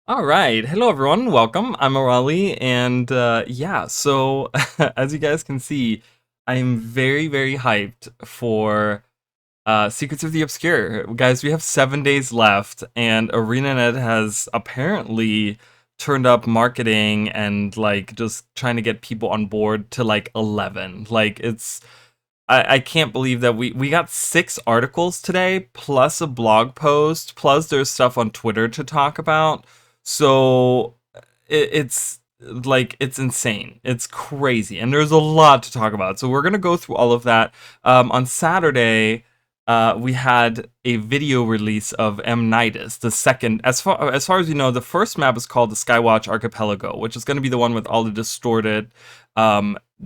All right. Hello, everyone. Welcome. I'm Orali. And yeah, so as you guys can see, I'm very, very hyped for Secrets of the Obscure. Guys, we have 7 days left, and ArenaNet has apparently turned up marketing and like just trying to get people on board to like 11. Like, I can't believe that we got 6 articles today, plus a blog post, plus there's stuff on Twitter to talk about. So it's like it's insane. It's crazy, and there's a lot to talk about. So we're gonna go through all of that. On Saturday, we had a video release of M. Nidus, the second. As far as you know, the first map is called the Skywatch Archipelago, which is going to be the one with all the distorted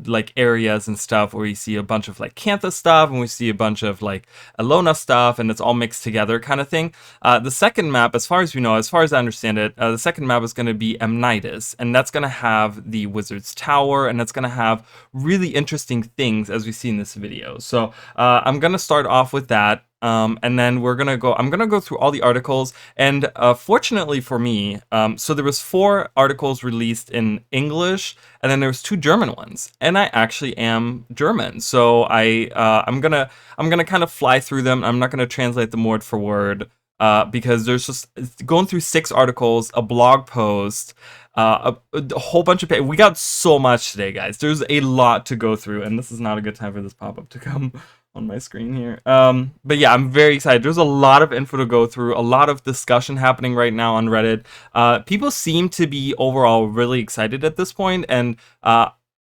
like areas and stuff where you see a bunch of like Cantha stuff and we see a bunch of like Alona stuff and it's all mixed together kind of thing. The second map, as far as we know, as far as I understand it, the second map is going to be Amnitis, and that's going to have the Wizard's Tower, and that's going to have really interesting things as we see in this video. So I'm going to start off with that. And then I'm gonna go through all the articles, and fortunately for me, so there was 4 articles released in English, and then there was 2 German ones, and I actually am German, so I'm gonna kind of fly through them. I'm not gonna translate them word for word, because there's just going through 6 articles, a blog post, a whole bunch of we got so much today, guys. There's a lot to go through, and this is not a good time for this pop-up to come on my screen here. But yeah, I'm very excited. There's a lot of info to go through, a lot of discussion happening right now on Reddit. People seem to be overall really excited at this point, and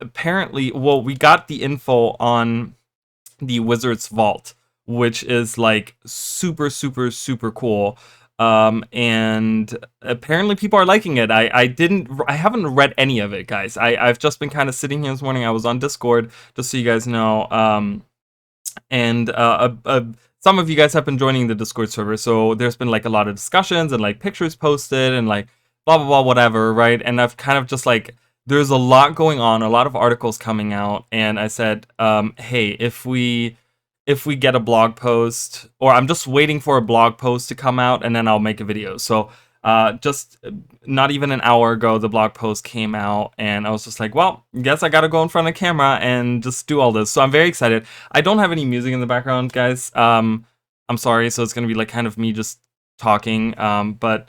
apparently, well, we got the info on the Wizard's Vault, which is like super, super, super cool. And apparently people are liking it. I haven't read any of it, guys. I've just been kind of sitting here this morning. I was on Discord, just so you guys know. And some of you guys have been joining the Discord server, so there's been like a lot of discussions and like pictures posted and like blah blah blah whatever, right? And I've kind of just like there's a lot going on, a lot of articles coming out, and I said, hey, if we get a blog post, or I'm just waiting for a blog post to come out, and then I'll make a video. So just not even an hour ago, the blog post came out, and I was just like, well, guess I gotta go in front of the camera and just do all this. So I'm very excited. I don't have any music in the background, guys. I'm sorry, so it's gonna be like kind of me just talking. But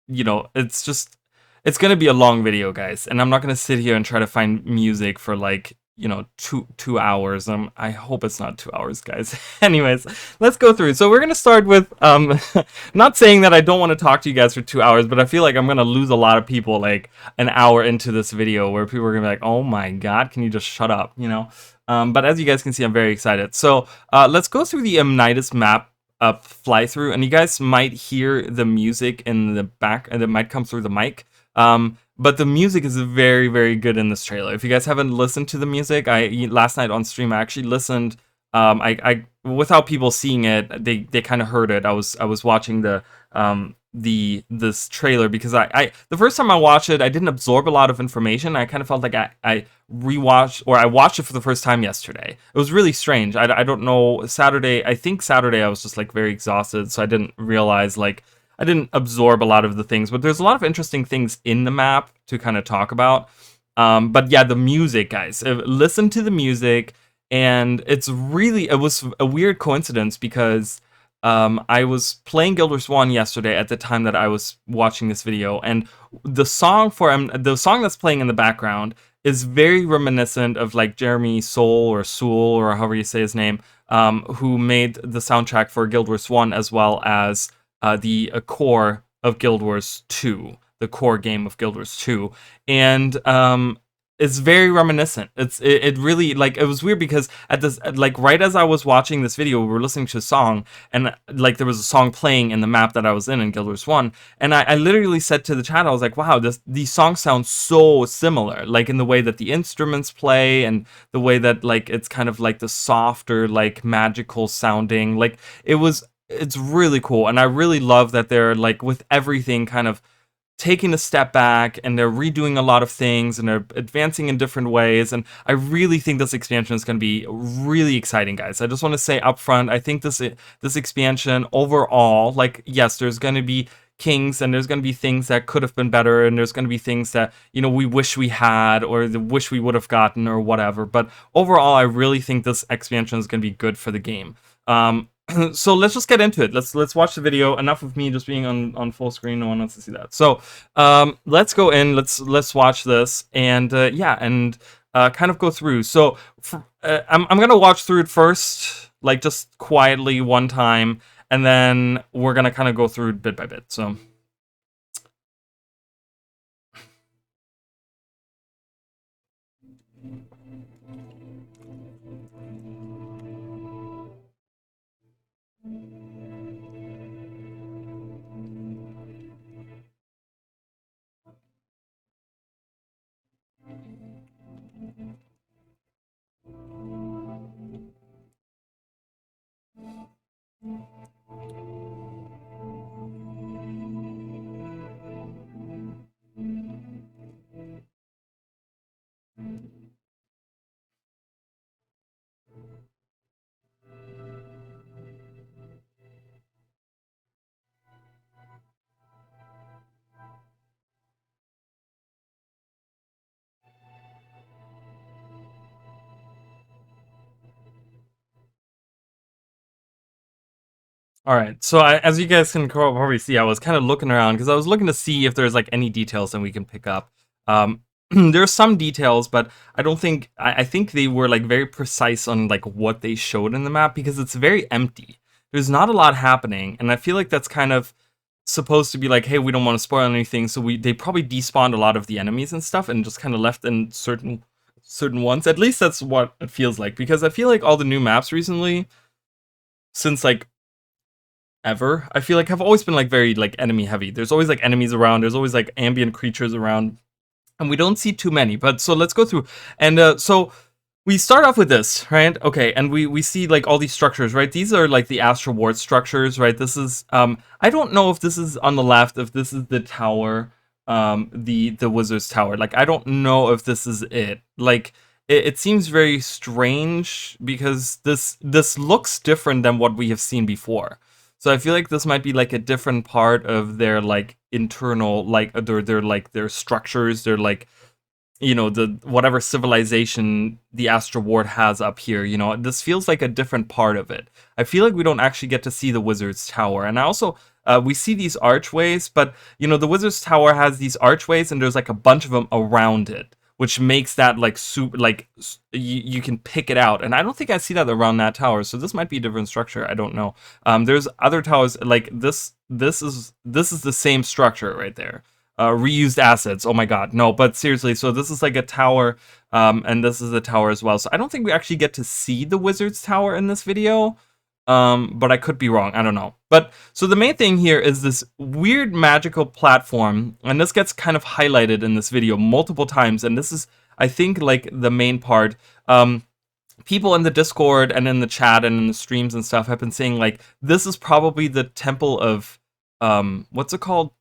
you know, it's gonna be a long video, guys, and I'm not gonna sit here and try to find music for like two hours. I hope it's not 2 hours, guys. Anyways, let's go through. So we're gonna start with not saying that I don't want to talk to you guys for 2 hours, but I feel like I'm gonna lose a lot of people like an hour into this video, where people are gonna be like, oh my god, can you just shut up, but as you guys can see, I'm very excited. So let's go through the Amnitis map fly through, and you guys might hear the music in the back, and it might come through the mic. But the music is very, very good in this trailer. If you guys haven't listened to the music, last night on stream I actually listened. I without people seeing it, they kind of heard it. I was watching this trailer because I the first time I watched it, I didn't absorb a lot of information. I kind of felt like I rewatched, or I watched it for the first time yesterday. It was really strange. I don't know. I think Saturday I was just like very exhausted, so I didn't realize like. I didn't absorb a lot of the things, but there's a lot of interesting things in the map to kind of talk about. But yeah, the music, guys, listen to the music, and it was a weird coincidence because I was playing Guild Wars 1 yesterday at the time that I was watching this video, and the song that's playing in the background is very reminiscent of like Jeremy Soule or however you say his name, who made the soundtrack for Guild Wars 1 as well as the core of Guild Wars 2, the core game of Guild Wars 2, and it's very reminiscent. It really, like, it was weird because at this, like, right as I was watching this video, we were listening to a song, and like there was a song playing in the map that I was in Guild Wars 1, and I literally said to the chat, I was like, wow, these songs sound so similar, like in the way that the instruments play and the way that like it's kind of like the softer, like magical sounding, like it's really cool, and I really love that they're like with everything kind of taking a step back, and they're redoing a lot of things, and they're advancing in different ways, and I really think this expansion is going to be really exciting, guys. I just want to say up front, I think this expansion overall, like, yes, there's going to be kinks, and there's going to be things that could have been better, and there's going to be things that, you know, we wish we had, or the wish we would have gotten, or whatever. But overall, I really think this expansion is going to be good for the game. So let's just get into it. Let's watch the video. Enough of me just being on full screen. No one wants to see that. So let's go in. Let's watch this, and yeah, and kind of go through. So I'm gonna watch through it first, like just quietly one time, and then we're gonna kind of go through bit by bit. So. All right, so as you guys can probably see, I was kind of looking around because I was looking to see if there's like any details that we can pick up. There's some details, but I don't think I think they were like very precise on like what they showed in the map because it's very empty. There's not a lot happening, and I feel like that's kind of supposed to be like, hey, we don't want to spoil anything, so they probably despawned a lot of the enemies and stuff, and just kind of left in certain ones. At least that's what it feels like, because I feel like all the new maps recently, since like ever, I feel like have always been like very like enemy heavy. There's always like enemies around, there's always like ambient creatures around, and we don't see too many. But so let's go through, and so we start off with this, right? Okay, and we see like all these structures, right? These are like the Astral Ward structures, right? This is I don't know if this is on the left, if this is the tower, the Wizard's Tower. Like I don't know if this is it. Like it seems very strange because this looks different than what we have seen before. So I feel like this might be like a different part of their like internal, like their structures, their like, you know, the whatever civilization the Astral Ward has up here. You know, this feels like a different part of it. I feel like we don't actually get to see the Wizard's Tower, and I also we see these archways, but you know, the Wizard's Tower has these archways, and there's like a bunch of them around it, which makes that like super like you can pick it out, and I don't think I see that around that tower. So this might be a different structure. I don't know. There's other towers like this. This is the same structure right there. Reused assets. Oh my god, no! But seriously, so this is like a tower, and this is a tower as well. So I don't think we actually get to see the Wizard's Tower in this video. But I could be wrong. I don't know. But so the main thing here is this weird magical platform, and this gets kind of highlighted in this video multiple times. And this is, I think, like the main part. People in the Discord and in the chat and in the streams and stuff have been saying like this is probably the temple of what's it called?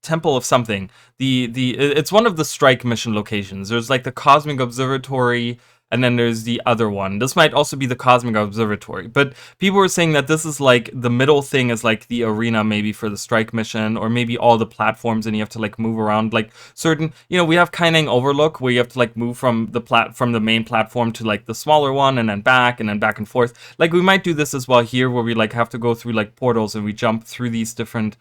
Temple of something. It's one of the strike mission locations. There's like the Cosmic Observatory, and then there's the other one. This might also be the Cosmic Observatory, but people were saying that this is like the middle thing is like the arena maybe for the strike mission, or maybe all the platforms, and you have to like move around like certain, you know, we have Kaineng Overlook where you have to like move from the main platform to like the smaller one, and then back and forth. Like we might do this as well here, where we like have to go through like portals, and we jump through these different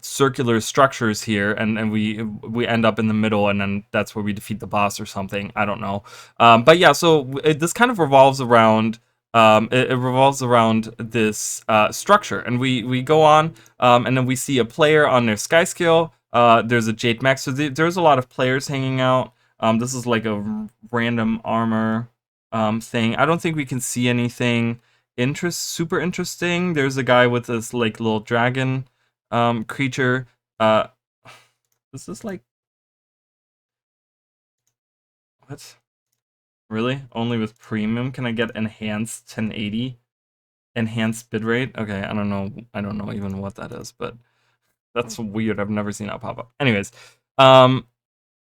circular structures here, and we end up in the middle, and then that's where we defeat the boss or something. I don't know. But yeah, so this kind of revolves around it revolves around this structure, and we go on, and then we see a player on their sky skill. There's a Jade Mech, so there's a lot of players hanging out. This is like a random armor thing. I don't think we can see anything super interesting. There's a guy with this like little dragon creature. This is like, what? Really? Only with premium can I get enhanced 1080? Enhanced bitrate? Okay, I don't know even what that is, but that's weird. I've never seen that pop up. Anyways,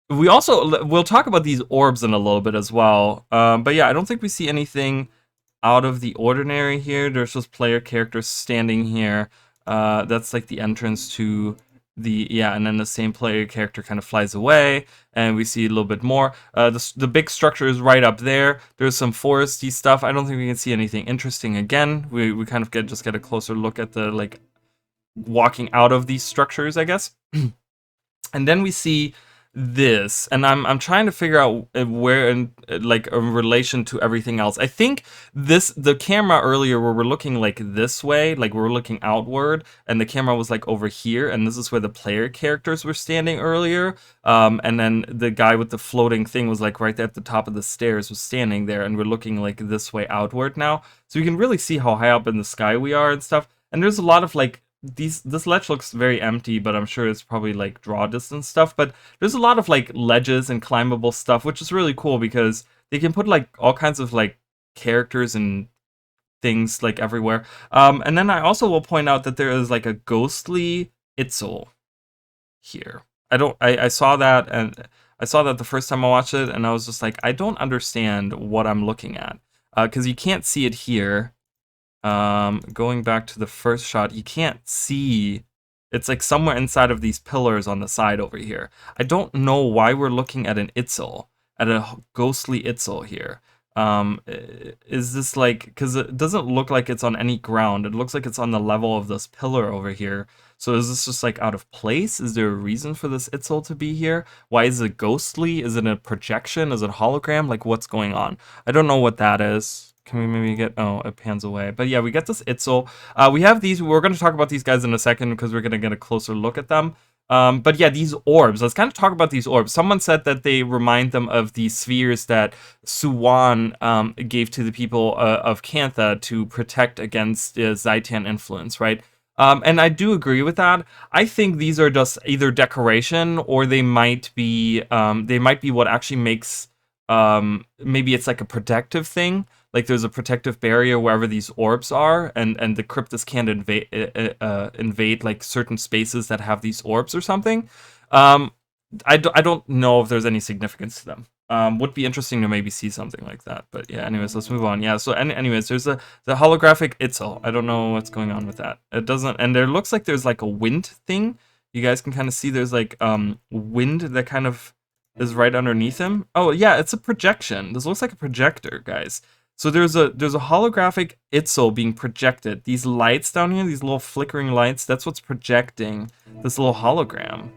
we'll talk about these orbs in a little bit as well. But yeah, I don't think we see anything out of the ordinary here. There's just player characters standing here. That's like the entrance to the, yeah, and then the same player character kind of flies away, and we see a little bit more. The big structure is right up there. There's some foresty stuff. I don't think we can see anything interesting again. We kind of just get a closer look at the, like, walking out of these structures, I guess. And then we see this, and I'm trying to figure out where in, like, in relation to everything else. I think the camera earlier, where we're looking like this way, like we're looking outward, and the camera was like over here, and this is where the player characters were standing earlier. And then the guy with the floating thing was like right at the top of the stairs, was standing there, and we're looking like this way outward now, so you can really see how high up in the sky we are and stuff. And there's a lot of, like, this ledge looks very empty, but I'm sure it's probably like draw distance stuff. But there's a lot of, like, ledges and climbable stuff, which is really cool because they can put, like, all kinds of, like, characters and things, like, everywhere. And then I also will point out that there is, like, a ghostly Itzel here. I saw that, and I saw that the first time I watched it, and I was just like, I don't understand what I'm looking at, because you can't see it here. Going back to the first shot, you can't see. It's like somewhere inside of these pillars on the side over here. I don't know why we're looking at an Itzel, at a ghostly Itzel here. Is this like, because it doesn't look like it's on any ground. It looks like it's on the level of this pillar over here. So is this just like out of place? Is there a reason for this Itzel to be here? Why is it ghostly? Is it a projection? Is it a hologram? Like, what's going on? I don't know what that is. Can we maybe get, oh, it pans away. But yeah, we get this Itzel. We have these, we're going to talk about these guys in a second because we're going to get a closer look at them. But yeah, these orbs, let's kind of talk about these orbs. Someone said that they remind them of the spheres that Suwan gave to the people of Kantha to protect against Zaitan influence, right? And I do agree with that. I think these are just either decoration, or they might be what actually makes, maybe it's like a protective thing. Like there's a protective barrier wherever these orbs are, and the cryptus can't invade like certain spaces that have these orbs or something. I don't know if there's any significance to them. Would be interesting to maybe see something like that. But yeah, anyways, let's move on. Yeah, so anyways, there's the holographic Itzel. I don't know what's going on with that. It doesn't, and there looks like there's like a wind thing. You guys can kind of see there's like wind that kind of is right underneath him. Oh yeah, it's a projection. This looks like a projector, guys. So there's a holographic Itzel being projected. These lights down here, these little flickering lights, that's what's projecting this little hologram.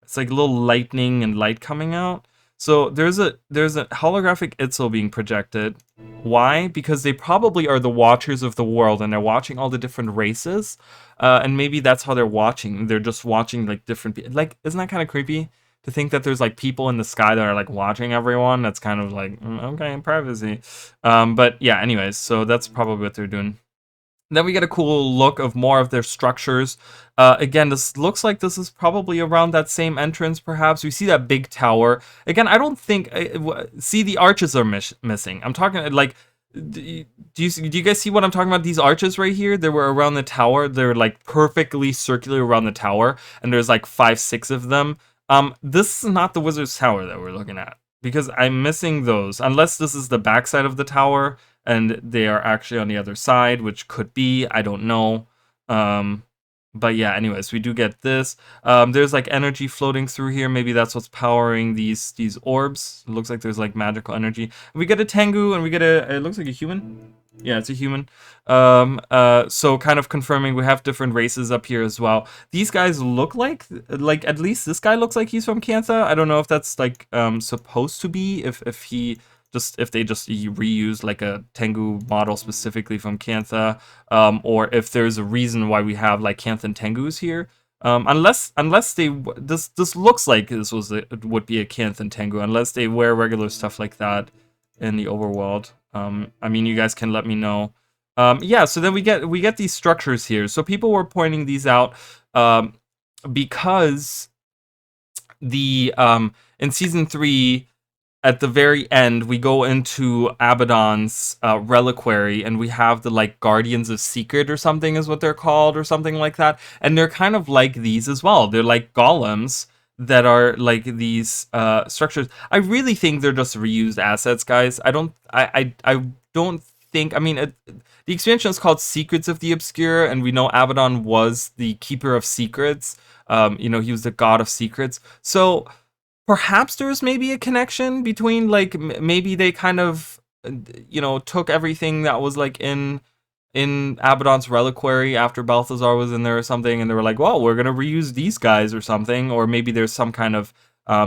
It's like a little lightning and light coming out. So there's a holographic Itzel being projected. Why? Because they probably are the watchers of the world, and they're watching all the different races. And maybe that's how they're watching. They're just watching like different, like, isn't that kind of creepy? To think that there's like people in the sky that are like watching everyone. That's kind of like, okay, privacy. But yeah, anyways, so that's probably what they're doing. Then we get a cool look of more of their structures. Again, this looks like this is probably around that same entrance, perhaps. We see that big tower. Again, I don't think, see, the arches are missing. I'm talking like, do you guys see what I'm talking about? These arches right here, they were around the tower. They're like perfectly circular around the tower, and there's like 5, 6 of them. This is not the Wizard's Tower that we're looking at, because I'm missing those, unless this is the backside of the tower and they are actually on the other side, which could be, I don't know. But yeah, anyways, we do get this. There's like energy floating through here. Maybe that's what's powering these orbs. It looks like there's like magical energy. We get a Tengu, and we get it looks like a human. Yeah, it's a human. So kind of confirming we have different races up here as well. These guys look like at least this guy looks like he's from Kantha. I don't know if that's like supposed to be, if they just reuse like a Tengu model specifically from Kantha, or if there's a reason why we have like Kanthan Tengus here. Unless they, this looks like this would be a Kanthan Tengu, unless they wear regular stuff like that in the overworld. I mean, you guys can let me know. Yeah, so then we get these structures here. So people were pointing these out because the in season 3, at the very end, we go into Abaddon's reliquary, and we have the like Guardians of Secret or something is what they're called, or something like that. And they're kind of like these as well. They're like golems that are like these structures. I really think they're just reused assets, guys. I don't think, I mean, the expansion is called Secrets of the Obscure, and we know Abaddon was the keeper of secrets. He was the god of secrets. So perhaps there's maybe a connection between, like, maybe they kind of, took everything that was like in Abaddon's reliquary after Balthazar was in there or something, and they were like, well, we're gonna reuse these guys or something. Or maybe there's some kind of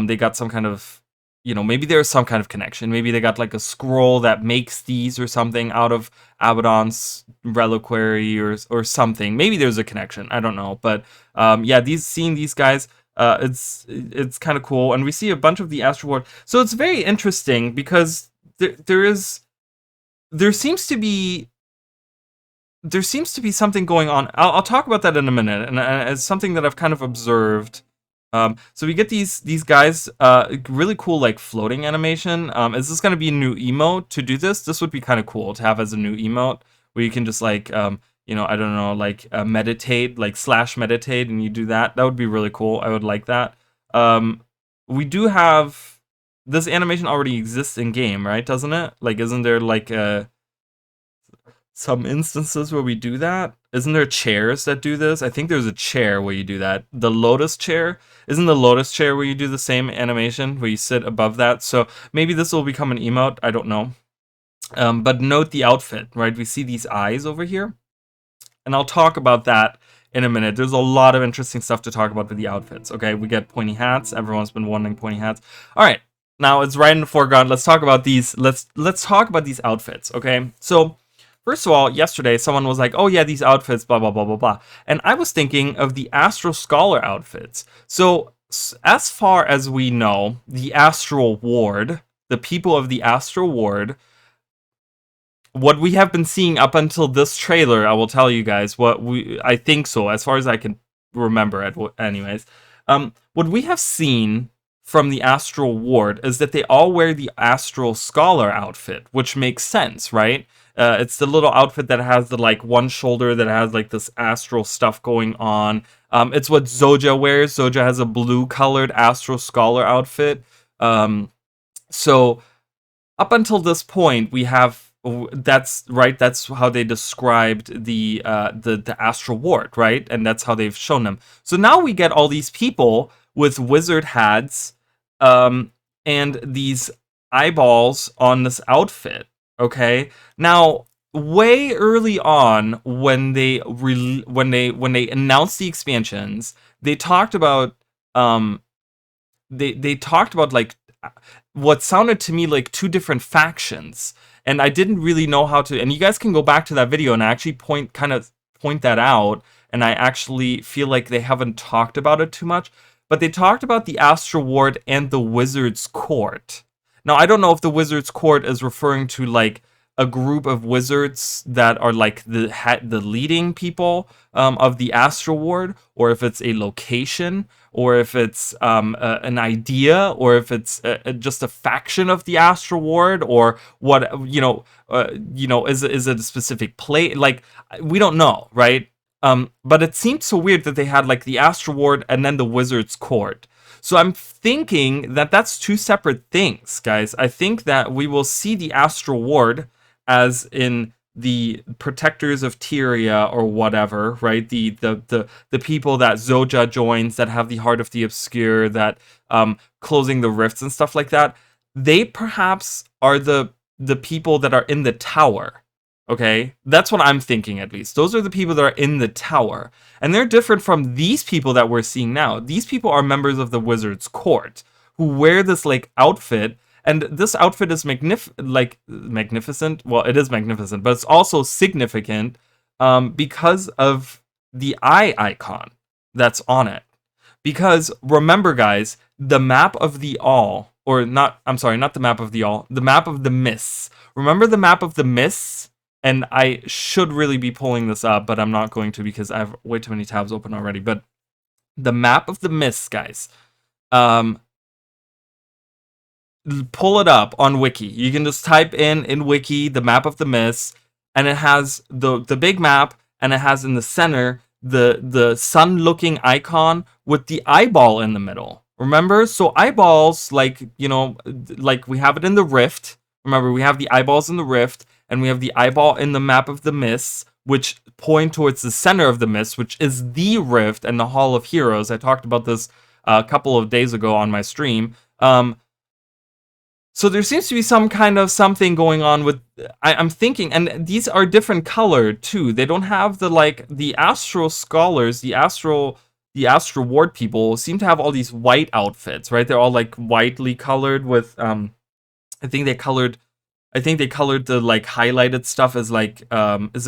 they got some kind of, maybe there's some kind of connection. Maybe they got like a scroll that makes these or something out of Abaddon's reliquary or something. Maybe there's a connection. I don't know, but yeah, seeing these guys, it's kind of cool, and we see a bunch of the Astral Ward. So it's very interesting because there seems to be something going on. I'll talk about that in a minute, and it's something that I've kind of observed. So we get these guys, really cool like floating animation. Is this going to be a new emote to do this? This would be kind of cool to have as a new emote, where you can just like, I don't know, like meditate, like / meditate, and you do that. That would be really cool. I would like that. We do have this animation already exists in game, right? Doesn't it? Like, isn't there like some instances where we do that? Isn't there chairs that do this? I think there's a chair where you do that. The lotus chair. Isn't the lotus chair where you do the same animation, where you sit above that? So maybe this will become an emote. I don't know. But note the outfit, right? We see these eyes over here. And I'll talk about that in a minute. There's a lot of interesting stuff to talk about with the outfits. Okay, we get pointy hats. Everyone's been wanting pointy hats. All right, now it's right in the foreground. Let's talk about these. Let's talk about these outfits. Okay, so first of all, yesterday someone was like, "Oh yeah, these outfits, blah blah blah blah blah," and I was thinking of the Astral Scholar outfits. So as far as we know, the Astral Ward, the people of the Astral Ward, what we have been seeing up until this trailer, I will tell you guys I think so, as far as I can remember it. Anyways, what we have seen from the Astral Ward is that they all wear the Astral Scholar outfit, which makes sense, right? It's the little outfit that has the like one shoulder that has like this astral stuff going on. It's what Zoja wears. Zoja has a blue colored Astral Scholar outfit. So up until this point, we have, that's right, that's how they described the Astral Ward, right? And that's how they've shown them. So now we get all these people with wizard hats, and these eyeballs on this outfit. Okay, now way early on, when they announced the expansions, they talked about they talked about like what sounded to me like two different factions, and I didn't really know how to. And you guys can go back to that video and actually point that out. And I actually feel like they haven't talked about it too much, but they talked about the Astral Ward and the Wizard's Court. Now, I don't know if the Wizard's Court is referring to like a group of wizards that are like the leading people of the Astral Ward, or if it's a location, or if it's an idea, or if it's just a faction of the Astral Ward, or what, is it a specific place? Like, we don't know, right? But it seemed so weird that they had like the Astral Ward and then the Wizard's Court. So I'm thinking that that's two separate things, guys. I think that we will see the Astral Ward as in the protectors of Tyria or whatever, right? The people that Zoja joins, that have the Heart of the Obscure, that closing the rifts and stuff like that. They perhaps are the people that are in the tower. Okay, that's what I'm thinking, at least. Those are the people that are in the tower. And they're different from these people that we're seeing now. These people are members of the Wizard's Court, who wear this, like, outfit. And this outfit is magnificent. Well, it is magnificent, but it's also significant because of the eye icon that's on it. Because, remember, guys, the map of the all, or not, I'm sorry, not the map of the all, the map of the mists. Remember the map of the mists? And I should really be pulling this up, but I'm not going to because I have way too many tabs open already. But the map of the mists, guys, pull it up on Wiki. You can just type in Wiki the map of the mists, and it has the big map, and it has in the center the sun-looking icon with the eyeball in the middle. Remember? So eyeballs, like we have it in the rift. Remember, we have the eyeballs in the rift. and we have the eyeball in the map of the mists, which point towards the center of the mist, which is the rift and the Hall of Heroes. I talked about this a couple of days ago on my stream. So there seems to be some kind of something going on with. I'm thinking, and these are different colored too. They don't have the astral scholars, the astral ward people seem to have all these white outfits, right? They're all like whitely colored with I think they colored the like highlighted stuff as like is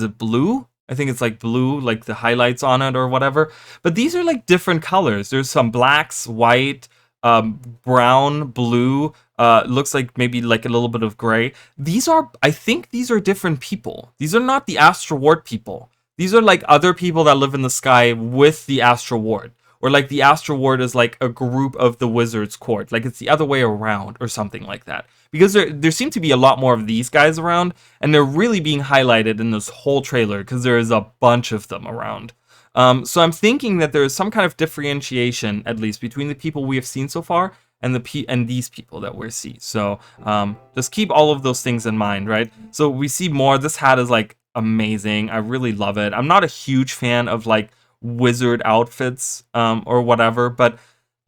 it blue? I think it's like blue, like the highlights on it or whatever. But these are like different colors. There's some blacks, white, brown, blue. Looks like maybe like a little bit of gray. I think these are different people. These are not the Astral Ward people. These are like other people that live in the sky with the Astral Ward. Or like the Astral Ward is like a group of the Wizard's Court. Like it's the other way around or something like that. Because there seem to be a lot more of these guys around, and they're really being highlighted in this whole trailer because there is a bunch of them around. So I'm thinking that there is some kind of differentiation, at least, between the people we have seen so far and these people that we're seeing. So just keep all of those things in mind, right? So we see more. This hat is like amazing. I really love it. I'm not a huge fan of like wizard outfits or whatever, but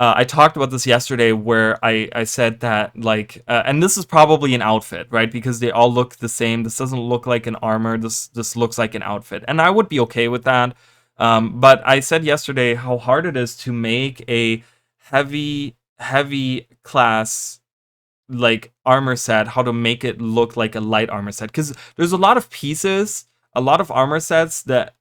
I talked about this yesterday where I said that like and this is probably an outfit, right? Because they all look the same. This doesn't look like an armor. This looks like an outfit, and I would be okay with that. But I said yesterday how hard it is to make a heavy class like armor set, how to make it look like a light armor set, because there's a lot of pieces, a lot of armor sets that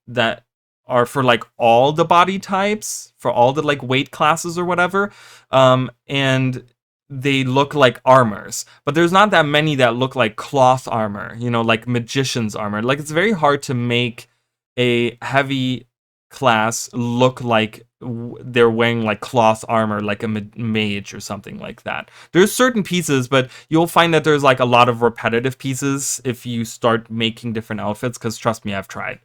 are for like all the body types, for all the like weight classes or whatever, and they look like armors, but there's not that many that look like cloth armor, you know, like magician's armor. Like it's very hard to make a heavy class look like they're wearing like cloth armor, like a mage or something like that. There's certain pieces, but you'll find that there's like a lot of repetitive pieces if you start making different outfits, because trust me, I've tried.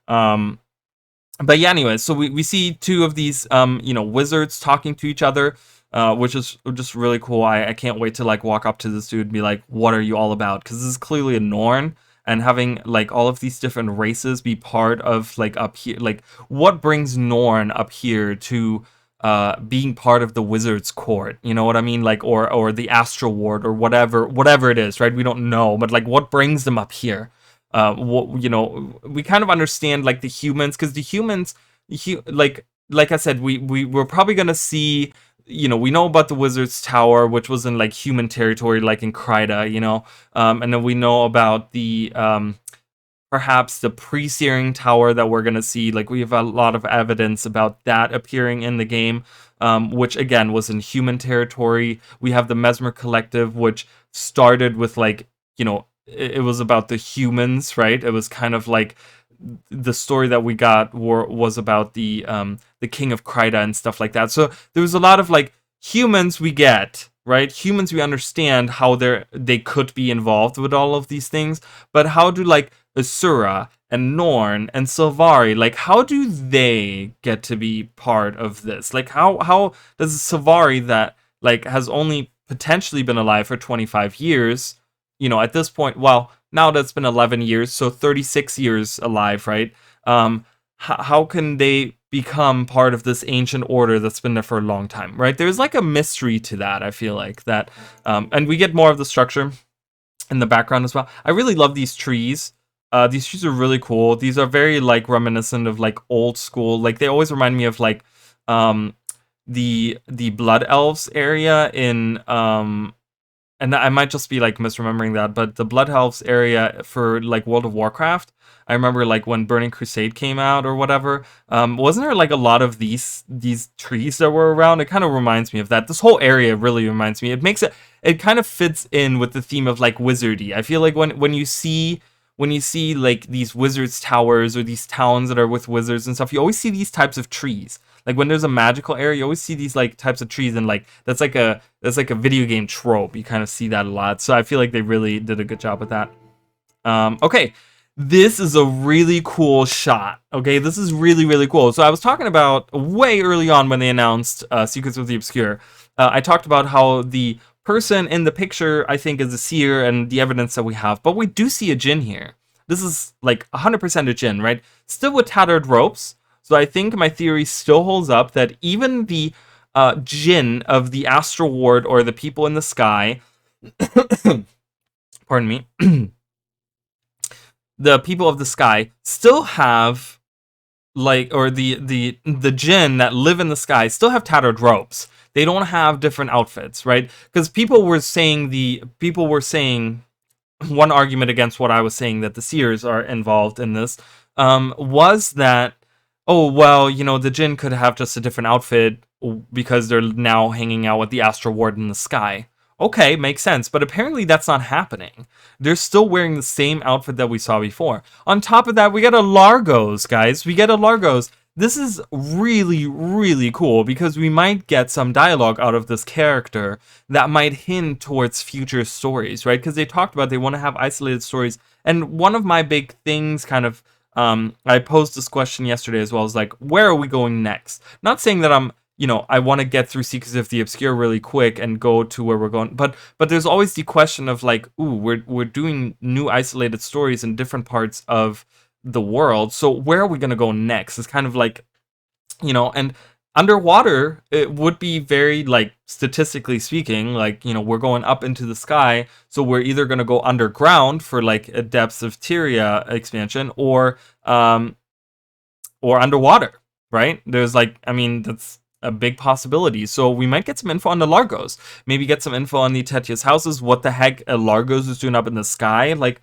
But yeah, anyways, so we see two of these wizards talking to each other, which is just really cool. I can't wait to like walk up to this dude and be like, what are you all about? Because this is clearly a Norn, and having like all of these different races be part of like up here, like what brings Norn up here to being part of the Wizard's Court, you know what I mean? Like or the Astral Ward or whatever it is, right? We don't know, but like what brings them up here? We kind of understand like the humans, because the humans, like I said, we're probably gonna see, we know about the Wizard's Tower, which was in like human territory, like in Kryda, and then we know about the perhaps the pre-searing tower that we're gonna see. Like we have a lot of evidence about that appearing in the game, which again was in human territory. We have the Mesmer Collective, which started with like, it was about the humans, right? It was kind of like the story that we got was about the King of Kryda and stuff like that. So there was a lot of like humans we get, right? Humans we understand how they could be involved with all of these things, but how do like Asura and Norn and Sylvari, like how do they get to be part of this? Like how does Sylvari, that like has only potentially been alive for 25 years, at this point, well, now that's been 11 years, so 36 years alive, right? How can they become part of this ancient order that's been there for a long time, right? There's like a mystery to that, I feel like, that, and we get more of the structure in the background as well. I really love these trees. These trees are really cool. These are very like reminiscent of like old school, like they always remind me of like the Blood Elves area in and I might just be like misremembering that, but the Blood Elves area for like World of Warcraft, I remember like when Burning Crusade came out or whatever, wasn't there like a lot of these trees that were around? It kind of reminds me of that. This whole area really reminds me. It kind of fits in with the theme of like wizardy. I feel like when you see like these wizards towers or these towns that are with wizards and stuff, you always see these types of trees. Like when there's a magical area, you always see these like types of trees, and like that's like a video game trope. You kind of see that a lot. So I feel like they really did a good job with that. Okay, this is a really cool shot. Okay, this is really, really cool. So I was talking about way early on when they announced Secrets of the Obscure. I talked about how the person in the picture, I think, is a seer and the evidence that we have. But we do see a Jinn here. This is like 100% a Jinn, right? Still with tattered ropes. So I think my theory still holds up that even the Jinn of the Astral Ward or the people in the sky, pardon me, the people of the sky still have like, or the Jinn that live in the sky still have tattered ropes. They don't have different outfits, right? Because people were saying one argument against what I was saying, that the seers are involved in this, was that, oh, well, the Jinn could have just a different outfit because they're now hanging out with the Astral Ward in the sky. Okay, makes sense, but apparently that's not happening. They're still wearing the same outfit that we saw before. On top of that, we get a Largos, guys. We get a Largos. This is really, really cool because we might get some dialogue out of this character that might hint towards future stories, right? Because they talked about they want to have isolated stories. And one of my big things I posed this question yesterday as well, is like, where are we going next? Not saying that I want to get through Secrets of the Obscure really quick and go to where we're going. But there's always the question of like, ooh, we're doing new isolated stories in different parts of the world. So where are we going to go next? It's kind of like, and underwater, it would be very, like, statistically speaking, like, we're going up into the sky. So we're either going to go underground for like a Depths of Tyria expansion or underwater, right? There's like, that's a big possibility. So we might get some info on the Largos. Maybe get some info on the Tetia's houses. What the heck a Largos is doing up in the sky? Like,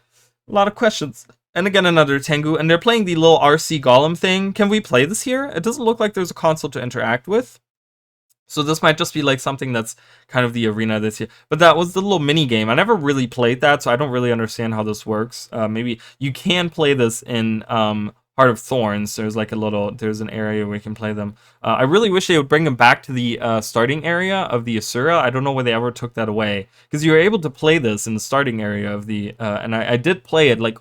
a lot of questions. And again, another Tengu. And they're playing the little RC Golem thing. Can we play this here? It doesn't look like there's a console to interact with. So this might just be like something that's kind of the arena this year. But that was the little mini game. I never really played that, so I don't really understand how this works. Maybe you can play this in Heart of Thorns. There's an area where you can play them. I really wish they would bring them back to the starting area of the Asura. I don't know why they ever took that away, because you were able to play this in the starting area of the and I did play it like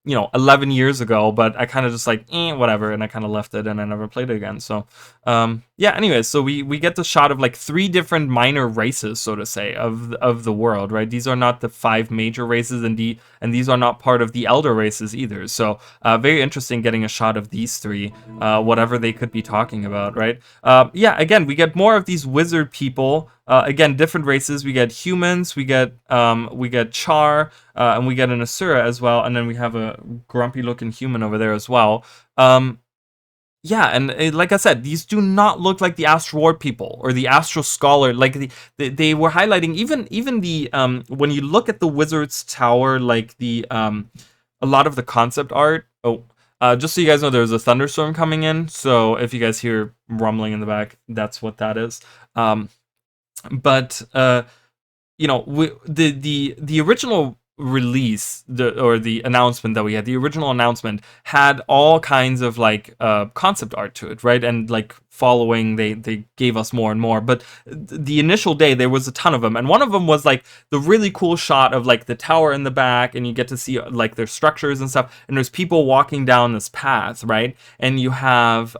11 years ago, but I kind of just like whatever, and I kind of left it and I never played it again. So yeah, anyways, so we get the shot of like 3 different minor races, so to say, of the world, right? These are not the 5 major races, and these are not part of the elder races either. So very interesting getting a shot of these 3, whatever they could be talking about, right? Yeah, again, we get more of these wizard people. Again, different races. We get humans, we get Char, and we get an Asura as well, and then we have a grumpy-looking human over there as well. Yeah, and like I said, these do not look like the Astral Ward people or the Astral Scholar. Like they were highlighting even the when you look at the Wizard's Tower, like a lot of the concept art. Oh, just so you guys know, there's a thunderstorm coming in. So if you guys hear rumbling in the back, that's what that is. But the original release, the announcement that we had, the original announcement had all kinds of like concept art to it, right? And like following, they gave us more and more. But the initial day, there was a ton of them, and one of them was like the really cool shot of like the tower in the back, and you get to see like their structures and stuff, and there's people walking down this path, right? And you have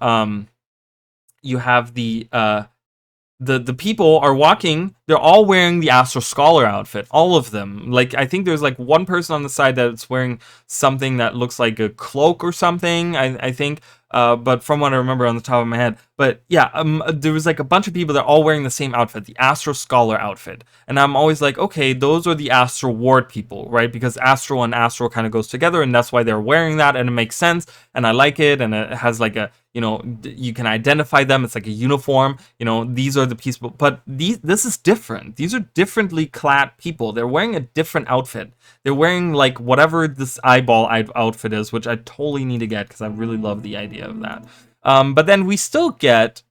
the people are walking, they're all wearing the Astral Scholar outfit, all of them. Like, I think there's like one person on the side that's wearing something that looks like a cloak or something, I think, but from what I remember on the top of my head. But yeah, there was like a bunch of people that are all wearing the same outfit, the Astral Scholar outfit. And I'm always like, okay, those are the Astral Ward people, right? Because Astral and Astral kind of goes together, and that's why they're wearing that, and it makes sense, and I like it, and it has like a, you can identify them. It's like a uniform. These are the people, but this is different. These are differently clad people. They're wearing a different outfit. They're wearing like whatever this eyeball outfit is, which I totally need to get because I really love the idea of that. But then we still get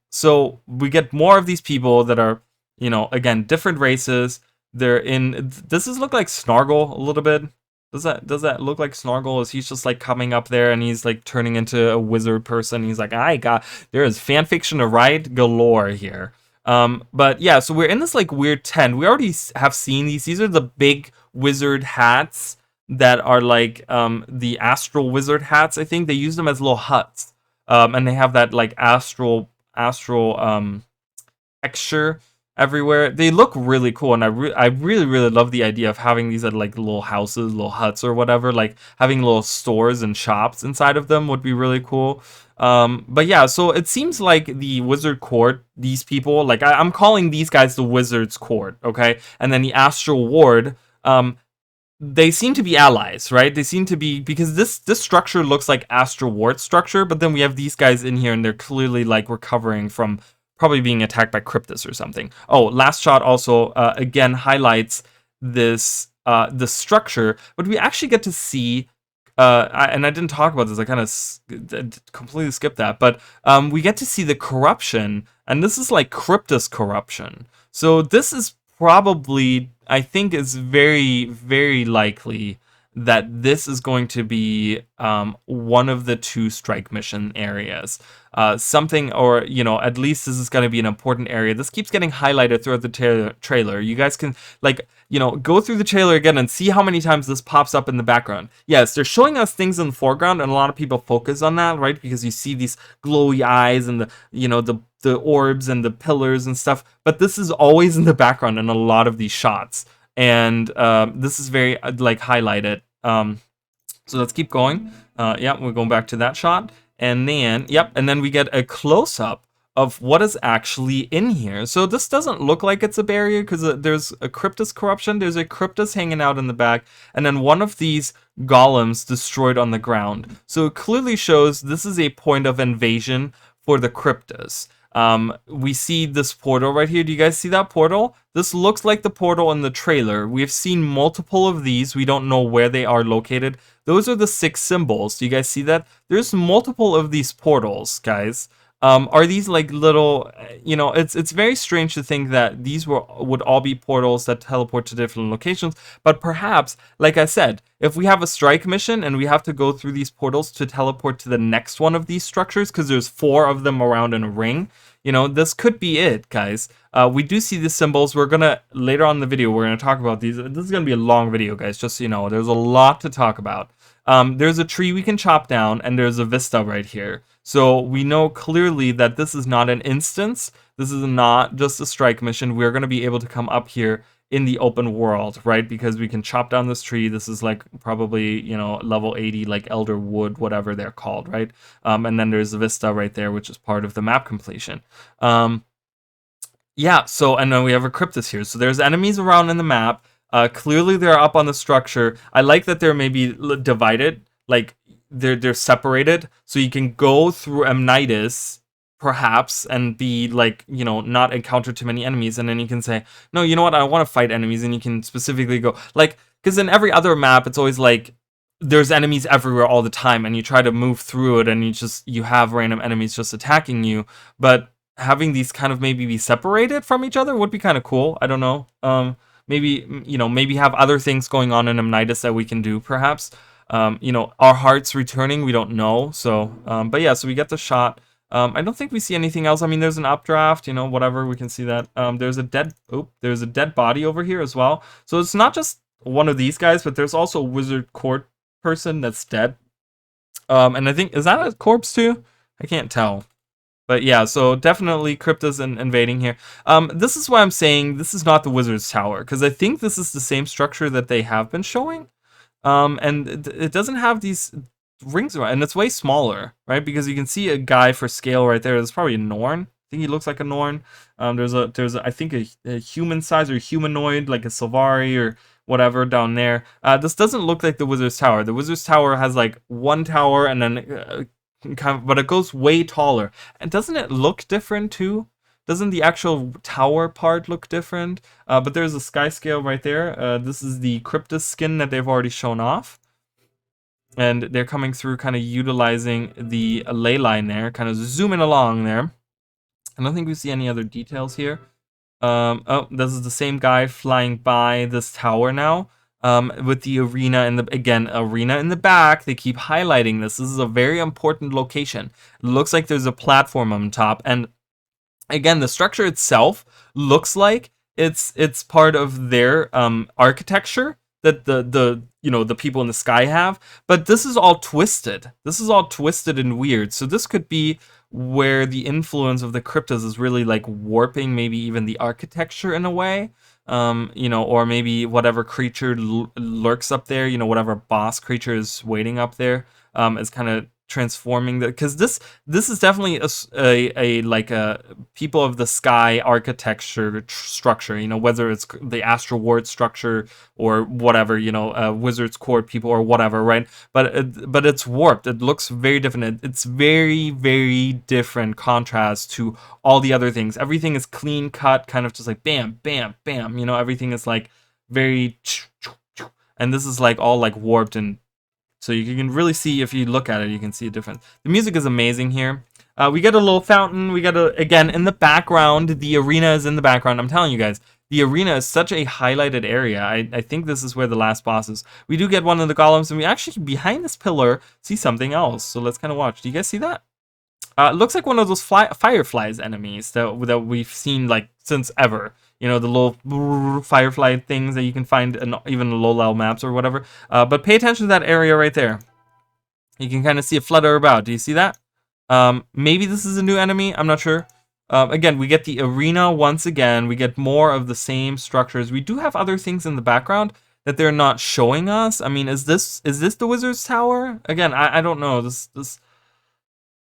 more of these people that are, again, different races. They're in. Does this look like Snargle a little bit? Does that look like Snargle? Is he's just like coming up there and he's like turning into a wizard person? He's like, there is fan fiction to write galore here. But yeah, so we're in this like weird tent. We already have seen these. These are the big wizard hats that are like the astral wizard hats. I think they use them as little huts, and they have that like astral texture. everywhere. They look really cool, and I really really love the idea of having these at like little houses, little huts or whatever. Like having little stores and shops inside of them would be really cool. But yeah, so it seems like the Wizard Court, these people, like I'm calling these guys the Wizard's Court, okay? And then the Astral Ward, they seem to be allies, right? They seem to be, because this structure looks like Astral Ward structure, but then we have these guys in here and they're clearly like recovering from probably being attacked by Cryptus or something. Oh, last shot also again highlights this the structure, but we actually get to see and I didn't talk about this. I kind of completely skipped that, but we get to see the corruption, and this is like Cryptus corruption. So this is probably, I think, is very, very likely that this is going to be one of the 2 strike mission areas. Something, or, you know, at least this is going to be an important area. This keeps getting highlighted throughout the trailer. You guys can, like, you know, go through the trailer again and see how many times this pops up in the background. Yes, they're showing us things in the foreground, and a lot of people focus on that, right? Because you see these glowy eyes and the, you know, the orbs and the pillars and stuff. But this is always in the background in a lot of these shots, and this is very like highlighted. So let's keep going. Yeah, we're going back to that shot. And then, yep, and then we get a close-up of what is actually in here. So this doesn't look like it's a barrier because there's a Cryptus corruption. There's a Cryptus hanging out in the back. And then one of these golems destroyed on the ground. So it clearly shows this is a point of invasion for the Cryptus. We see this portal right here. Do you guys see that portal? This looks like the portal in the trailer. We've seen multiple of these. We don't know where they are located. Those are the 6 symbols. Do you guys see that? There's multiple of these portals, guys. Are these like little, you know, it's very strange to think that these would all be portals that teleport to different locations, but perhaps, like I said, if we have a strike mission and we have to go through these portals to teleport to the next one of these structures, because there's 4 of them around in a ring, you know, this could be it, guys. We do see the symbols. We're gonna, later on in the video, we're gonna talk about these. This is gonna be a long video, guys, just so you know. There's a lot to talk about. There's a tree we can chop down, and there's a vista right here. So we know clearly that this is not an instance. This is not just a strike mission. We're going to be able to come up here in the open world, right? Because we can chop down this tree. This is like probably, you know, level 80, like Elder Wood, whatever they're called, right? And then there's a vista right there, which is part of the map completion. Yeah, so, and then we have a Cryptus here. So there's enemies around in the map. Clearly they're up on the structure. I like that they're maybe divided, like they're separated, so you can go through Amnitis perhaps and be like, you know, not encounter too many enemies, and then you can say, no, you know what, I want to fight enemies, and you can specifically go, like, because in every other map it's always like there's enemies everywhere all the time, and you try to move through it and you have random enemies just attacking you. But having these kind of maybe be separated from each other would be kind of cool. I don't know. Maybe, you know, maybe have other things going on in Amnitis that we can do, perhaps. You know, our hearts returning, we don't know. So, but yeah, so we get the shot. I don't think we see anything else. I mean, there's an updraft, you know, whatever, we can see that. There's a dead body over here as well. So it's not just one of these guys, but there's also a Wizard Court person that's dead. And I think, is that a corpse too? I can't tell. But yeah, so definitely Cryptus invading here. This is why I'm saying this is not the Wizard's Tower, because I think this is the same structure that they have been showing. And it doesn't have these rings around, and it's way smaller, right? Because you can see a guy for scale right there. There's probably a Norn. I think he looks like a Norn. There's I think a human size or humanoid, like a Sylvari or whatever down there. This doesn't look like the Wizard's Tower. The Wizard's Tower has like one tower and then kind of, but it goes way taller. And doesn't it look different too? Doesn't the actual tower part look different? But there's a sky scale right there. This is the Cryptus skin that they've already shown off. And they're coming through, kind of utilizing the ley line there, kind of zooming along there. I don't think we see any other details here. Oh, this is the same guy flying by this tower now. With the arena arena in the back. They keep highlighting this. This is a very important location. It looks like there's a platform on top, and again, the structure itself looks like it's part of their architecture that the you know, the people in the sky have, but this is all twisted. This is all twisted and weird. So this could be where the influence of the cryptas is really like warping maybe even the architecture in a way. You know, or maybe whatever creature lurks up there, you know, whatever boss creature is waiting up there, is kind of transforming the, because this is definitely a like a people of the sky architecture structure, you know, whether it's the astral ward structure or whatever, you know, wizard's court people or whatever, right? But it's warped. It looks very different. It's very, very different contrast to all the other things. Everything is clean cut, kind of just like bam, bam, bam, you know, everything is like very, and this is like all like warped, and so you can really see, if you look at it, you can see a difference. The music is amazing here. We get a little fountain. We get again, in the background, the arena is in the background. I'm telling you guys, the arena is such a highlighted area. I think this is where the last boss is. We do get one of the golems, and we actually, behind this pillar, see something else. So let's kind of watch. Do you guys see that? It looks like one of those fireflies enemies that we've seen like since ever. You know, the little firefly things that you can find in even low-level maps or whatever. But pay attention to that area right there. You can kind of see it flutter about. Do you see that? Maybe this is a new enemy. I'm not sure. Again, we get the arena once again. We get more of the same structures. We do have other things in the background that they're not showing us. I mean, is this the Wizard's Tower? Again, I don't know. This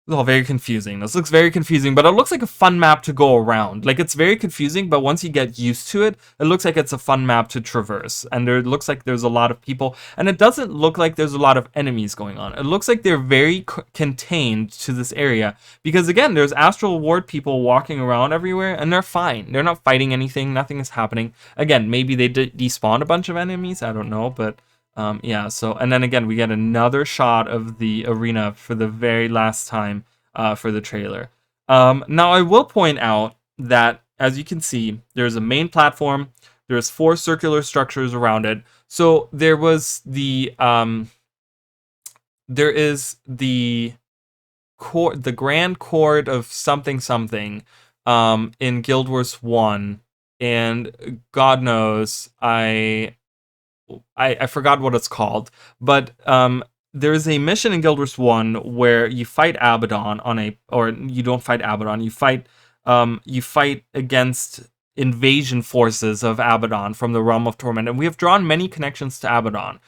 it's all very confusing. This looks very confusing, but it looks like a fun map to go around. Like, it's very confusing, but once you get used to it, it looks like it's a fun map to traverse. And it looks like there's a lot of people, and it doesn't look like there's a lot of enemies going on. It looks like they're very contained to this area, because again, there's astral ward people walking around everywhere, and they're fine. They're not fighting anything. Nothing is happening. Again, maybe they despawned a bunch of enemies. I don't know, but yeah, so, and then again, we get another shot of the arena for the very last time for the trailer. Now, I will point out that, as you can see, there's a main platform, there's 4 circular structures around it. So there was the, there is the Grand Court of something something in Guild Wars 1, and God knows, I forgot what it's called, but there is a mission in Guild Wars 1 where you fight Abaddon or you don't fight Abaddon, you fight against invasion forces of Abaddon from the Realm of Torment, and we have drawn many connections to Abaddon.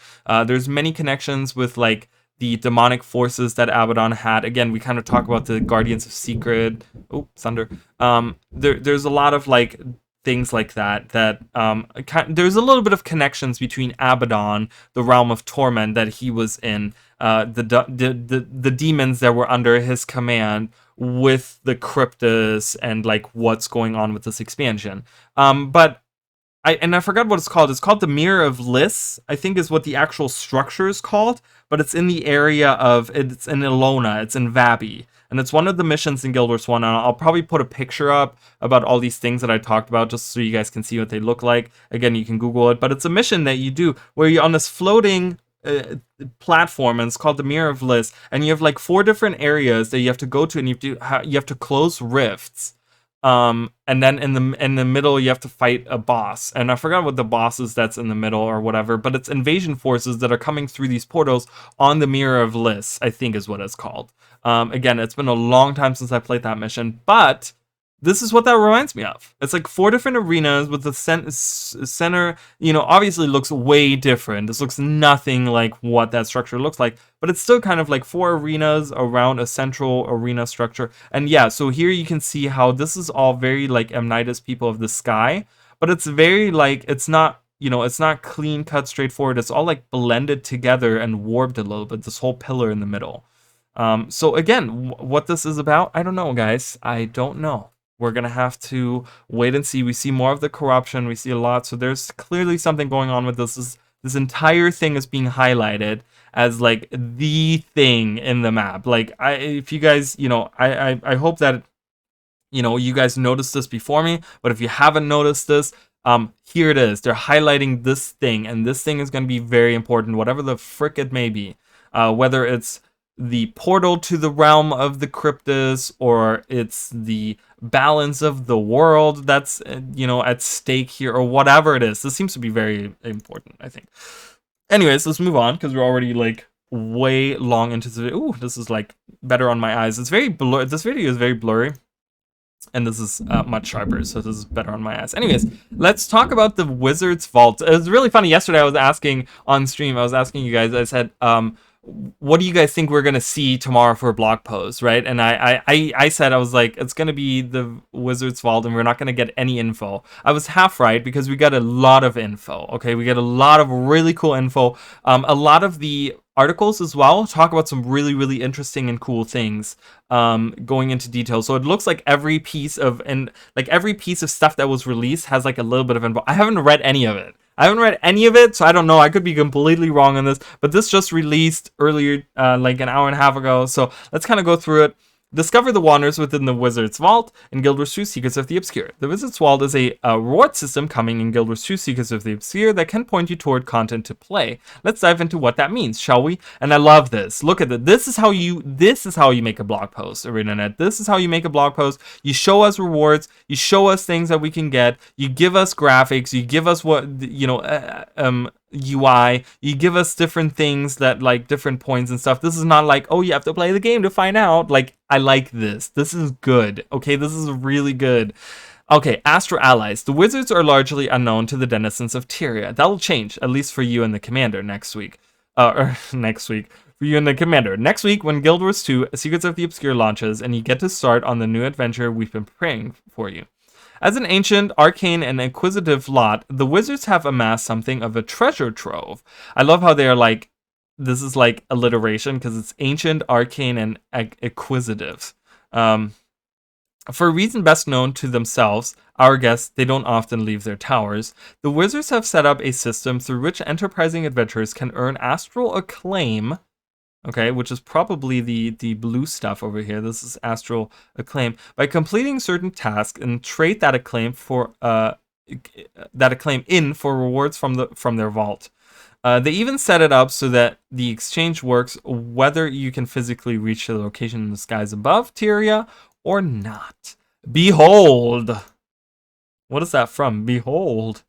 There's many connections with like the demonic forces that Abaddon had. Again, we kind of talk about the Guardians of Secret. Oh, thunder. There's a lot of like things like that there's a little bit of connections between Abaddon, the Realm of Torment that he was in, the demons that were under his command, with the cryptas and like what's going on with this expansion. But I forgot what it's called. It's called the Mirror of Liss, I think is what the actual structure is called, but it's in the area of, it's in Ilona, it's in Vabi, and it's one of the missions in Guild Wars 1, and I'll probably put a picture up about all these things that I talked about, just so you guys can see what they look like. Again, you can Google it, but it's a mission that you do where you're on this floating platform, and it's called the Mirror of Liss, and you have like 4 different areas that you have to go to, and you have to close rifts. And then in the middle you have to fight a boss, and I forgot what the boss is that's in the middle or whatever, but it's invasion forces that are coming through these portals on the Mirror of Liss, I think is what it's called. Again, it's been a long time since I played that mission, but this is what that reminds me of. It's like 4 different arenas with the center, you know, obviously looks way different. This looks nothing like what that structure looks like, but it's still kind of like 4 arenas around a central arena structure. And yeah, so here you can see how this is all very like M. Night's People of the Sky, but it's very like, it's not, you know, it's not clean cut straightforward. It's all like blended together and warped a little bit, this whole pillar in the middle. So again, what this is about, I don't know, guys. I don't know. We're going to have to wait and see. We see more of the corruption. We see a lot. So there's clearly something going on with this. This entire thing is being highlighted as like the thing in the map. Like, if you guys, you know, I hope that, you know, you guys noticed this before me. But if you haven't noticed this, here it is. They're highlighting this thing. And this thing is going to be very important, whatever the frick it may be. Whether it's the portal to the realm of the cryptas, or it's the balance of the world that's, you know, at stake here, or whatever it is. This seems to be very important, I think. Anyways, let's move on, because we're already like way long into the video. Ooh, this is like better on my eyes. It's very blurry. This video is very blurry. And this is much sharper, so this is better on my eyes. Anyways, let's talk about the Wizard's Vault. It was really funny. Yesterday, I was asking on stream, I was asking you guys, I said, what do you guys think we're going to see tomorrow for a blog post, right? And I said, I was like, it's going to be the Wizard's Vault, and we're not going to get any info. I was half right, because we got a lot of info, okay? We get a lot of really cool info. A lot of the articles as well talk about some really, really interesting and cool things, going into detail. So it looks like every piece of stuff that was released has like a little bit of info. I haven't read any of it. So I don't know. I could be completely wrong on this, but this just released earlier, like an hour and a half ago. So let's kind of go through it. Discover the wonders within the Wizard's Vault in Guild Wars 2 Secrets of the Obscure. The Wizard's Vault is a reward system coming in Guild Wars 2 Secrets of the Obscure that can point you toward content to play. Let's dive into what that means, shall we? And I love this. Look at it. This is how you make a blog post, ArenaNet. This is how you make a blog post. You show us rewards. You show us things that we can get. You give us graphics. You give us UI, you give us different things that like different points and stuff. This is not like, oh, you have to play the game to find out. Like, I like this. This is good. Okay, this is really good. Okay, Astro Allies. The wizards are largely unknown to the denizens of Tyria. That'll change, at least for you and the commander next week. Next week. For you and the commander. Next week, when Guild Wars 2 Secrets of the Obscure launches, and you get to start on the new adventure we've been praying for you. As an ancient, arcane, and inquisitive lot, the wizards have amassed something of a treasure trove. I love how they're like, this is like alliteration, because it's ancient, arcane, and inquisitive. For a reason best known to themselves, our guests, they don't often leave their towers. The wizards have set up a system through which enterprising adventurers can earn astral acclaim, okay, which is probably the blue stuff over here. This is astral acclaim, by completing certain tasks and trade that acclaim for rewards from their vault. They even set it up so that the exchange works whether you can physically reach the location in the skies above Tyria or not. Behold. What is that from? Behold.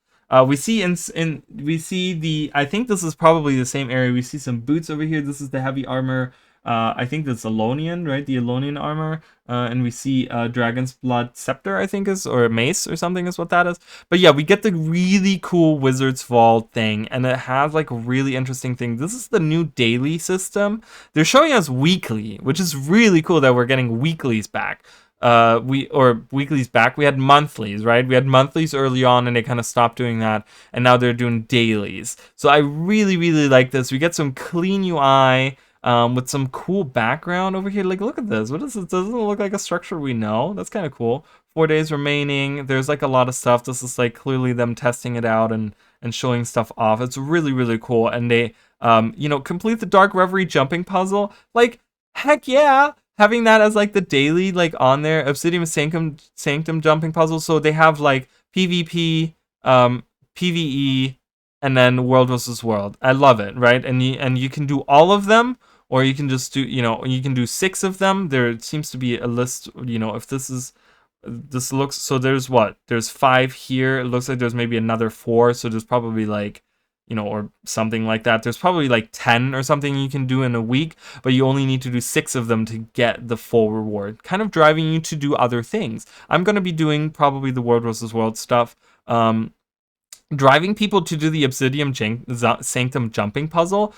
We see I think this is probably the same area. We see some boots over here. This is the heavy armor. I think that's Elonian, right? The Elonian armor. And we see Dragon's Blood Scepter, I think or mace or something is what that is. But yeah, we get the really cool Wizard's Vault thing, and it has like a really interesting thing. This is the new daily system. They're showing us weekly, which is really cool that we're getting weeklies back. Weeklies back. We had monthlies, right? We had monthlies early on, and they kind of stopped doing that, and now they're doing dailies. So I really, really like this. We get some clean UI with some cool background over here. Like, look at this. What is this? Doesn't it look like a structure we know? That's kind of cool. 4 days remaining. There's like a lot of stuff. This is like clearly them testing it out and showing stuff off. It's really, really cool. And they, complete the Dark Reverie jumping puzzle. Like, heck yeah. Having that as like the daily, like on there, Obsidian Sanctum jumping puzzle. So they have like PvP, PvE, and then World versus World. I love it, right? And you can do all of them, or you can just do, you can do 6 of them. There seems to be a list, if this looks, so there's 5 here. It looks like there's maybe another 4. So there's probably like, or something like that. There's probably like 10 or something you can do in a week, but you only need to do 6 of them to get the full reward, kind of driving you to do other things. I'm going to be doing probably the World versus World stuff, driving people to do the Obsidian Sanctum jumping puzzle.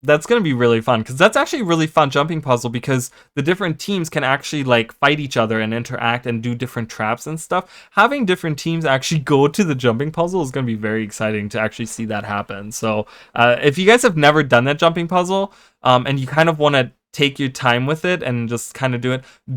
That's going to be really fun, because that's actually a really fun jumping puzzle, because the different teams can actually like fight each other and interact and do different traps and stuff. Having different teams actually go to the jumping puzzle is going to be very exciting to actually see that happen. So if you guys have never done that jumping puzzle, and you kind of want to take your time with it and just kind of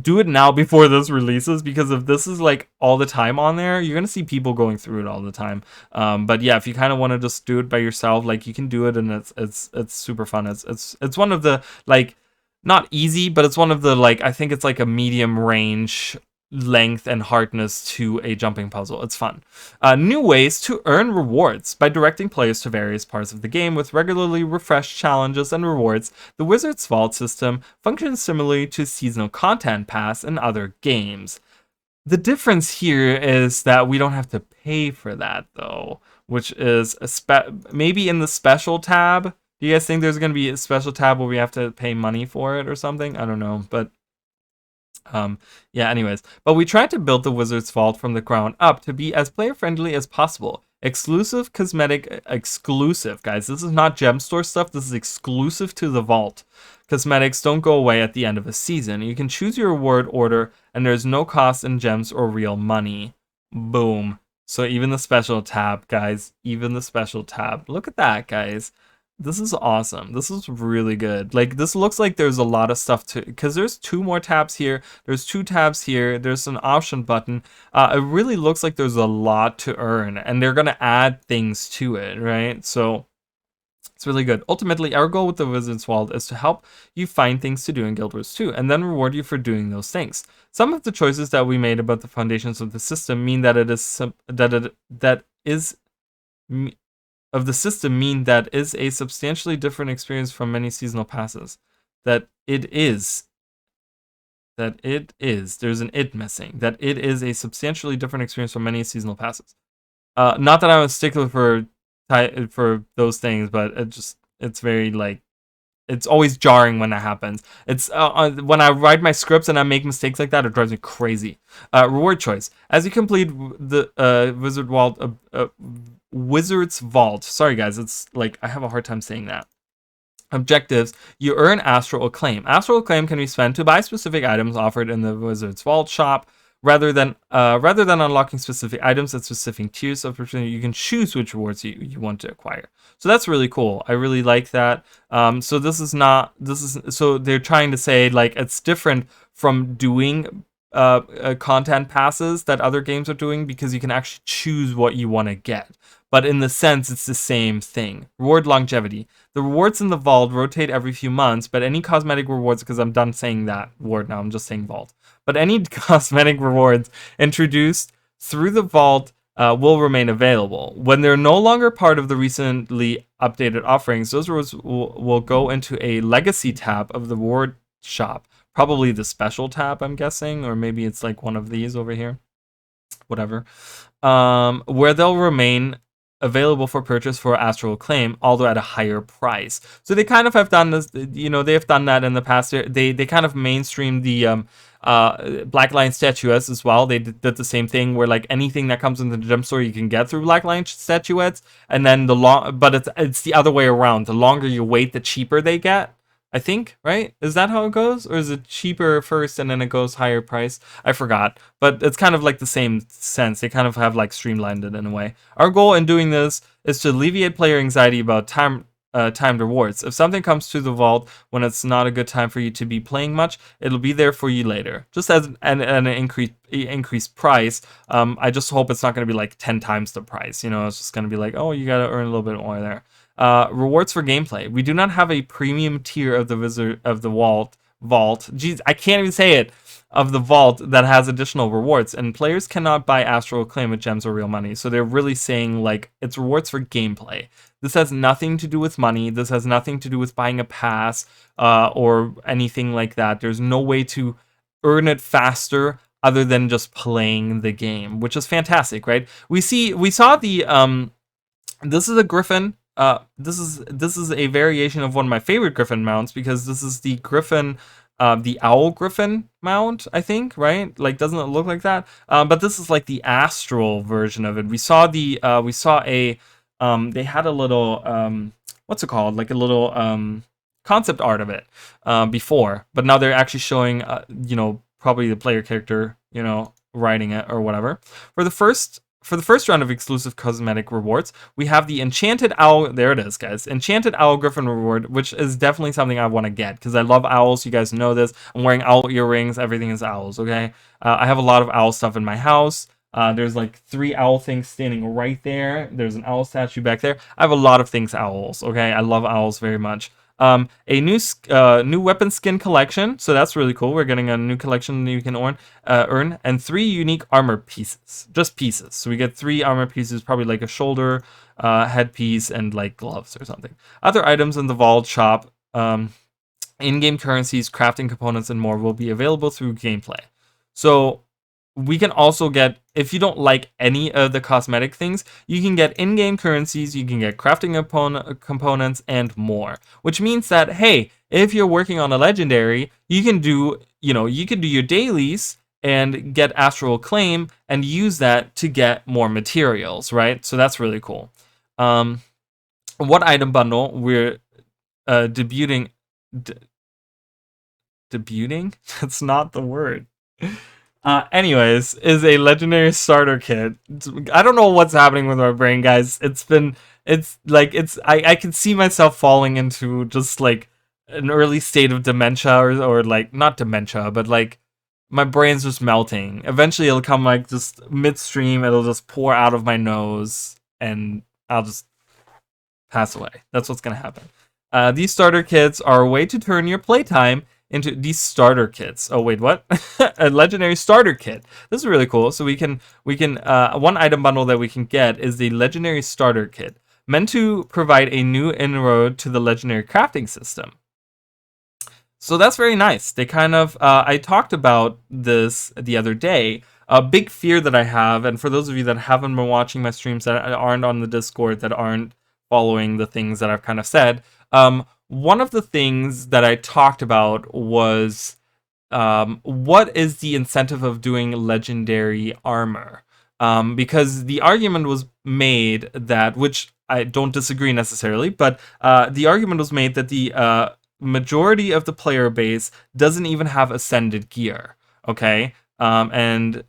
do it now before this releases, because if this is like all the time on there, you're gonna see people going through it all the time. But yeah, if you kind of want to just do it by yourself, like, you can do it, and it's super fun. It's one of the, like, not easy, but it's one of the, like, I think it's like a medium range length and hardness to a jumping puzzle. It's fun. New ways to earn rewards. By directing players to various parts of the game with regularly refreshed challenges and rewards, the Wizard's Vault system functions similarly to seasonal content pass in other games. The difference here is that we don't have to pay for that, though, which is maybe in the special tab Do you guys think there's gonna be a special tab where we have to pay money for it or something? I don't know, but yeah, anyways. But we tried to build the Wizard's Vault from the ground up to be as player friendly as possible. Exclusive cosmetic, exclusive, guys. This is not gem store stuff. This is exclusive to the vault. Cosmetics don't go away at the end of a season. You can choose your reward order, and there's no cost in gems or real money. Boom. So even the special tab, guys. Even the special tab. Look at that, guys. This is awesome. This is really good. Like, this looks like there's a lot of stuff to, because there's 2 more tabs here. There's 2 tabs here. There's an option button. It really looks like there's a lot to earn, and they're going to add things to it, right? So it's really good. Ultimately, our goal with the Wizard's Vault is to help you find things to do in Guild Wars 2, and then reward you for doing those things. Some of the choices that we made about the foundations of the system mean that it is of the system mean that is a substantially different experience from many seasonal passes. There's an it missing. That it is a substantially different experience from many seasonal passes. Not that I'm a stickler for those things, but it's very like, it's always jarring when that happens. It's when I write my scripts and I make mistakes like that, it drives me crazy. Reward choice. As you complete the Wizard's Vault. Sorry guys, it's like I have a hard time saying that. Objectives. You earn Astral Acclaim. Astral Acclaim can be spent to buy specific items offered in the Wizard's Vault shop. Rather than unlocking specific items at specific tiers of opportunity, you can choose which rewards you want to acquire. So that's really cool. I really like that. So so they're trying to say like it's different from doing content passes that other games are doing, because you can actually choose what you want to get. But in the sense, it's the same thing. Reward longevity. The rewards in the vault rotate every few months, but any cosmetic rewards, because I'm done saying that word now, I'm just saying vault. But any cosmetic rewards introduced through the vault will remain available. When they're no longer part of the recently updated offerings, those rewards will go into a legacy tab of the reward shop. Probably the special tab, I'm guessing, or maybe it's like one of these over here. Whatever. Where they'll remain available for purchase for Astral Acclaim, although at a higher price. So they kind of have done this, you know, they've done that in the past. They kind of mainstreamed the Black Lion statuettes as well. They did the same thing where like anything that comes in the gem store you can get through Black Lion statuettes, and then but it's the other way around. The longer you wait, the cheaper they get. I think, right? Is that how it goes? Or is it cheaper first and then it goes higher price? I forgot. But it's kind of like the same sense. They kind of have like streamlined it in a way. Our goal in doing this is to alleviate player anxiety about timed rewards. If something comes to the vault when it's not a good time for you to be playing much, it'll be there for you later. Just as an increased price. I just hope it's not going to be like 10 times the price. You know, it's just going to be like, oh, you got to earn a little bit more there. Rewards for gameplay. We do not have a premium tier of the vault. Jeez, I can't even say it. Of the vault that has additional rewards, and players cannot buy Astral Acclaim with gems or real money. So they're really saying like it's rewards for gameplay. This has nothing to do with money. This has nothing to do with buying a pass or anything like that. There's no way to earn it faster other than just playing the game, which is fantastic, right? We saw the this is a Griffin. This is a variation of one of my favorite Griffin mounts, because this is the Griffin, the Owl Griffin mount, I think, right? Like, doesn't it look like that? But this is like the astral version of it. We saw they had a little, what's it called? Like a little, concept art of it, before, but now they're actually showing, you know, probably the player character, you know, riding it or whatever. For the first round of exclusive cosmetic rewards, we have the Enchanted Owl. There it is, guys. Enchanted Owl Griffin reward, which is definitely something I want to get because I love owls. You guys know this. I'm wearing owl earrings. Everything is owls, okay? I have a lot of owl stuff in my house. There's like 3 owl things standing right there. There's an owl statue back there. I have a lot of things owls, okay? I love owls very much. A new weapon skin collection, so that's really cool. We're getting a new collection that you can earn, and 3 unique armor pieces, just pieces. So we get 3 armor pieces, probably like a shoulder, headpiece, and like gloves or something. Other items in the vault shop, in-game currencies, crafting components, and more will be available through gameplay. So we can also get if you don't like any of the cosmetic things, you can get in-game currencies, you can get crafting components, and more. Which means that, hey, if you're working on a legendary, you can do, you can do your dailies and get astral claim and use that to get more materials, right? So that's really cool. What item bundle we're debuting? Debuting? That's not the word. Anyways, is a legendary starter kit. I don't know what's happening with my brain, guys. I can see myself falling into just like an early state of dementia, or like not dementia, but like my brain's just melting. Eventually it'll come like just midstream, it'll just pour out of my nose, and I'll just pass away. That's what's gonna happen. These starter kits are a way to turn your playtime into these starter kits. Oh wait, what? A legendary starter kit. This is really cool. So we can one item bundle that we can get is the legendary starter kit, meant to provide a new inroad to the legendary crafting system. So that's very nice. They kind of I talked about this the other day. A big fear that I have, and for those of you that haven't been watching my streams, that aren't on the Discord, that aren't following the things that I've kind of said, one of the things that I talked about was what is the incentive of doing legendary armor? Because the argument was made that, which I don't disagree necessarily, but the argument was made that the majority of the player base doesn't even have ascended gear, okay? And,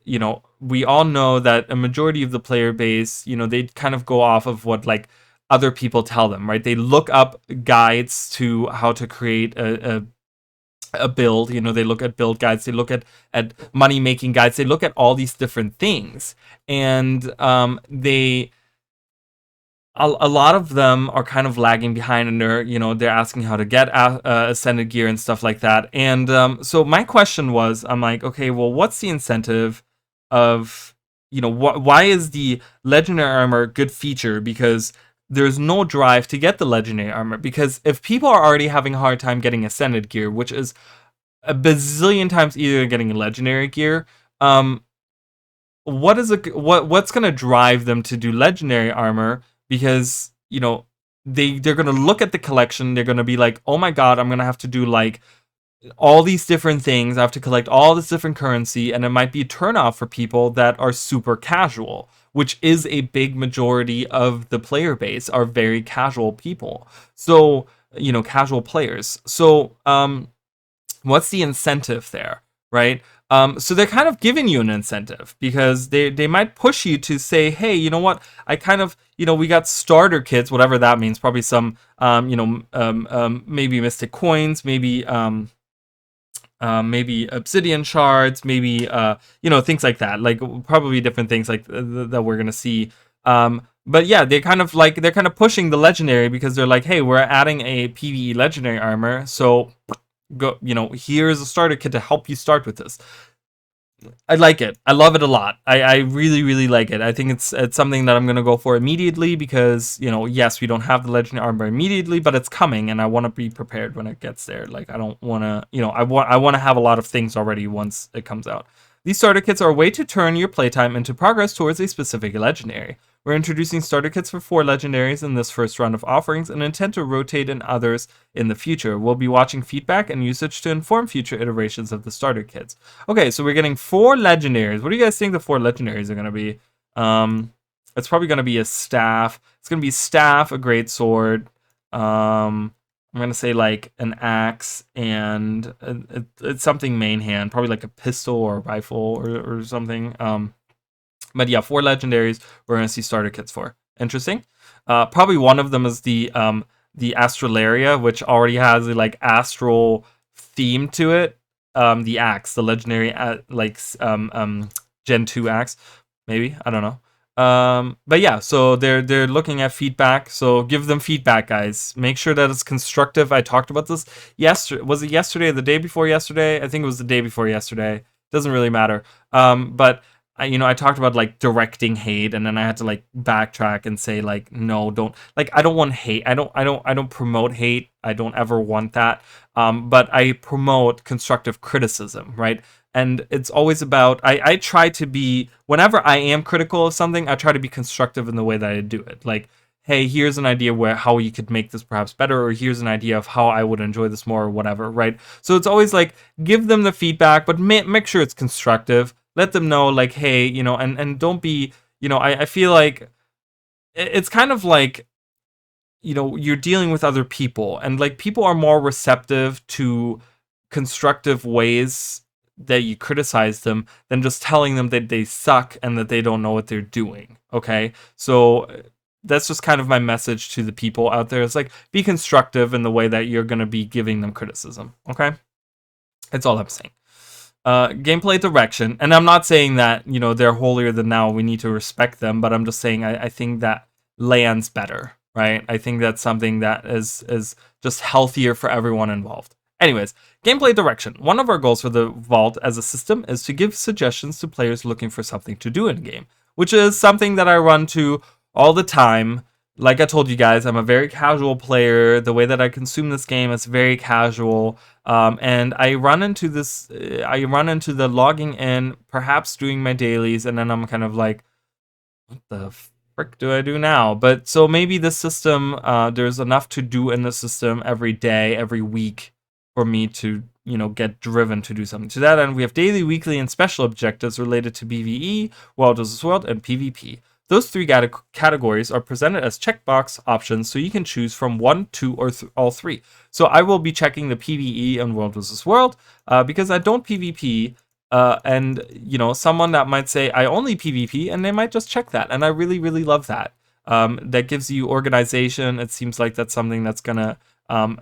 we all know that a majority of the player base, they kind of go off of what, like, other people tell them, right? They look up guides to how to create a build. They look at build guides, they look at money making guides, they look at all these different things, and a lot of them are kind of lagging behind, and they're asking how to get ascended gear and stuff like that. And so my question was, I'm like, okay, well, what's the incentive of, why is the legendary armor a good feature? Because there's no drive to get the legendary armor, because if people are already having a hard time getting ascended gear, which is a bazillion times easier than getting legendary gear, what's gonna drive them to do legendary armor? Because they're gonna look at the collection, they're gonna be like, oh my god, I'm gonna have to do like all these different things, I have to collect all this different currency, and it might be a turnoff for people that are super casual, which is a big majority of the player base are very casual people. So, casual players. So, what's the incentive there, right? So they're kind of giving you an incentive, because they might push you to say, hey, you know what? I kind of, we got starter kits, whatever that means. Probably some, maybe mystic coins, maybe obsidian shards, maybe things like that, like probably different things like that we're gonna see. But yeah, they're kind of pushing the legendary, because they're like, hey, we're adding a PvE legendary armor, so go, here's a starter kit to help you start with this. I like it. I love it a lot. I really, really like it. I think it's something that I'm going to go for immediately, because, yes, we don't have the legendary armor immediately, but it's coming, and I want to be prepared when it gets there. Like, I don't want to, I want to have a lot of things already once it comes out. These starter kits are a way to turn your playtime into progress towards a specific legendary. We're introducing starter kits for 4 legendaries in this first round of offerings, and intend to rotate in others in the future. We'll be watching feedback and usage to inform future iterations of the starter kits. Okay, so we're getting 4 legendaries. What do you guys think the 4 legendaries are going to be? It's probably going to be a staff. It's going to be staff, a great sword. I'm going to say like an axe, and it's something main hand, probably like a pistol or a rifle or something. But yeah, 4 legendaries we're going to see starter kits for. Interesting. Probably one of them is the Astralaria, which already has a like astral theme to it. The axe, the legendary Gen 2 axe, maybe, I don't know. But yeah, so they're looking at feedback, so give them feedback, guys. Make sure that it's constructive. I talked about this yesterday. Was it yesterday or the day before yesterday? I think it was the day before yesterday. Doesn't really matter. But I talked about like directing hate, and then I had to like backtrack and say like, no, don't, like, I don't want hate. I don't promote hate. I don't ever want that. But I promote constructive criticism, right? And it's always about, I try to be, whenever I am critical of something, I try to be constructive in the way that I do it. Like, hey, here's an idea where how you could make this perhaps better, or here's an idea of how I would enjoy this more, or whatever, right? So it's always like, give them the feedback, but make sure it's constructive. Let them know, like, hey, and don't be, I feel like it's kind of like, you're dealing with other people, and like people are more receptive to constructive ways that you criticize them than just telling them that they suck and that they don't know what they're doing. Okay, so that's just kind of my message to the people out there. It's like, be constructive in the way that you're going to be giving them criticism. Okay, that's all I'm saying. Gameplay direction, and I'm not saying that they're holier than thou, we need to respect them, but I'm just saying I think that lands better, right? I think that's something that is just healthier for everyone involved. Anyways, gameplay direction. One of our goals for the Vault as a system is to give suggestions to players looking for something to do in game, which is something that I run to all the time. Like I told you guys, I'm a very casual player. The way that I consume this game is very casual. And I run into this, I run into the logging in, perhaps doing my dailies, and then I'm kind of like, what the frick do I do now? But so maybe the system, there's enough to do in the system every day, every week for me to, get driven to do something. To that end, we have daily, weekly, and special objectives related to PvE, World vs. World, and PvP. Those three categories are presented as checkbox options, so you can choose from 1, 2, or all three. So I will be checking the PvE and World vs. World because I don't PvP. And someone that might say I only PvP, and they might just check that, and I really, really love that. That gives you organization. It seems like that's something that's gonna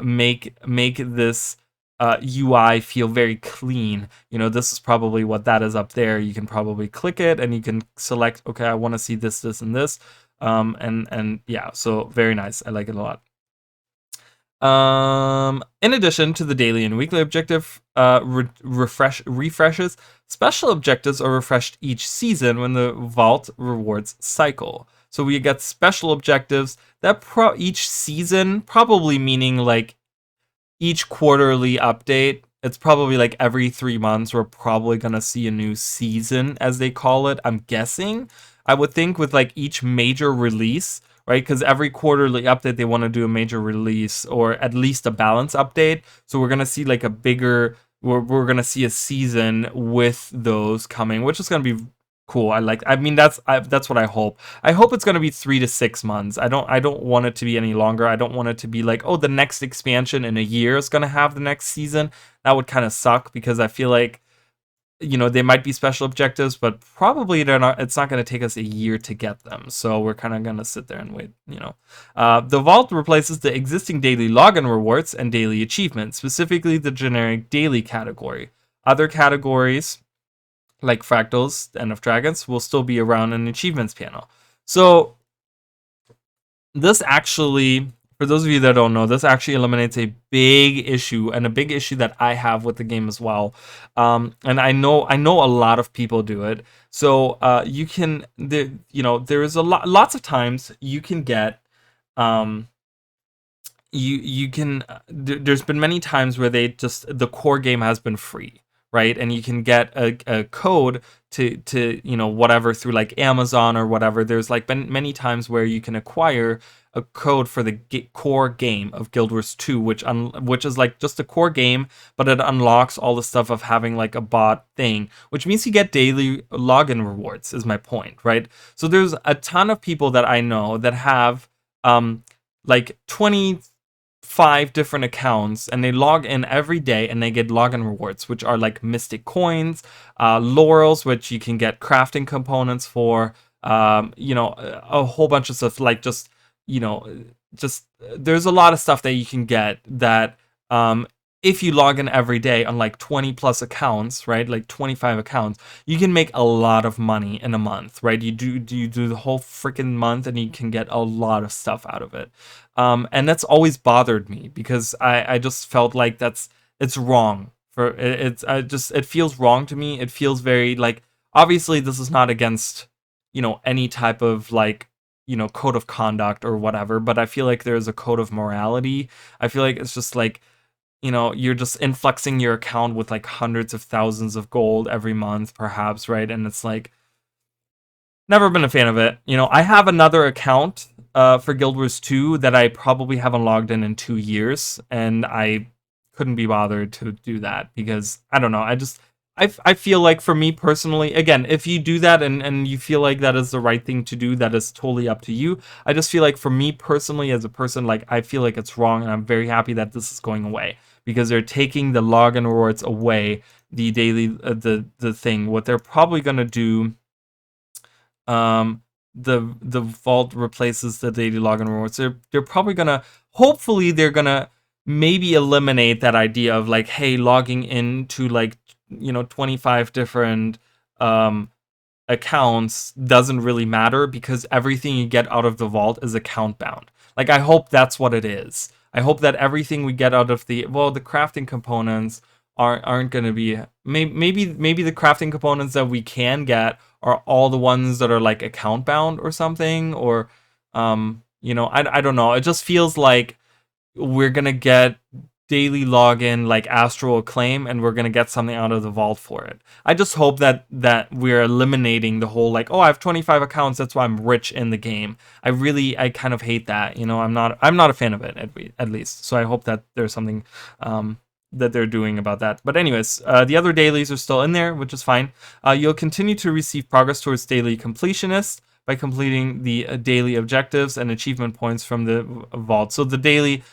make this UI feel very clean. This is probably what that is up there. You can probably click it and you can select, okay, I want to see this, this, and this. And yeah, so very nice. I like it a lot. In addition to the daily and weekly objective refreshes, special objectives are refreshed each season when the Vault rewards cycle. So we get special objectives that each season, probably meaning like each quarterly update. It's probably like every 3 months we're probably gonna see a new season, as they call it, I'm guessing. I would think with like each major release, right? Because every quarterly update they want to do a major release or at least a balance update. So we're gonna see like a bigger, we're gonna see a season with those coming, which is gonna be cool. That's what I hope. I hope it's gonna be 3 to 6 months. I don't want it to be any longer. I don't want it to be like, oh, the next expansion in a year is gonna have the next season. That would kind of suck because I feel like they might be special objectives, but probably they're not. It's not going to take us a year to get them, so we're kind of going to sit there and wait. The Vault replaces the existing daily login rewards and daily achievements, specifically the generic daily category. Other categories, like Fractals, End of Dragons, will still be around in the achievements panel. So this actually, for those of you that don't know, this actually eliminates a big issue, and a big issue that I have with the game as well. And I know a lot of people do it. So you can, there is lots of times you can get, you can. There's been many times where the core game has been free, right? And you can get a code to whatever through like Amazon or whatever. There's like been many times where you can acquire a code for the core game of Guild Wars 2, which is like just a core game, but it unlocks all the stuff of having like a bot thing, which means you get daily login rewards, is my point, right? So there's a ton of people that I know that have like 25 different accounts, and they log in every day and they get login rewards, which are like mystic coins, laurels, which you can get crafting components for, a whole bunch of stuff, like just there's a lot of stuff that you can get that if you log in every day on like 20 plus accounts, right, like 25 accounts, you can make a lot of money in a month, right? You do the whole freaking month and you can get a lot of stuff out of it. And that's always bothered me because I just felt like it's wrong. It feels wrong to me. It feels very like, obviously this is not against any type of like code of conduct or whatever, but I feel like there's a code of morality. I feel like it's just like, you know, you're just influxing your account with like hundreds of thousands of gold every month, perhaps, right? And it's like, never been a fan of it. You know, I have another account for Guild Wars 2 that I probably haven't logged in 2 years, and I couldn't be bothered to do that because I don't know. I feel like for me personally, again, if you do that and you feel like that is the right thing to do, that is totally up to you. I just feel like for me personally, as a person, like I feel like it's wrong, and I'm very happy that this is going away because they're taking the login rewards away, the daily, the thing. What they're probably gonna do, the vault replaces the daily login rewards. They're probably gonna, hopefully they're gonna maybe eliminate that idea of like, hey, logging into like, you know, 25 different accounts doesn't really matter because everything you get out of the vault is account bound. Like, I hope that's what it is. I hope that everything we get out of the crafting components aren't going to be, maybe the crafting components that we can get are all the ones that are like account bound or something, or you know, I don't know. It just feels like we're gonna get daily login like astral acclaim, and we're gonna get something out of the vault for it. I just hope that we're eliminating the whole like, oh, I have 25 accounts, that's why I'm rich in the game. I kind of hate that. You know, I'm not a fan of it, at least. So I hope that there's something that they're doing about that. But anyways, the other dailies are still in there, which is fine. You'll continue to receive progress towards daily completionist by completing the daily objectives and achievement points from the vault. So the daily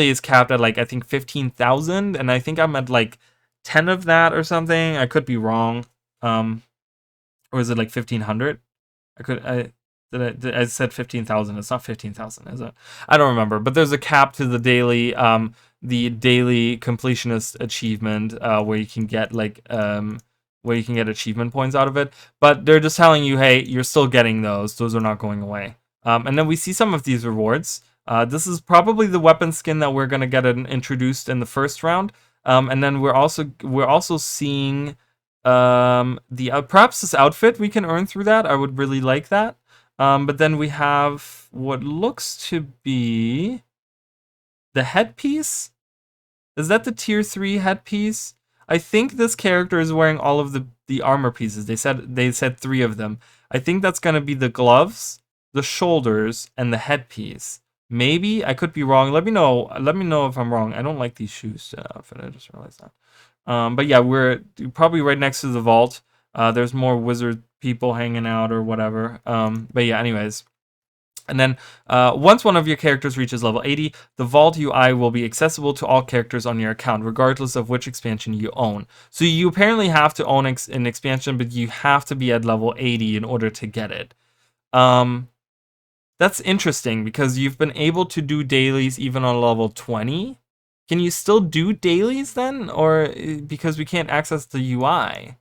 is capped at like, I think 15,000, and I think I'm at like 10 of that or something. I could be wrong. Or is it like 1,500? I said 15,000. It's not 15,000, is it? I don't remember. But there's a cap to the daily completionist achievement, where you can get like achievement points out of it. But they're just telling you, hey, you're still getting those. Those are not going away. And then we see some of these rewards. This is probably the weapon skin that we're gonna get introduced in the first round. And then we're also seeing the perhaps this outfit we can earn through that. I would really like that. But then we have what looks to be the headpiece. Is that the tier 3 headpiece? I think this character is wearing all of the armor pieces. They said 3 of them. I think that's gonna be the gloves, the shoulders, and the headpiece. Maybe I could be wrong. Let me know if I'm wrong. I don't like these shoes outfit. I just realized that. But yeah, we're probably right next to the vault. There's more wizard people hanging out or whatever. But yeah, anyways. And then once one of your characters reaches level 80, the vault UI will be accessible to all characters on your account, regardless of which expansion you own. So you apparently have to own an expansion, but you have to be at level 80 in order to get it. That's interesting because you've been able to do dailies even on level 20. Can you still do dailies then? Or because we can't access the UI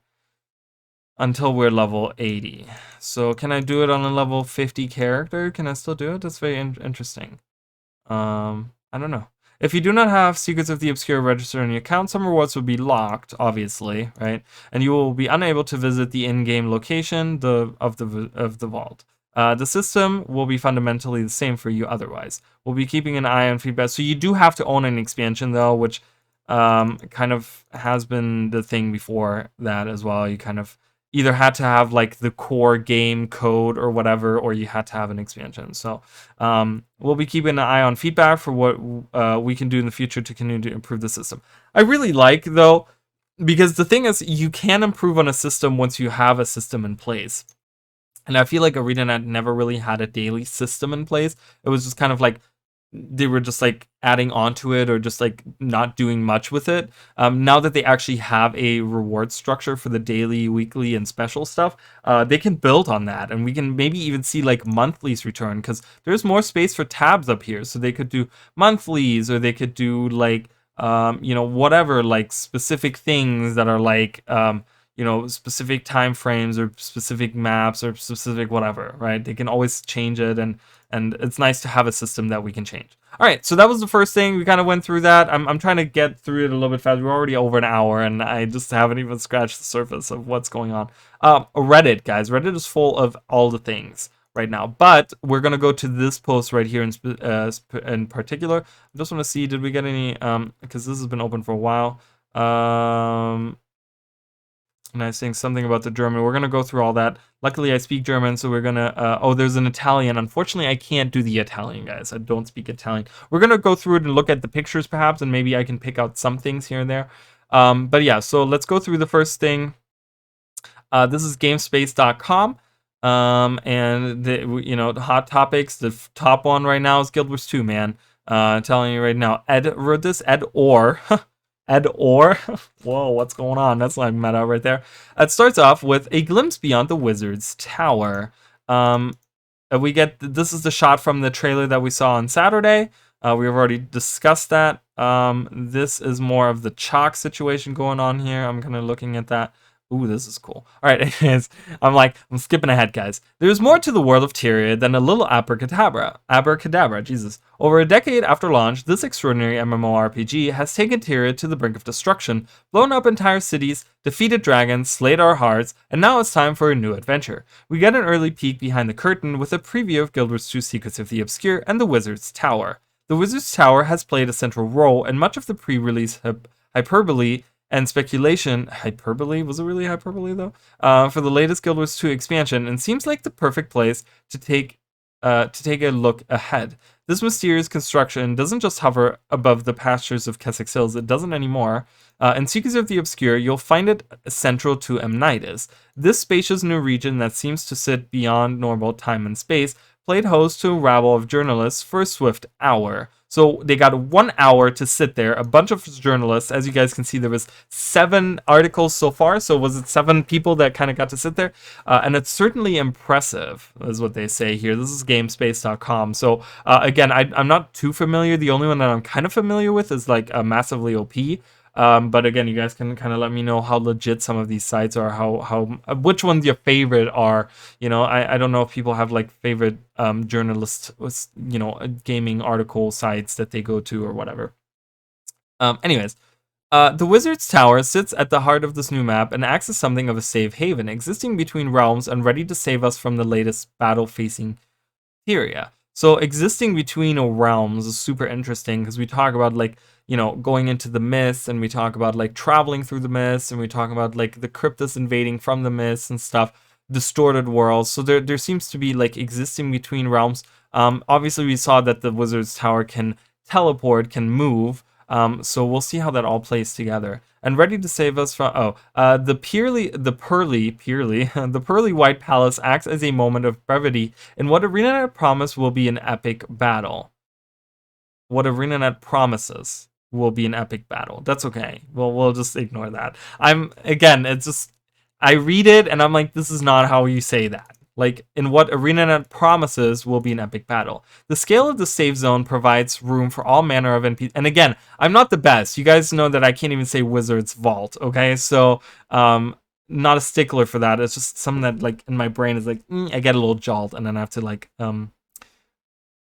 until we're level 80. So can I do it on a level 50 character? Can I still do it? That's very interesting. I don't know. If you do not have Secrets of the Obscure registered on your account, some rewards will be locked, obviously, right? And you will be unable to visit the in-game location of the vault. The system will be fundamentally the same for you otherwise. We'll be keeping an eye on feedback. So you do have to own an expansion, though, which kind of has been the thing before that as well. You kind of either had to have like the core game code or whatever, or you had to have an expansion. So we'll be keeping an eye on feedback for what we can do in the future to continue to improve the system. I really like, though, because the thing is, you can improve on a system once you have a system in place. And I feel like ArenaNet never really had a daily system in place. It was just kind of like they were just like adding onto it or just like not doing much with it. Now that they actually have a reward structure for the daily, weekly, and special stuff, they can build on that. And we can maybe even see like monthlies return because there's more space for tabs up here. So they could do monthlies, or they could do like, you know, whatever, like specific things that are like, you know, specific time frames or specific maps or specific whatever, right? They can always change it, and it's nice to have a system that we can change. All right, so that was the first thing. We kind of went through that. I'm trying to get through it a little bit fast. We're already over an hour, and I just haven't even scratched the surface of what's going on. Reddit, guys. Reddit is full of all the things. right now. But we're gonna go to this post right here in particular. I just want to see, did we get any? Because this has been open for a while. And I was saying something about the German. We're gonna go through all that. Luckily, I speak German, so we're gonna. Oh, there's an Italian. Unfortunately, I can't do the Italian, guys. I don't speak Italian. We're gonna go through it and look at the pictures, perhaps, and maybe I can pick out some things here and there. But yeah, so let's go through the first thing. This is GameSpace.com. And the hot topics. The top one right now is Guild Wars 2, man. Telling you right now. Ed wrote this. Ed Orr. Ed Orr. Whoa, what's going on? That's like meta right there. It starts off with a glimpse beyond the Wizard's Tower. We get this is the shot from the trailer that we saw on Saturday. We've already discussed that. This is more of the chalk situation going on here. I'm kind of looking at that. Ooh, this is cool. All right, anyways, I'm skipping ahead, guys. There's more to the world of Tyria than a little abracadabra. Abracadabra, Jesus. Over a decade after launch, this extraordinary MMORPG has taken Tyria to the brink of destruction, blown up entire cities, defeated dragons, slayed our hearts, and now it's time for a new adventure. We get an early peek behind the curtain with a preview of Guild Wars 2 Secrets of the Obscure and the Wizard's Tower. The Wizard's Tower has played a central role in much of the pre-release hyperbole and speculation. Hyperbole? Was it really hyperbole, though? For the latest Guild Wars 2 expansion, and seems like the perfect place to take a look ahead. This mysterious construction doesn't just hover above the pastures of Kessex Hills, it doesn't anymore. In Secrets of the Obscure, you'll find it central to Amnitas. This spacious new region that seems to sit beyond normal time and space played host to a rabble of journalists for a swift hour. So they got 1 hour to sit there. A bunch of journalists, as you guys can see, there was 7 articles so far. So was it 7 people that kind of got to sit there? And it's certainly impressive, is what they say here. This is GameSpace.com. So again, I'm not too familiar. The only one that I'm kind of familiar with is like Massively OP. But again, you guys can kind of let me know how legit some of these sites are, how which ones your favorite are. I don't know if people have like favorite journalist, gaming article sites that they go to or whatever. Anyways, the Wizard's Tower sits at the heart of this new map and acts as something of a safe haven, existing between realms and ready to save us from the latest battle facing Tyria. So existing between realms is super interesting because we talk about like, going into the mists, and we talk about like traveling through the mists, and we talk about like the cryptus invading from the mists and stuff, distorted worlds. So there seems to be like existing between realms. Obviously we saw that the Wizard's Tower can teleport, can move. So we'll see how that all plays together. And ready to save us from the pearly white palace acts as a moment of brevity in what ArenaNet promised will be an epic battle. What ArenaNet promises will be an epic battle. That's okay. We'll just ignore that. It's just I read it and I'm like, this is not how you say that. Like, in what ArenaNet promises will be an epic battle. The scale of the save zone provides room for all manner of NPCs. And again, I'm not the best. You guys know that I can't even say Wizard's Vault, okay? So, not a stickler for that. It's just something that, like, in my brain is like, I get a little jolt, and then I have to, like,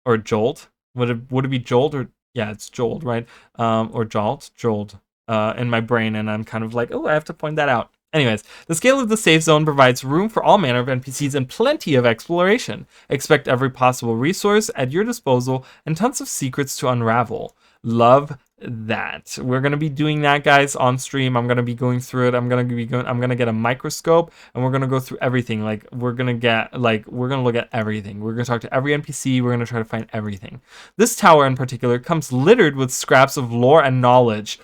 or jolt? Would it be jolt, or, yeah, it's jolt, right? Or jolt? Jolt, in my brain, and I'm kind of like, oh, I have to point that out. Anyways, the scale of the safe zone provides room for all manner of NPCs and plenty of exploration. Expect every possible resource at your disposal and tons of secrets to unravel. Love that. We're gonna be doing that, guys, on stream. I'm gonna be going through it. I'm gonna get a microscope, and we're gonna go through everything. Like, we're gonna look at everything. We're gonna talk to every NPC. We're gonna try to find everything. This tower in particular comes littered with scraps of lore and knowledge.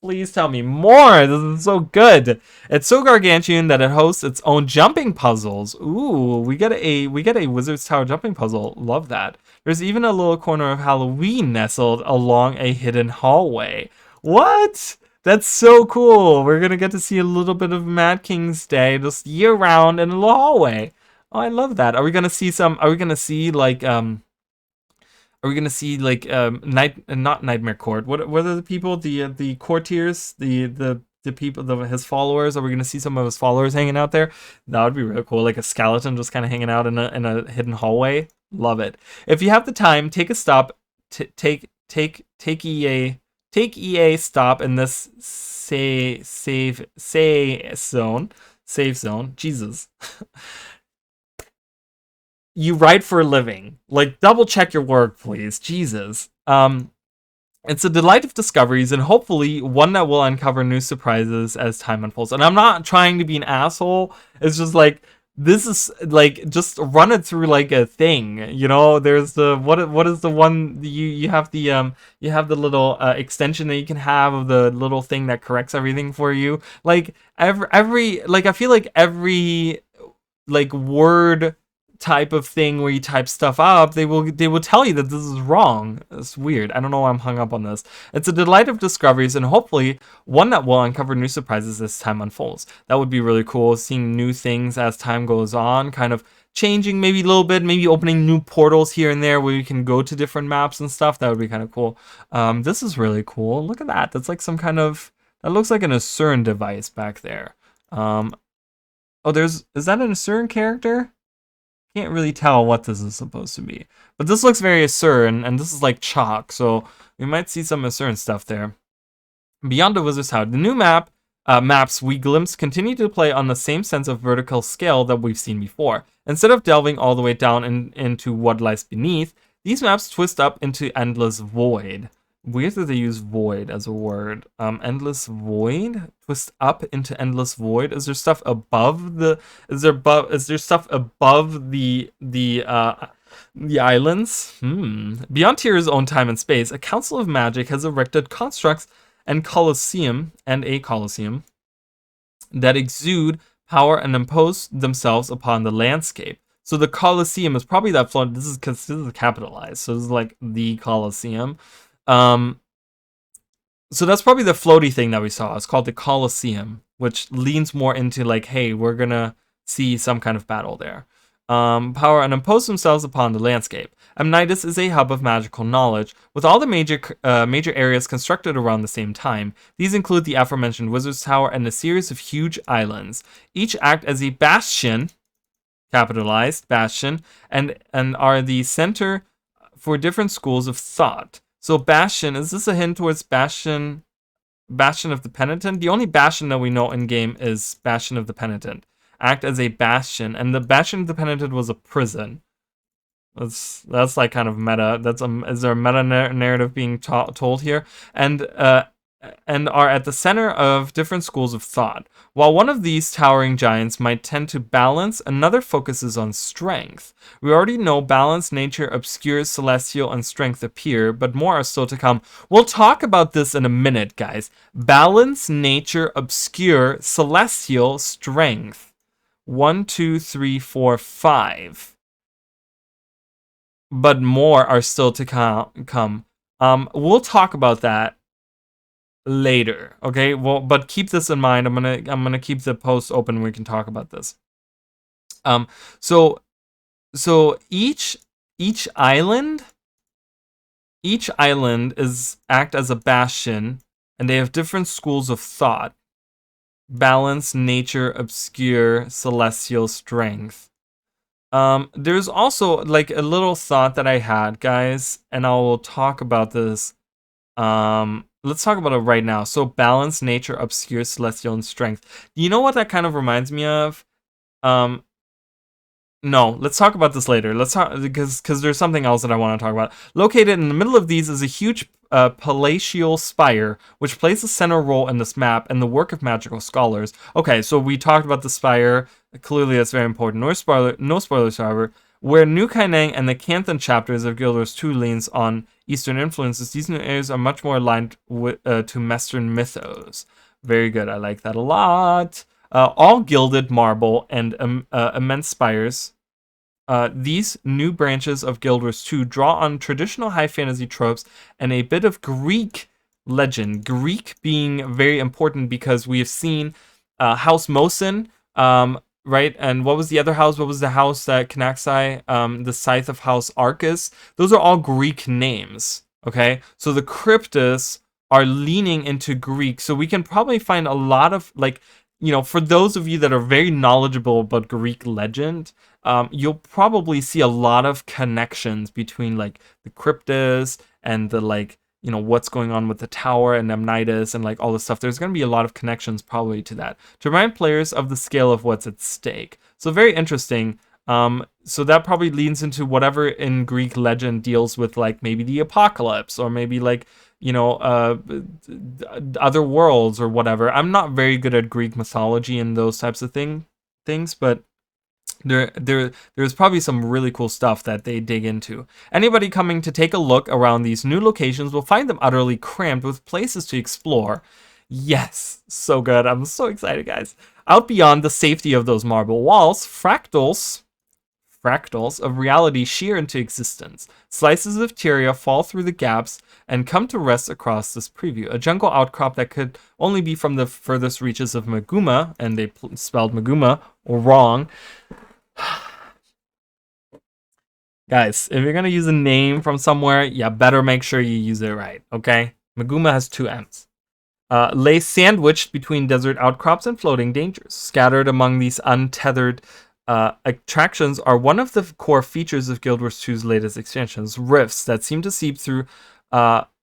Please tell me more. This is so good. It's so gargantuan that it hosts its own jumping puzzles. Ooh, we get a Wizard's Tower jumping puzzle. Love that. There's even a little corner of Halloween nestled along a hidden hallway. What? That's so cool. We're gonna get to see a little bit of Mad King's Day just year round in a little hallway. Oh, I love that. Are we gonna see not Nightmare Court? What are the people, the courtiers, the people, his followers? Are we gonna see some of his followers hanging out there? That would be really cool, like a skeleton just kind of hanging out in a hidden hallway. Love it. If you have the time, take a stop. Take EA stop in this safe zone. Jesus. you write for a living. Like, double check your work, please. Jesus. It's a delight of discoveries, and hopefully one that will uncover new surprises as time unfolds. And I'm not trying to be an asshole. It's just like, this is like, just run it through like a thing. You know, there's the what is the one you have the little extension that you can have of the little thing that corrects everything for you. Like every like I feel like every like word type of thing where you type stuff up, they will tell you that this is wrong. It's weird. I don't know why I'm hung up on this. It's a delight of discoveries, and hopefully one that will uncover new surprises as time unfolds. That would be really cool, seeing new things as time goes on, kind of changing maybe a little bit, maybe opening new portals here and there where you can go to different maps and stuff. That would be kind of cool. This is really cool. Look at that. That's like some kind of, that looks like an Asuran device back there. Oh, is that an Asuran character? Can't really tell what this is supposed to be. But this looks very Asuran, and this is like chalk, so we might see some Asuran stuff there. Beyond the Wizard's House, the new maps we glimpse continue to play on the same sense of vertical scale that we've seen before. Instead of delving all the way down into what lies beneath, these maps twist up into endless void. Weird that they use void as a word. Endless void? Twist up into endless void? Is there stuff above the... Is there stuff above the islands? Beyond Tyr's own time and space, a council of magic has erected constructs and a colosseum that exude power and impose themselves upon the landscape. So the colosseum is probably that flood. This is because this is capitalized, so this is like the colosseum. So that's probably the floaty thing that we saw. It's called the Colosseum, which leans more into like, hey, we're gonna see some kind of battle there. Power and impose themselves upon the landscape. Amnitas is a hub of magical knowledge, with all the major areas constructed around the same time. These include the aforementioned Wizard's Tower and a series of huge islands. Each act as a bastion, capitalized, bastion, and are the center for different schools of thought. So Bastion, is this a hint towards Bastion of the Penitent? The only Bastion that we know in game is Bastion of the Penitent. Act as a bastion, and the Bastion of the Penitent was a prison. That's like kind of meta. Is there a meta narrative being told here? And are at the center of different schools of thought. While one of these towering giants might tend to balance, another focuses on strength. We already know balance, nature, obscure, celestial, and strength appear, but more are still to come. We'll talk about this in a minute, guys. Balance, nature, obscure, celestial, strength. 1, 2, 3, 4, 5. But more are still to come. We'll talk about that later, okay? Well, but keep this in mind. I'm gonna keep the post open. We can talk about this. So each island is act as a bastion, and they have different schools of thought: balance, nature, obscure, celestial, strength. There's also like a little thought that I had, guys, and I will talk about this. Let's talk about it right now. So balance, nature, obscure, celestial, and strength. You know what that kind of reminds me of? No, let's talk about this later. Let's talk because there's something else that I want to talk about. Located in the middle of these is a huge palatial spire, which plays a center role in this map and the work of magical scholars. Okay, so we talked about the spire. Clearly, that's very important. No spoilers, however. Where New Kaineng and the Canthan chapters of Guild Wars 2 leans on Eastern influences, these new areas are much more aligned with, to Western mythos. Very good, I like that a lot. All gilded marble and immense spires. These new branches of Guild Wars 2 draw on traditional high fantasy tropes and a bit of Greek legend. Greek being very important because we have seen House Mosin, right? And what was the other house? What was the house that Kanaxai, the Scythe of House Arcus? Those are all Greek names, okay? So the Cryptus are leaning into Greek. So we can probably find a lot of, like, you know, for those of you that are very knowledgeable about Greek legend, you'll probably see a lot of connections between, like, the Cryptus and the, like, you know, what's going on with the tower and Amnitas and like all this stuff. There's going to be a lot of connections probably to that, to remind players of the scale of what's at stake. So very interesting. So that probably leans into whatever in Greek legend deals with like maybe the apocalypse or maybe like other worlds or whatever. I'm not very good at Greek mythology and those types of things, but there's probably some really cool stuff that they dig into. Anybody coming to take a look around these new locations will find them utterly crammed with places to explore. Yes, so good. I'm so excited, guys. Out beyond the safety of those marble walls, fractals of reality shear into existence. Slices of Tyria fall through the gaps and come to rest across this preview. A jungle outcrop that could only be from the furthest reaches of Maguma, and they spelled Maguma wrong. Guys, if you're gonna use a name from somewhere, you better make sure you use it right, okay? Maguma has two M's. Lay sandwiched between desert outcrops and floating dangers. Scattered among these untethered attractions are one of the core features of Guild Wars 2's latest expansions, rifts that seem to seep through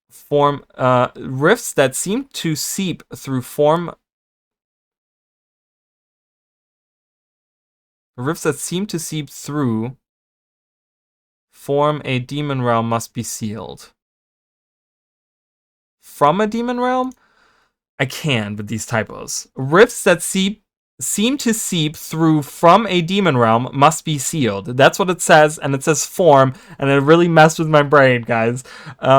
form rifts that seem to seep through form rifts that seem to seep through form a demon realm must be sealed. From a demon realm? I can with these typos. Rifts that seem to seep through from a demon realm must be sealed. That's what it says, and it says form, and it really messed with my brain, guys.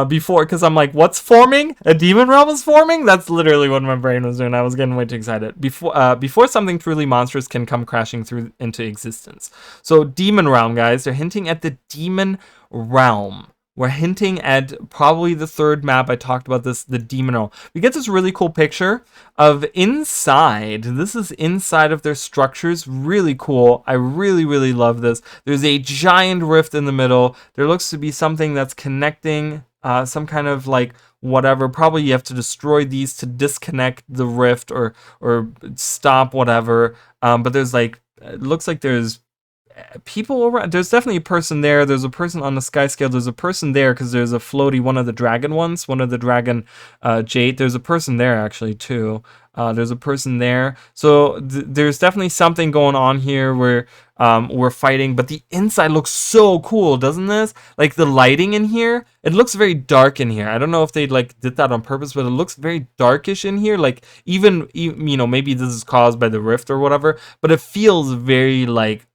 Before, because I'm like, what's forming? A demon realm is forming? That's literally what my brain was doing. I was getting way too excited. Before something truly monstrous can come crashing through into existence. So demon realm, guys, they're hinting at the demon realm. We're hinting at probably the third map I talked about this, the demon realm. We get this really cool picture of inside. This is inside of their structures. Really cool. I really, really love this. There's a giant rift in the middle. There looks to be something that's connecting, some kind of like whatever. Probably you have to destroy these to disconnect the rift or stop whatever. But there's like, it looks like there's people around. There's definitely a person there. There's a person on the sky scale. There's a person there because there's a floaty, one of the dragon ones, one of the dragon jade. There's a person there actually too. There's a person there. So there's definitely something going on here where we're fighting, but the inside looks so cool, doesn't this? Like the lighting in here, it looks very dark in here. I don't know if they like did that on purpose, but it looks very darkish in here. Like even maybe this is caused by the rift or whatever, but it feels very like,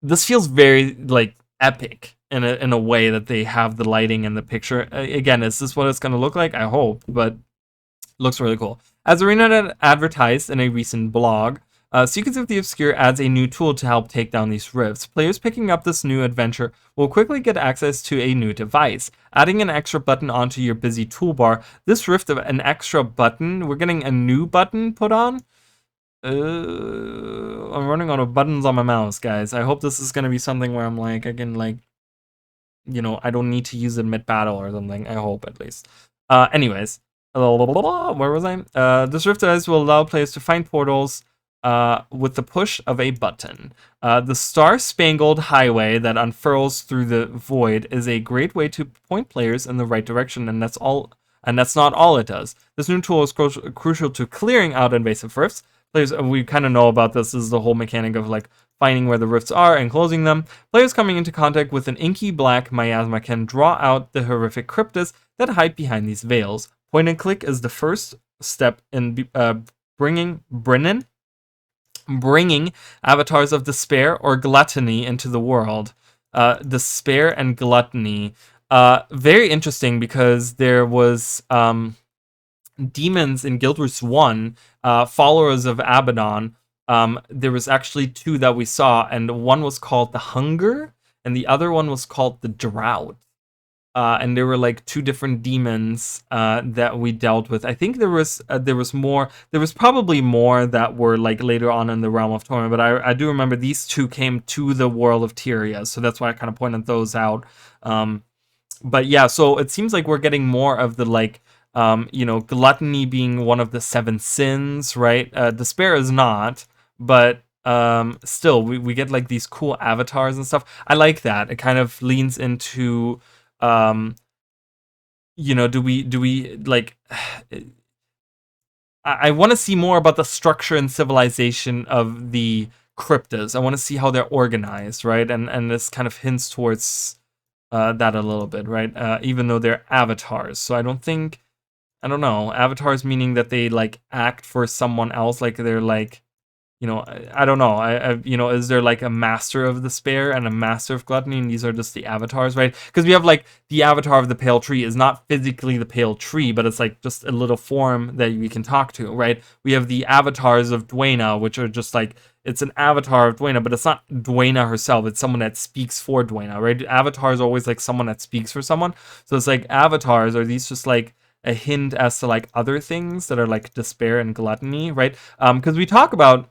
this feels very like epic in a way that they have the lighting and the picture. Again, is this what it's going to look like? I hope, but looks really cool. As Arena advertised in a recent blog, Secrets of the Obscure adds a new tool to help take down these rifts. Players picking up this new adventure will quickly get access to a new device. Adding an extra button onto your busy toolbar, this rift of an extra button, we're getting a new button put on. I'm running out of buttons on my mouse, guys. I hope this is gonna be something where I'm like, I can like, I don't need to use it mid-battle or something. I hope at least. Anyways, where was I? This rift device will allow players to find portals with the push of a button. The star-spangled highway that unfurls through the void is a great way to point players in the right direction, and that's all. And that's not all it does. This new tool is crucial to clearing out invasive rifts. Players, we kind of know about this. This is the whole mechanic of like finding where the rifts are and closing them. Players coming into contact with an inky black miasma can draw out the horrific cryptas that hide behind these veils. Point and click is the first step in bringing avatars of despair or gluttony into the world. Despair and gluttony. Very interesting because there was demons in Guild Wars 1, followers of Abaddon. There was actually two that we saw, and one was called the Hunger, and the other one was called the Drought. And there were like two different demons that we dealt with. I think there was more. There was probably more that were like later on in the realm of torment, but I do remember these two came to the world of Tyria, so that's why I kind of pointed those out. But yeah, so it seems like we're getting more of the like, gluttony being one of the 7 sins, right? Despair is not, but still, we get like these cool avatars and stuff. I like that. It kind of leans into, do we like, I want to see more about the structure and civilization of the cryptas. I want to see how they're organized, right? And this kind of hints towards that a little bit, right? Even though they're avatars, so I don't know, avatars meaning that they like act for someone else, like they're like, I don't know. Is there like a master of despair and a master of gluttony, and these are just the avatars, right? Because we have like the avatar of the pale tree is not physically the pale tree, but it's like just a little form that we can talk to, right? We have the avatars of Dwayna, which are just like, it's an avatar of Dwayna, but it's not Dwayna herself. It's someone that speaks for Dwayna, right? Avatars are always like someone that speaks for someone. So it's like avatars, are these just like a hint as to like other things that are like despair and gluttony, right? Because we talk about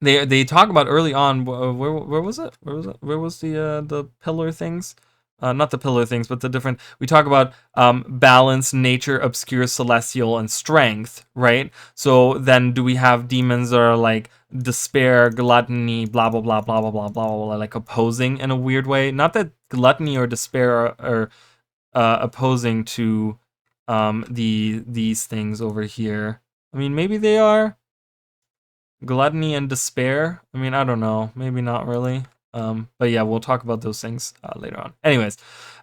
they talk about early on, where was it? Where was the pillar things? Not the pillar things, but the different. We talk about balance, nature, obscure, celestial, and strength, right? So then, do we have demons that are like despair, gluttony, blah blah blah blah blah blah blah, blah, like opposing in a weird way? Not that gluttony or despair are opposing to these things over here. I mean, maybe they are. Gluttony and despair. I mean, I don't know. Maybe not really. But yeah, we'll talk about those things later on. Anyways,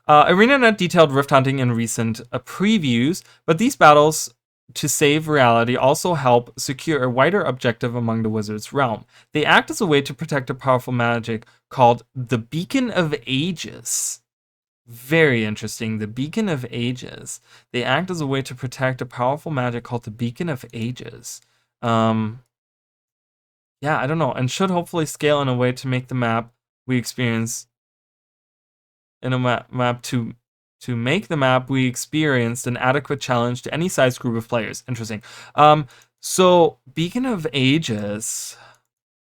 ArenaNet detailed rift hunting in recent previews, but these battles to save reality also help secure a wider objective among the wizard's realm. They act as a way to protect a powerful magic called the Beacon of Ages. Very interesting. The Beacon of Ages. They act as a way to protect a powerful magic called the Beacon of Ages. Yeah, I don't know, and should hopefully scale in a way to make the map we experience in a map to make the map we experienced an adequate challenge to any size group of players. Interesting. So Beacon of Ages,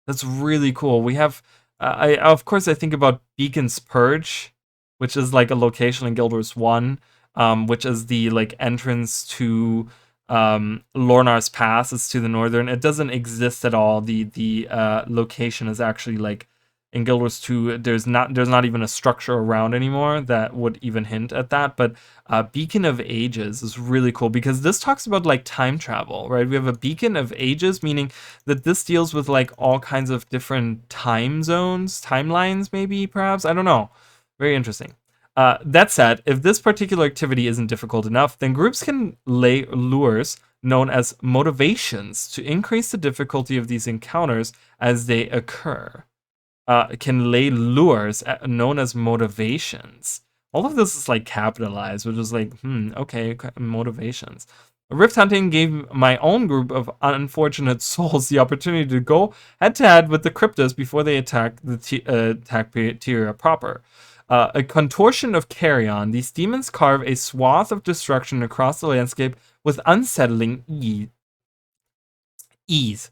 that's really cool. We have, of course I think about Beacon's Purge, which is like a location in Guild Wars 1, which is the like entrance to Lornar's Pass. Is to the northern. It doesn't exist at all. The location is actually like in Guild Wars 2. There's not even a structure around anymore that would even hint at that. But Beacon of Ages is really cool because this talks about like time travel, right? We have a Beacon of Ages, meaning that this deals with like all kinds of different time zones, timelines, maybe, perhaps. I don't know. Very interesting. That said, if this particular activity isn't difficult enough, then groups can lay lures known as motivations to increase the difficulty of these encounters as they occur. Can lay lures known as motivations. All of this is like capitalized, which is like, okay, motivations. Rift hunting gave my own group of unfortunate souls the opportunity to go head-to-head with the cryptas before they attack the Tyria proper. A contortion of carrion, these demons carve a swath of destruction across the landscape with unsettling ease.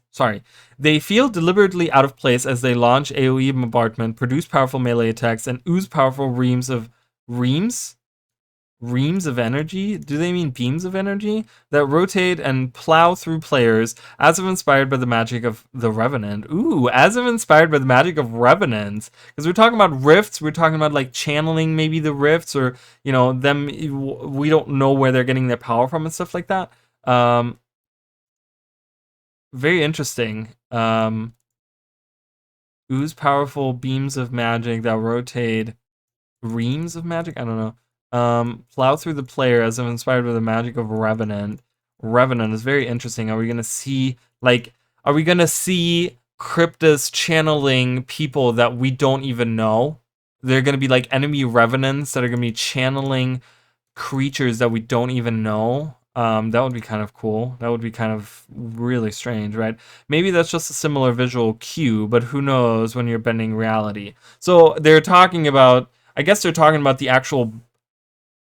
They feel deliberately out of place as they launch AoE bombardment, produce powerful melee attacks, and ooze powerful reams of energy? Do they mean beams of energy? That rotate and plow through players, as if inspired by the magic of the Revenant. Ooh, as if inspired by the magic of Revenants. Because we're talking about rifts, we're talking about like channeling maybe the rifts, or, them, we don't know where they're getting their power from and stuff like that. Very interesting. Ooze powerful beams of magic that rotate reams of magic? I don't know. Plow through the player as if inspired by the magic of Revenant. Revenant is very interesting. Are we gonna see cryptas channeling people that we don't even know? They're gonna be like enemy revenants that are gonna be channeling creatures that we don't even know. That would be kind of cool. That would be kind of really strange, right? Maybe that's just a similar visual cue, but who knows when you're bending reality. So they're talking about, I guess they're talking about the actual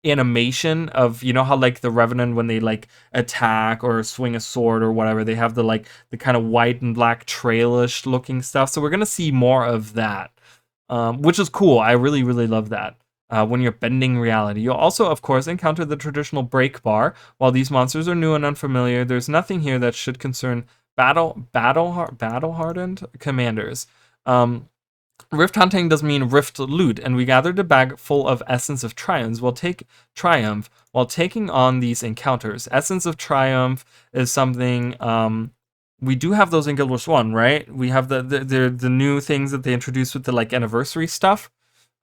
animation of, how like the Revenant, when they like attack or swing a sword or whatever, they have the like the kind of white and black trailish looking stuff. So we're gonna see more of that, which is cool. I really, really love that. When you're bending reality, you'll also, of course, encounter the traditional break bar. While these monsters are new and unfamiliar, there's nothing here that should concern battle-hardened commanders. Rift hunting does mean rift loot, and we gathered a bag full of Essence of Triumph while taking on these encounters. Essence of Triumph is something we do have those in Guild Wars 1, right? We have the new things that they introduced with the like anniversary stuff.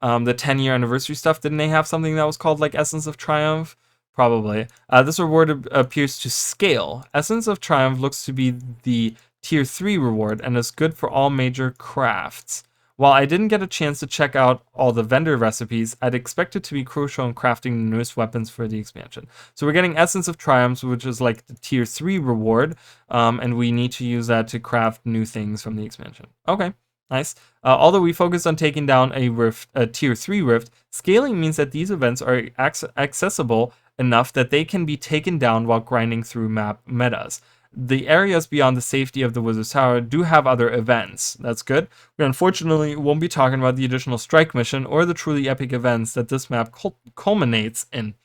The 10-year anniversary stuff. Didn't they have something that was called like Essence of Triumph? Probably. This reward appears to scale. Essence of Triumph looks to be the tier 3 reward and is good for all major crafts. While I didn't get a chance to check out all the vendor recipes, I'd expect it to be crucial in crafting the newest weapons for the expansion. So we're getting Essence of Triumphs, which is like the tier 3 reward, and we need to use that to craft new things from the expansion. Okay, nice. Although we focus on taking down a tier 3 rift, scaling means that these events are accessible enough that they can be taken down while grinding through map metas. The areas beyond the safety of the Wizard's Tower do have other events. That's good. We unfortunately won't be talking about the additional strike mission or the truly epic events that this map culminates in.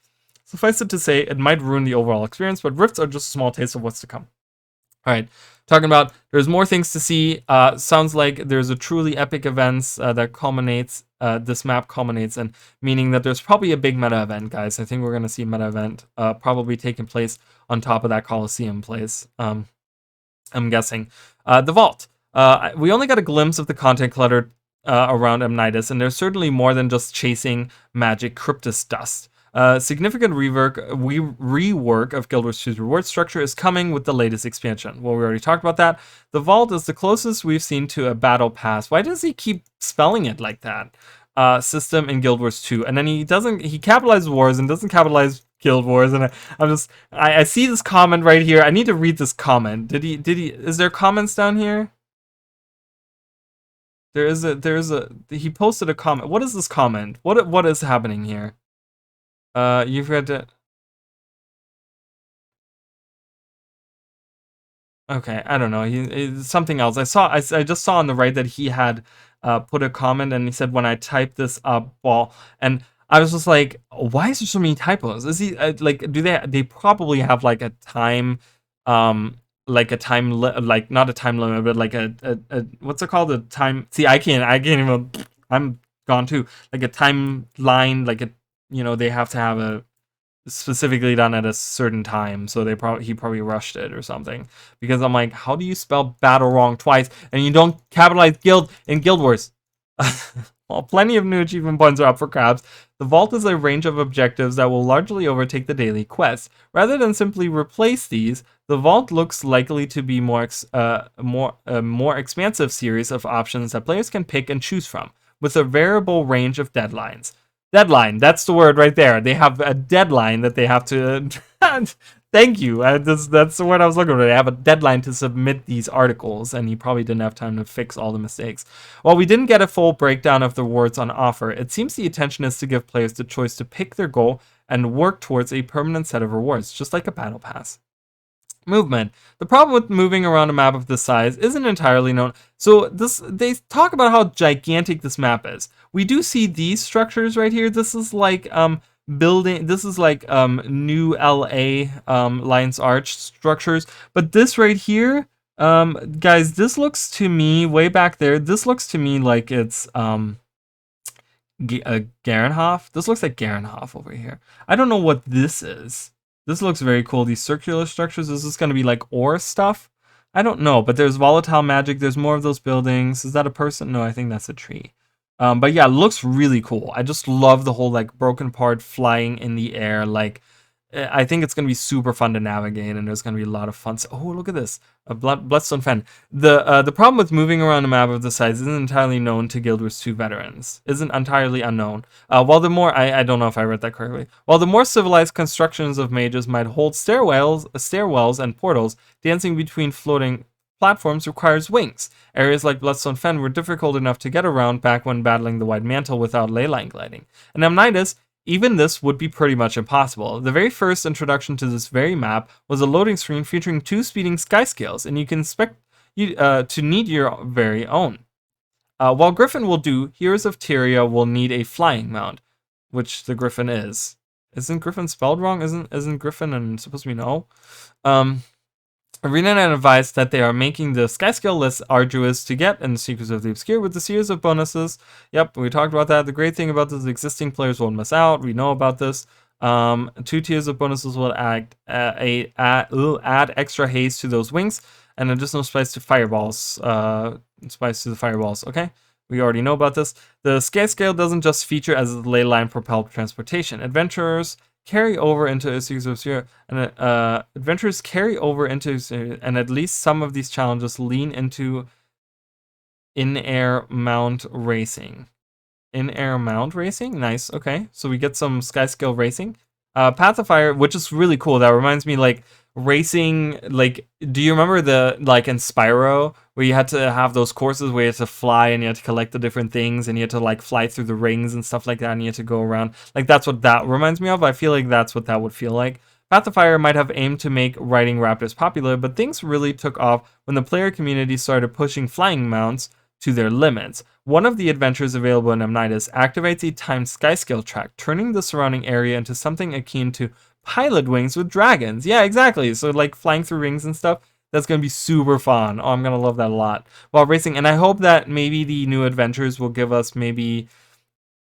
Suffice it to say, it might ruin the overall experience, but rifts are just a small taste of what's to come. All right, talking about there's more things to see. Sounds like there's a truly epic events that culminates. This map culminates, and meaning that there's probably a big meta event, guys. I think we're gonna see a meta event probably taking place on top of that Coliseum place. I'm guessing. The Vault. We only got a glimpse of the content clutter around Amnitas, and there's certainly more than just chasing magic Cryptus dust. Significant rework of Guild Wars 2's reward structure is coming with the latest expansion. Well, we already talked about that. The Vault is the closest we've seen to a battle pass. Why does he keep spelling it like that? System in Guild Wars 2, and then he capitalizes wars and doesn't capitalize Guild Wars, and I see this comment right here. I need to read this comment. Is there comments down here? He posted a comment. What is this comment? What is happening here? You've got to. Okay, I don't know. Something else. I just saw on the right that he had put a comment, and he said, "When I type this up, well," and I was just like, "Why is there so many typos? Is he like? Do they probably have like a time, like a time like not a time limit, but like a what's it called? A time? See, I can't even. I'm gone too. Like a timeline, like a they have to have a specifically done at a certain time, so he probably rushed it or something. Because I'm like, how do you spell battle wrong twice and you don't capitalize guild in Guild Wars? While plenty of new achievement points are up for grabs, the Vault is a range of objectives that will largely overtake the daily quests. Rather than simply replace these, the Vault looks likely to be more expansive series of options that players can pick and choose from, with a variable range of deadlines. Deadline, that's the word right there. They have a deadline that they have to. Thank you. That's the word I was looking for. They have a deadline to submit these articles, and he probably didn't have time to fix all the mistakes. While we didn't get a full breakdown of the rewards on offer, it seems the intention is to give players the choice to pick their goal and work towards a permanent set of rewards, just like a battle pass. Movement. The problem with moving around a map of this size isn't entirely known. So they talk about how gigantic this map is. We do see these structures right here. This is like building. This is like new LA Lions Arch structures. But this right here, guys, this looks to me way back there. This looks to me like it's Garenhof. This looks like Garenhof over here. I don't know what this is. This looks very cool. These circular structures. Is this going to be like ore stuff? I don't know, but there's volatile magic. There's more of those buildings. Is that a person? No, I think that's a tree. But yeah, it looks really cool. I just love the whole like broken part flying in the air. Like, I think it's going to be super fun to navigate, and there's going to be a lot of fun. Oh, look at this. A Bloodstone Fen. The problem with moving around a map of this size isn't entirely known to Guild Wars 2 veterans. Isn't entirely unknown. While the more, I don't know if I read that correctly. While the more civilized constructions of mages might hold stairwells and portals, dancing between floating platforms requires wings. Areas like Bloodstone Fen were difficult enough to get around back when battling the White Mantle without leyline gliding. And Amnitas, even this would be pretty much impossible. The very first introduction to this very map was a loading screen featuring 2 speeding sky scales, and you can expect to need your very own. While Griffin will do, Heroes of Tyria will need a flying mount, which the Griffin is. Isn't Griffin spelled wrong? Isn't Griffin supposed to be no? ArenaNet advised that they are making the Skyscale list arduous to get in the Secrets of the Obscure with a series of bonuses. Yep, we talked about that. The great thing about this is existing players won't miss out. We know about this. 2 tiers of bonuses will add extra haste to those wings. and additional spice to fireballs. Spice to the fireballs. Okay, we already know about this. The sky scale doesn't just feature as a ley line propelled transportation. Adventurers carry over into Secrets of Obscure, and adventurers carry over into, and at least some of these challenges lean into in-air mount racing. In-air mount racing? Nice, okay. So we get some sky scale racing. Path of Fire, which is really cool. That reminds me, like, racing, like, do you remember the, like, in Spyro, where you had to have those courses where you had to fly and you had to collect the different things and you had to, like, fly through the rings and stuff like that and you had to go around? Like, that's what that reminds me of. I feel like that's what that would feel like. Path of Fire might have aimed to make riding raptors popular, but things really took off when the player community started pushing flying mounts to their limits. One of the adventures available in Amnitas activates a timed skyscale track, turning the surrounding area into something akin to pilot wings with dragons. Yeah, exactly. So like flying through rings and stuff. That's going to be super fun. Oh, I'm going to love that a lot while racing. And I hope that maybe the new adventures will give us maybe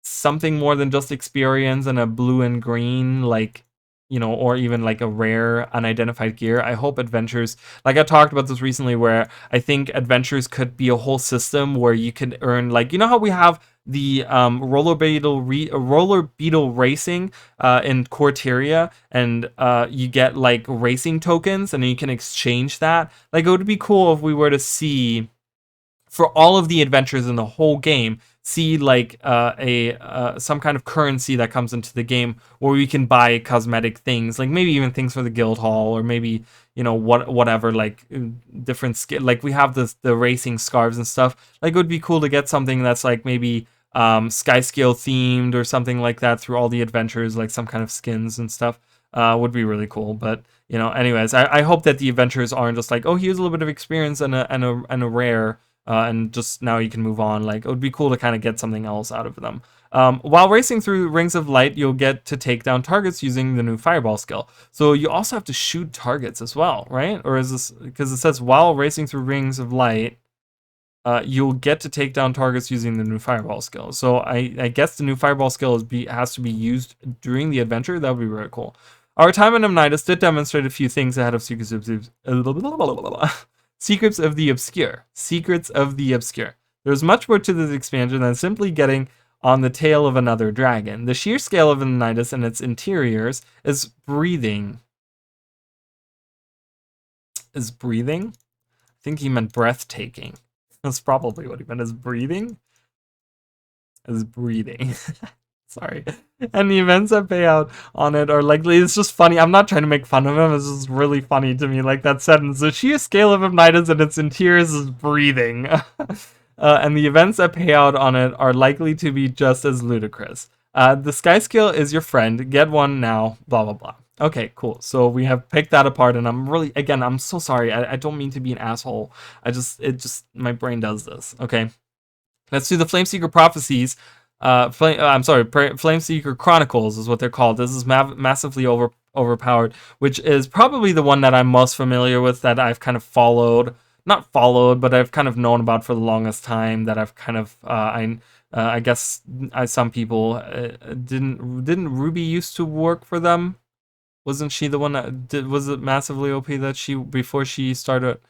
something more than just experience and a blue and green, like, you know, or even like a rare unidentified gear. I hope adventures, like I talked about this recently, where I think adventures could be a whole system where you could earn, like, you know how we have the roller beetle racing in Corteria, and you get like racing tokens and you can exchange that. Like, it would be cool if we were to see, for all of the adventures in the whole game, see like some kind of currency that comes into the game where we can buy cosmetic things, like maybe even things for the guild hall, or maybe, you know, whatever, like different skill, like we have the racing scarves and stuff. Like, it would be cool to get something that's like maybe sky scale themed or something like that through all the adventures, like some kind of skins and stuff. Would be really cool. But, you know, anyways, I hope that the adventures aren't just like, oh, here's a little bit of experience and a rare, and just now you can move on. Like, it would be cool to kind of get something else out of them. While racing through Rings of Light, you'll get to take down targets using the new Fireball skill. So you also have to shoot targets as well, right? Or is this, because it says while racing through Rings of Light, you'll get to take down targets using the new Fireball skill. So I guess the new Fireball skill has to be used during the adventure. That would be really cool. Our time in Amnitas did demonstrate a few things ahead of Secrets of Secrets of the Obscure. Secrets of the Obscure. There's much more to this expansion than simply getting on the tail of another dragon. The sheer scale of Amnitas and its interiors is breathing. Is breathing? I think he meant breathtaking. That's probably what he meant. Is breathing? Is breathing. Sorry. And the events that pay out on it are likely, it's just funny. I'm not trying to make fun of him. It's just really funny to me, like that sentence. The sheer scale of Amnitas and its interiors is breathing. And the events that pay out on it are likely to be just as ludicrous. The sky scale is your friend. Get one now. Blah, blah, blah. Okay, cool. So we have picked that apart, and I'm really, again, I'm so sorry. I don't mean to be an asshole. My brain does this. Okay. Let's do the Flameseeker Prophecies. Flameseeker Chronicles is what they're called. This is massively overpowered, which is probably the one that I'm most familiar with, that I've kind of followed. Not followed, but I've kind of known about for the longest time, that I've kind of, I guess some people, didn't Ruby used to work for them? Wasn't she the one that was it massively OP that before she started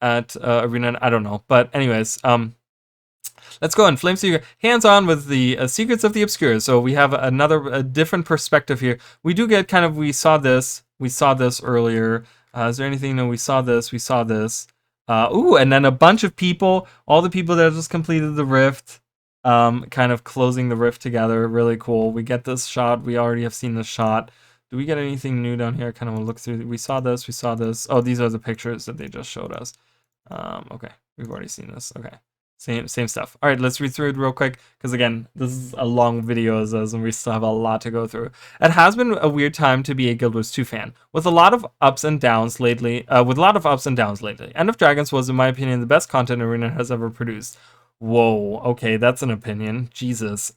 at Arena? I don't know. But anyways, let's go on. Flameseeker, hands-on with the Secrets of the Obscure. So we have a different perspective here. We do get kind of, we saw this earlier. Is there anything? No, we saw this. And then a bunch of people, all the people that just completed the rift, kind of closing the rift together. Really cool. We get this shot. We already have seen this shot. Do we get anything new down here? I kind of want to look through. We saw this. Oh, these are the pictures that they just showed us. Okay, we've already seen this. Okay, same stuff. All right, let's read through it real quick, because again, this is a long video and we still have a lot to go through. It has been a weird time to be a Guild Wars 2 fan, with a lot of ups and downs lately. End of Dragons was, in my opinion, the best content Arena has ever produced. Whoa, okay, that's an opinion. Jesus.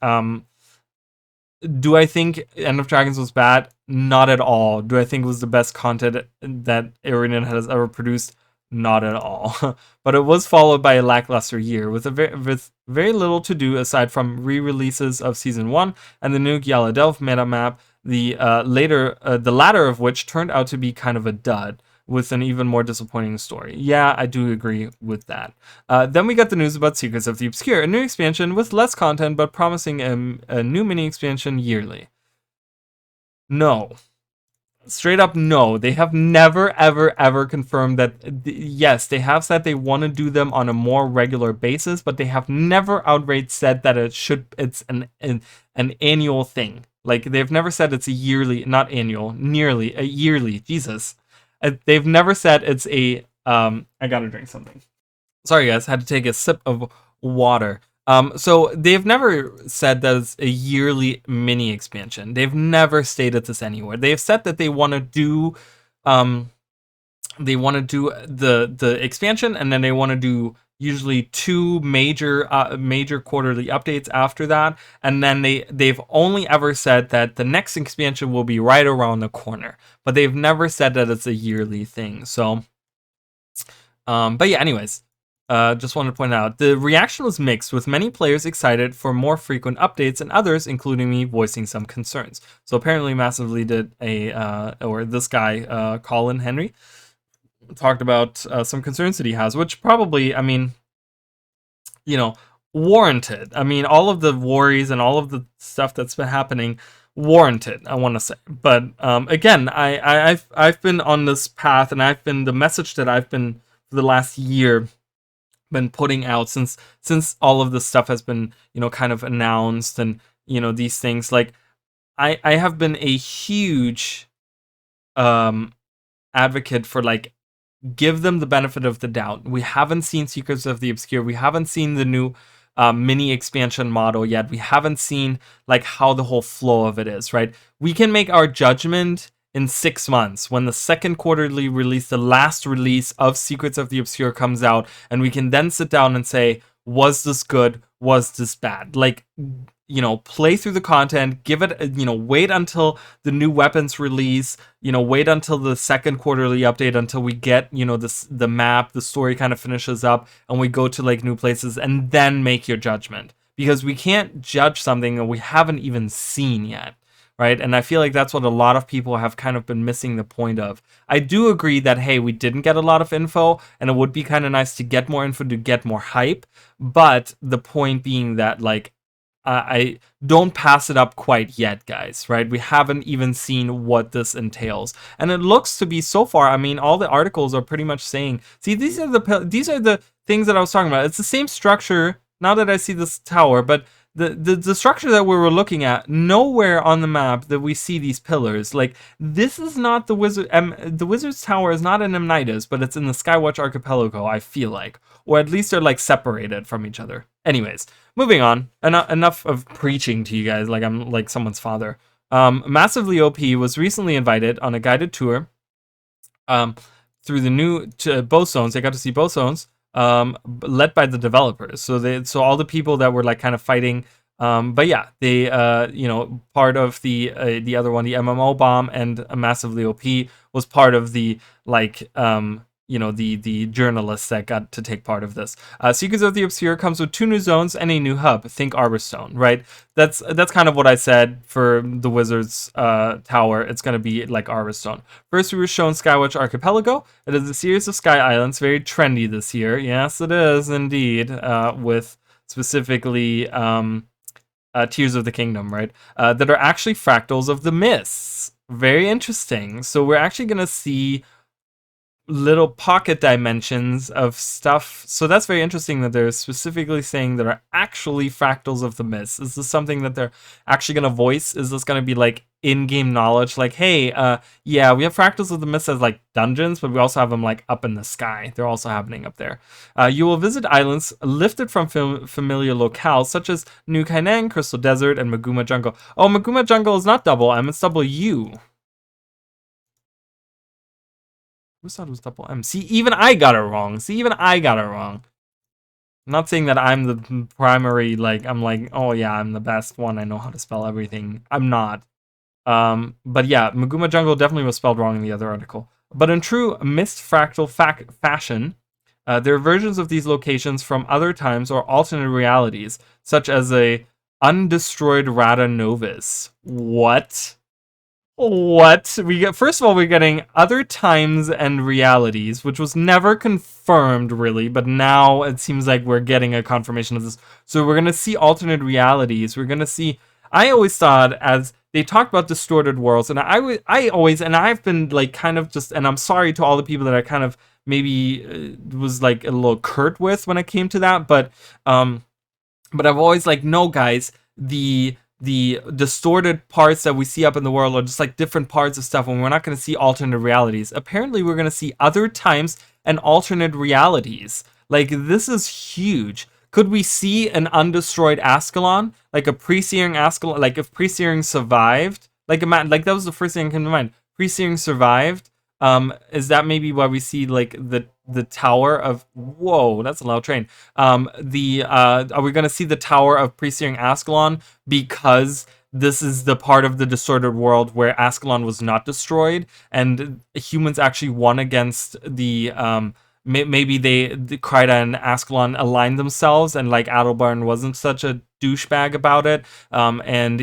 Do I think End of Dragons was bad? Not at all. Do I think it was the best content that Arena has ever produced? Not at all. But it was followed by a lackluster year with very little to do aside from re-releases of Season 1 and the new Gyaladelph meta map, the latter of which turned out to be kind of a dud. with an even more disappointing story. Yeah, I do agree with that. Then we got the news about Secrets of the Obscure, a new expansion with less content but promising a new mini expansion yearly. No. Straight up, no. They have never, ever, ever confirmed that. Yes, they have said they want to do them on a more regular basis, but they have never outright said that it's an annual thing. Like, they've never said it's a yearly, not annual, nearly a yearly. Jesus, they've never said it's a. I gotta drink something. Sorry, guys, had to take a sip of water. So they've never said that it's a yearly mini expansion. They've never stated this anywhere. They've said that they want to do, the expansion, and then they want to do usually two major quarterly updates after that, and then they've only ever said that the next expansion will be right around the corner, but they've never said that it's a yearly thing. So, but yeah, anyways. Just wanted to point out, the reaction was mixed, with many players excited for more frequent updates and others, including me, voicing some concerns. So apparently Massively did this guy, Colin Henry, talked about some concerns that he has, which probably, I mean, warranted. I mean, all of the worries and all of the stuff that's been happening, warranted, I want to say. But again, I've been on this path, and the message that I've been for the last year been putting out since all of this stuff has been kind of announced, and these things, like I have been a huge advocate for, like, give them the benefit of the doubt. We haven't seen Secrets of the Obscure. We haven't seen the new mini expansion model yet. We haven't seen like how the whole flow of it is, right? We can make our judgment in 6 months when the second quarterly release, the last release of Secrets of the Obscure, comes out, and we can then sit down and say, was this good? Was this bad? Like, play through the content, give it, wait until the new weapons release, wait until the second quarterly update, until we get, the map, the story kind of finishes up, and we go to like new places, and then make your judgment. Because we can't judge something that we haven't even seen yet. Right? And I feel like that's what a lot of people have kind of been missing the point of. I do agree that, hey, we didn't get a lot of info, and it would be kind of nice to get more info to get more hype. But the point being that, like, I don't pass it up quite yet, guys, right? We haven't even seen what this entails. And it looks to be, so far, I mean, all the articles are pretty much saying, see, these are the things that I was talking about. It's the same structure, now that I see this tower, but the structure that we were looking at, nowhere on the map that we see these pillars. Like, this is not the Wizard's Tower is not in Amnitas, but it's in the Skywatch Archipelago, I feel like. Or at least they're like separated from each other. Anyways, moving on. Enough of preaching to you guys like I'm like someone's father. Massively OP was recently invited on a guided tour through the new both zones. They got to see both zones. Led by the developers, so all the people that were like kind of fighting, but yeah, they part of the other one, the MMO bomb, and Massively OP was part of the like the journalists that got to take part of this. Secrets of the Obscure comes with 2 new zones and a new hub. Think Arborstone, right? That's kind of what I said for the Wizards Tower. It's going to be like Arborstone. First, we were shown Skywatch Archipelago. It is a series of sky islands, very trendy this year. Yes, it is indeed, with specifically Tears of the Kingdom, right? That are actually fractals of the mists. Very interesting. So we're actually going to see little pocket dimensions of stuff. So that's very interesting that they're specifically saying that are actually fractals of the mist. Is this something that they're actually going to voice? Is this going to be like in-game knowledge? Like, hey, yeah, we have fractals of the mist as like dungeons, but we also have them like up in the sky. They're also happening up there. You will visit islands lifted from familiar locales such as New Kaineng, Crystal Desert, and Maguma Jungle. Oh, Maguma Jungle is not double M, it's double U. Who thought it was double M? See, even I got it wrong. I'm not saying that I'm the primary, like, I'm like, oh yeah, I'm the best one. I know how to spell everything. I'm not. But yeah, Maguma Jungle definitely was spelled wrong in the other article. But in true mist fractal fashion, there are versions of these locations from other times or alternate realities, such as a undestroyed Rata Novus. What? What we get? First of all, we're getting other times and realities, which was never confirmed really, but now it seems like we're getting a confirmation of this. So we're gonna see alternate realities. We're gonna see. I always thought as they talked about distorted worlds, and I always, and I've been like kind of just, and I'm sorry to all the people that I kind of maybe was like a little curt with when it came to that, but I've always like, no, guys, the distorted parts that we see up in the world are just like different parts of stuff, and we're not going to see alternate realities. Apparently, we're going to see other times and alternate realities. Like, this is huge. Could we see an undestroyed Ascalon, like a pre-searing Ascalon? Like if pre-searing survived, like like that was the first thing that came to mind. Pre-searing survived. Is that maybe why we see like the tower of, whoa, that's a loud train. Are we gonna see the tower of pre-searing Ascalon because this is the part of the distorted world where Ascalon was not destroyed and humans actually won against the maybe the Kryta and Ascalon aligned themselves, and like Adelbarn wasn't such a douchebag about it, and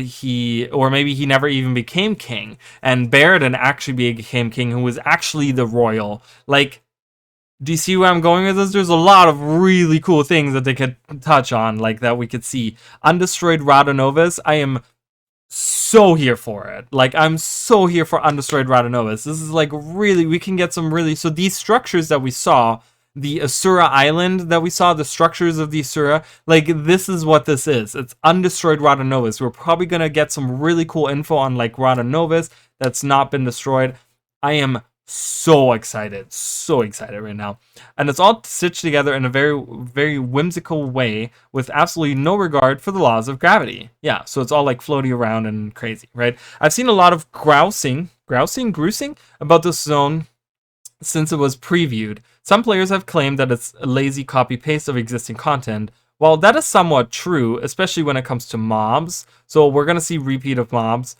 or maybe he never even became king, and Baradin actually became king, who was actually the royal. Like, do you see where I'm going with this? There's a lot of really cool things that they could touch on, like that we could see. Undestroyed Radonovus, I am so here for it. Like, I'm so here for Undestroyed Radonovus. This is like really, we can get some really, so these structures that we saw, the Asura Island that we saw, the structures of the Asura, like this is what this is. It's Undestroyed Radonovus. We're probably gonna get some really cool info on like Radonovus that's not been destroyed. I am so excited right now, and it's all stitched together in a very, very whimsical way with absolutely no regard for the laws of gravity. Yeah, so it's all like floating around and crazy, right? I've seen a lot of grousing about this zone since it was previewed. Some players have claimed that it's a lazy copy-paste of existing content. While that is somewhat true, especially when it comes to mobs, so we're gonna see repeat of mobs.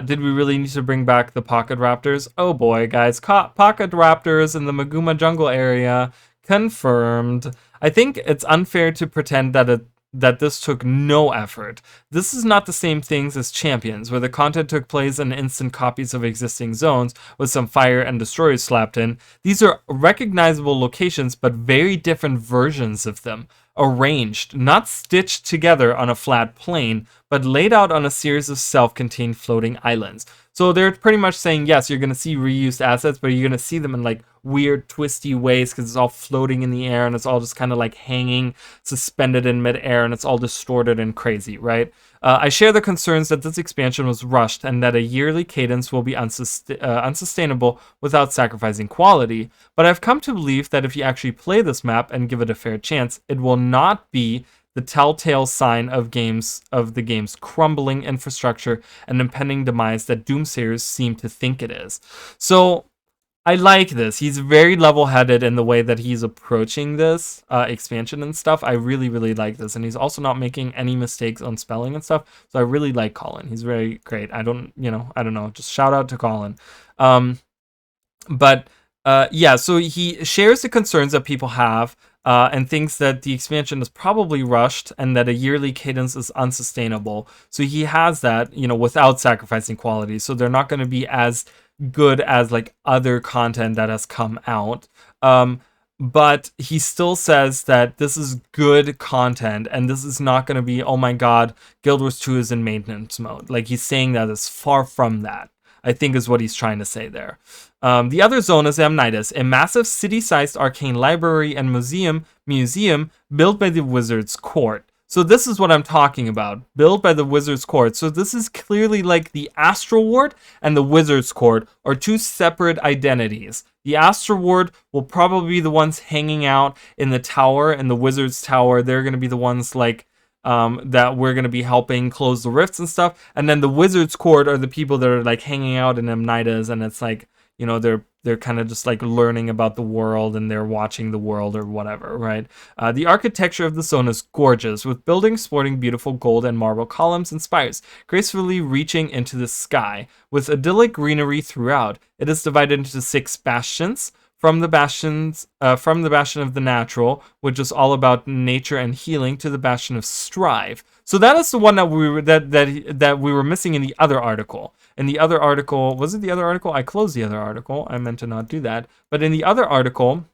Did we really need to bring back the pocket raptors? Oh boy, guys, pocket raptors in the Maguma jungle area, confirmed. I think it's unfair to pretend that this took no effort. This is not the same things as Champions, where the content took place in instant copies of existing zones with some fire and destroyers slapped in. These are recognizable locations, but very different versions of them, arranged, not stitched together on a flat plane, but laid out on a series of self-contained floating islands. So they're pretty much saying, yes, you're going to see reused assets, but you're going to see them in like weird, twisty ways because it's all floating in the air and it's all just kind of like hanging, suspended in midair, and it's all distorted and crazy, right? I share the concerns that this expansion was rushed and that a yearly cadence will be unsustainable without sacrificing quality, but I've come to believe that if you actually play this map and give it a fair chance, it will not be the telltale sign of the game's crumbling infrastructure and impending demise that doomsayers seem to think it is. So I like this. He's very level-headed in the way that he's approaching this expansion and stuff. I really, really like this. And he's also not making any mistakes on spelling and stuff. So I really like Colin. He's very great. I don't know. Just shout out to Colin. Yeah, so he shares the concerns that people have and thinks that the expansion is probably rushed and that a yearly cadence is unsustainable. So he has that, without sacrificing quality. So they're not going to be as good as like other content that has come out, but he still says that this is good content and this is not going to be, oh my god, Guild Wars 2 is in maintenance mode. Like, he's saying that it's far from that, I think, is what he's trying to say there. The other zone is Amnitas, a massive city-sized arcane library and museum built by the Wizard's Court. So this is what I'm talking about, built by the Wizard's Court. So this is clearly like the Astral Ward and the Wizard's Court are two separate identities. The Astral Ward will probably be the ones hanging out in the tower, in the Wizard's Tower. They're going to be the ones like that we're going to be helping close the rifts and stuff. And then the Wizard's Court are the people that are like hanging out in Amnitas, and it's like, they're kind of just like learning about the world and they're watching the world or whatever, right? The architecture of the zone is gorgeous, with buildings sporting beautiful gold and marble columns and spires, gracefully reaching into the sky, with idyllic greenery throughout. It is divided into 6 bastions. From the bastion of the natural, which is all about nature and healing, to the bastion of strive. So that is the one that we were missing in the other article. In the other article, was it the other article? I closed the other article. I meant to not do that. But in the other article,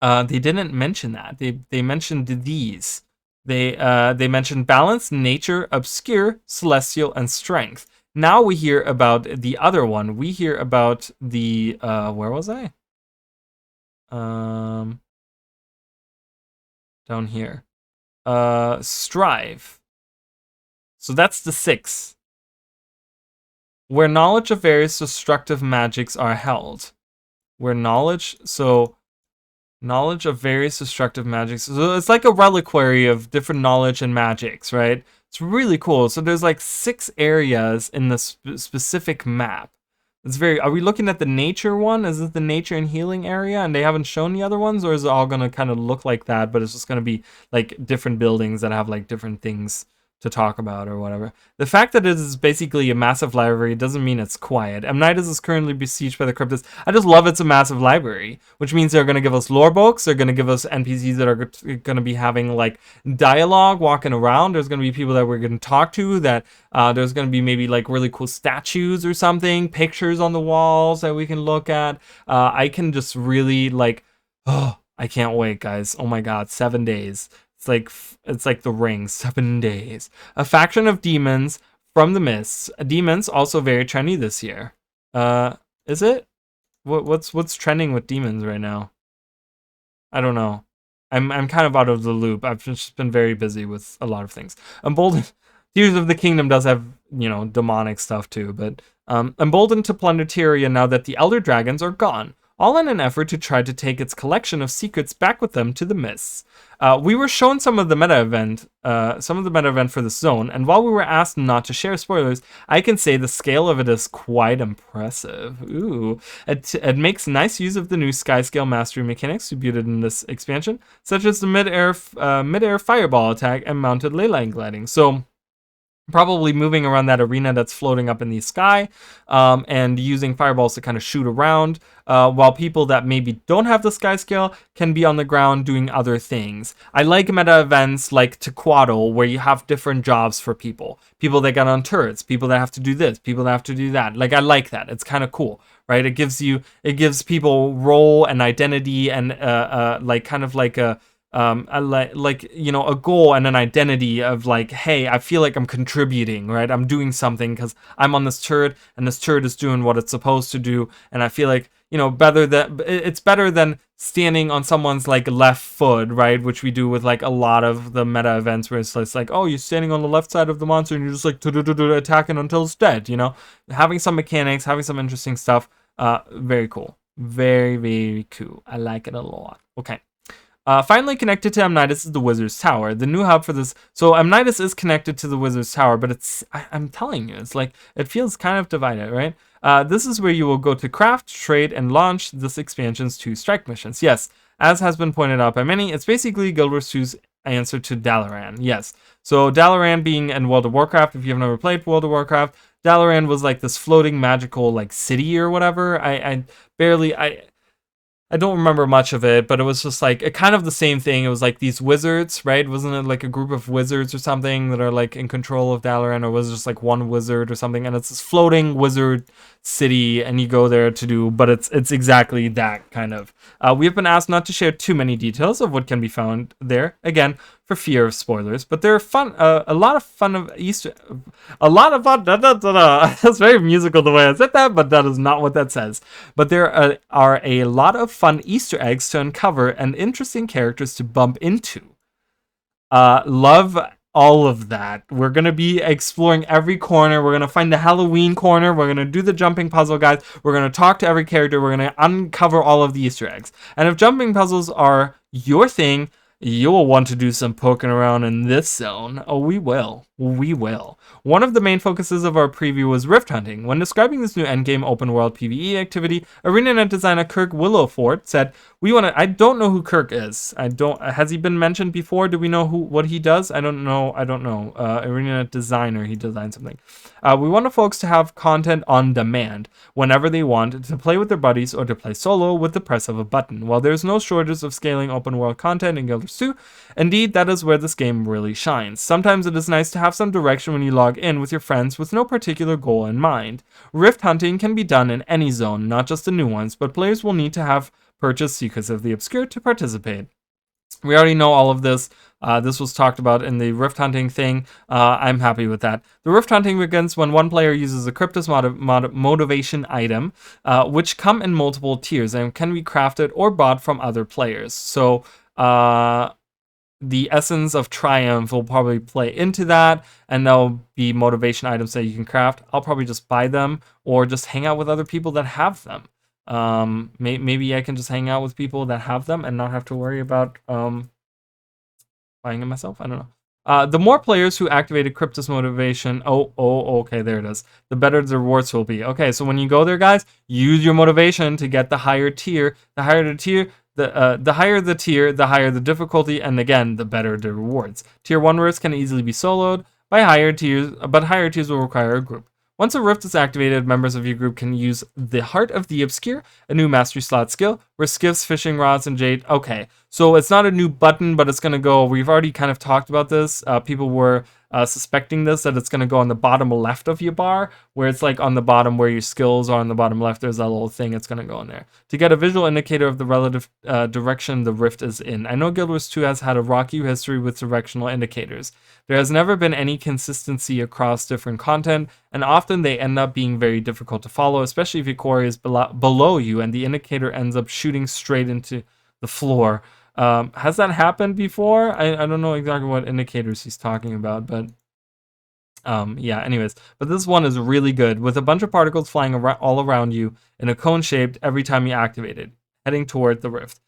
they didn't mention that. They mentioned these. They mentioned balance, nature, obscure, celestial, and strength. Now we hear about the other one. We hear about the where was I? Down here. Strive. So that's the 6. Where knowledge of various destructive magics are held. Where knowledge of various destructive magics. So it's like a reliquary of different knowledge and magics, right? It's really cool. So there's like 6 areas in the specific map. It's very. Are we looking at the nature one? Is it the nature and healing area, and they haven't shown the other ones, or is it all gonna kind of look like that, but it's just gonna be like different buildings that have like different things to talk about or whatever. The fact that it is basically a massive library doesn't mean it's quiet. Amnitas is currently besieged by the cryptids. I just love it's a massive library, which means they're going to give us lore books. They're going to give us NPCs that are going to be having like dialogue walking around. There's going to be people that we're going to talk to, that there's going to be maybe like really cool statues or something, pictures on the walls that we can look at. I can just really like, oh, I can't wait, guys. Oh my God, 7 days. It's like the ring, 7 days. A faction of demons from the mists. Demons also very trendy this year. Is it? What's trending with demons right now? I don't know. I'm kind of out of the loop. I've just been very busy with a lot of things. Emboldened. Tears of the Kingdom does have, you know, demonic stuff too, but emboldened to plunder Tyria now that the Elder Dragons are gone, all in an effort to try to take its collection of secrets back with them to the mists. We were shown some of the meta event for this zone, and while we were asked not to share spoilers, I can say the scale of it is quite impressive. Ooh, it makes nice use of the new sky scale mastery mechanics debuted in this expansion, such as the mid-air fireball attack and mounted ley line gliding. So probably moving around that arena that's floating up in the sky, and using fireballs to kind of shoot around, while people that maybe don't have the sky scale can be on the ground doing other things. I like meta events like Tequaddle, where you have different jobs for people. People that get on turrets, people that have to do this, people that have to do that. Like, I like that. It's kind of cool, right? It gives people role and identity and like kind of like a you know, a goal and an identity of like, hey, I feel like I'm contributing, right? I'm doing something because I'm on this turret and this turret is doing what it's supposed to do, and I feel like, you know, it's better than standing on someone's like left foot, right? Which we do with like a lot of the meta events where it's like, oh, you're standing on the left side of the monster and you're just like attacking until it's dead, you know? Having some mechanics, having some interesting stuff, very cool. Very, very cool. I like it a lot. Okay. Finally connected to Amnitas is the Wizard's Tower, the new hub for this. So Amnitas is connected to the Wizard's Tower, but I'm telling you, it's like, it feels kind of divided, right? This is where you will go to craft, trade, and launch this expansion's 2 strike missions. Yes, as has been pointed out by many, it's basically Guild Wars 2's answer to Dalaran. Yes, so Dalaran being in World of Warcraft, if you've never played World of Warcraft, Dalaran was like this floating magical like city or whatever. I don't remember much of it, but it was just like kind of the same thing. It was like these wizards, right? Wasn't it like a group of wizards or something that are like in control of Dalaran, or was it just like one wizard or something? And it's this floating wizard city, and you go there to do, but it's exactly that kind of. We have been asked not to share too many details of what can be found there, again, for fear of spoilers. But there are fun, a lot of fun of Easter, a lot of fun. That's very musical the way I said that, but that is not what that says. But there are a lot of fun Easter eggs to uncover and interesting characters to bump into. Love all of that. We're going to be exploring every corner. We're going to find the Halloween corner. We're going to do the jumping puzzle, guys. We're going to talk to every character. We're going to uncover all of the Easter eggs. And if jumping puzzles are your thing, you will want to do some poking around in this zone. Oh, we will. We will. One of the main focuses of our preview was rift hunting. When describing this new endgame open world PvE activity, ArenaNet designer Kirk Willowfort said, I don't know who Kirk is. Has he been mentioned before? Do we know what he does? I don't know. ArenaNet designer, he designed something. We want folks to have content on demand whenever they want, to play with their buddies or to play solo with the press of a button. While there's no shortage of scaling open world content in Guild Wars 2, indeed, that is where this game really shines. Sometimes it is nice to have have some direction when you log in with your friends with no particular goal in mind. Rift hunting can be done in any zone, not just the new ones, but players will need to have purchased Secrets of the Obscure to participate. We already know all of this. This was talked about in the rift hunting thing. I'm happy with that. The rift hunting begins when one player uses a Cryptos motivation item, which come in multiple tiers and can be crafted or bought from other players. So the Essence of Triumph will probably play into that, and there'll be motivation items that you can craft. I'll probably just buy them or just hang out with other people that have them. Maybe I can just hang out with people that have them and not have to worry about buying them myself. I don't know. The more players who activated Cryptos motivation, okay, there it is. The better the rewards will be. Okay, so when you go there, guys, use your motivation to get the higher tier. The higher the tier, the higher the tier, the higher the difficulty, and again, the better the rewards. Tier 1 rifts can easily be soloed by higher tiers, but higher tiers will require a group. Once a rift is activated, members of your group can use the Heart of the Obscure, a new mastery slot skill, where skiffs, fishing rods, and jade. Okay, so it's not a new button, but it's going to go, we've already kind of talked about this. People were suspecting this, that it's going to go on the bottom left of your bar, where it's like on the bottom where your skills are on the bottom left, there's that little thing, it's going to go in there. To get a visual indicator of the relative direction the rift is in. I know Guild Wars 2 has had a rocky history with directional indicators. There has never been any consistency across different content, and often they end up being very difficult to follow, especially if your quarry is below you and the indicator ends up shooting straight into the floor. Has that happened before? I don't know exactly what indicators he's talking about, but yeah, anyways. But this one is really good, with a bunch of particles flying all around you in a cone shaped every time you activate it, heading toward the rift.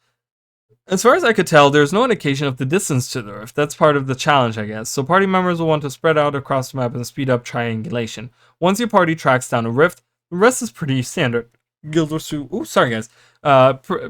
As far as I could tell, there's no indication of the distance to the rift. That's part of the challenge, I guess. So party members will want to spread out across the map and speed up triangulation. Once your party tracks down a rift, the rest is pretty standard. Guild Wars 2,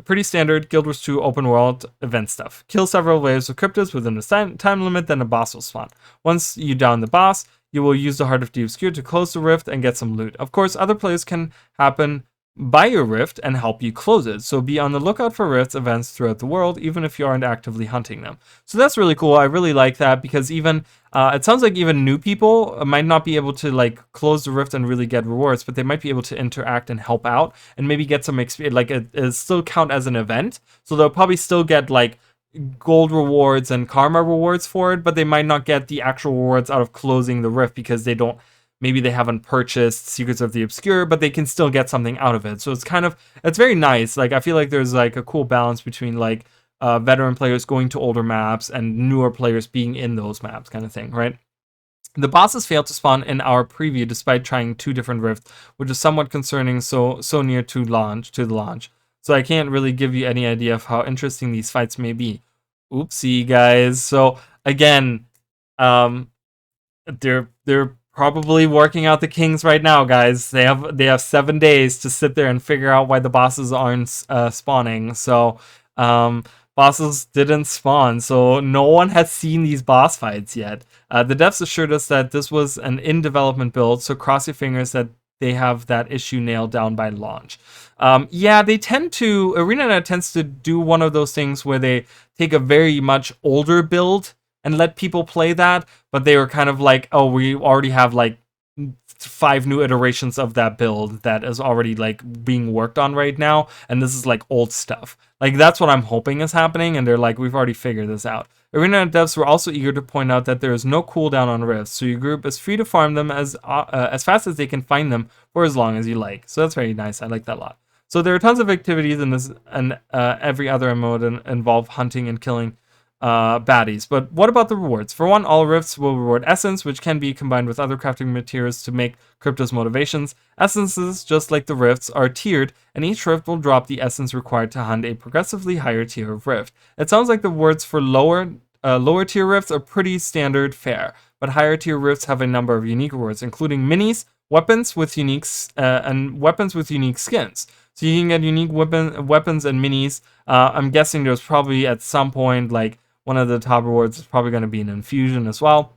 pretty standard Guild Wars 2 open world event stuff. Kill several waves of cryptids within a time limit, then a boss will spawn. Once you down the boss, you will use the Heart of the Obscure to close the rift and get some loot. Of course, other plays can happen by your rift and help you close it. So be on the lookout for rifts events throughout the world, even if you aren't actively hunting them. So that's really cool. I really like that, because even it sounds like even new people might not be able to like close the rift and really get rewards, but they might be able to interact and help out and maybe get some experience. Like it still count as an event, so they'll probably still get like gold rewards and karma rewards for it, but they might not get the actual rewards out of closing the rift because they don't. Maybe they haven't purchased Secrets of the Obscure, but they can still get something out of it. So it's very nice. Like, I feel like there's like a cool balance between like veteran players going to older maps and newer players being in those maps, kind of thing, right? The bosses failed to spawn in our preview despite trying 2 different rifts, which is somewhat concerning so near to the launch. So I can't really give you any idea of how interesting these fights may be. Oopsie, guys. So again, they're probably working out the kinks right now, guys. They have 7 days to sit there and figure out why the bosses aren't spawning. So bosses didn't spawn, so no one has seen these boss fights yet. The devs assured us that this was an in-development build, so cross your fingers that they have that issue nailed down by launch. Yeah, they tend to, ArenaNet tends to do one of those things where they take a very much older build and let people play that, but they were kind of like, oh, we already have like 5 new iterations of that build that is already like being worked on right now, and this is like old stuff. Like, that's what I'm hoping is happening, and they're like, we've already figured this out. ArenaNet devs were also eager to point out that there is no cooldown on rifts, so your group is free to farm them as fast as they can find them for as long as you like. So that's very nice. I like that a lot. So there are tons of activities in this and every other mode involve hunting and killing baddies. But what about the rewards? For one, all rifts will reward essence, which can be combined with other crafting materials to make Cryptos motivations. Essences, just like the rifts, are tiered, and each rift will drop the essence required to hunt a progressively higher tier of rift. It sounds like the rewards for lower tier rifts are pretty standard fare, but higher tier rifts have a number of unique rewards, including minis, weapons with unique skins. So you can get unique weapons and minis. I'm guessing there's probably at some point like one of the top rewards is probably going to be an infusion as well.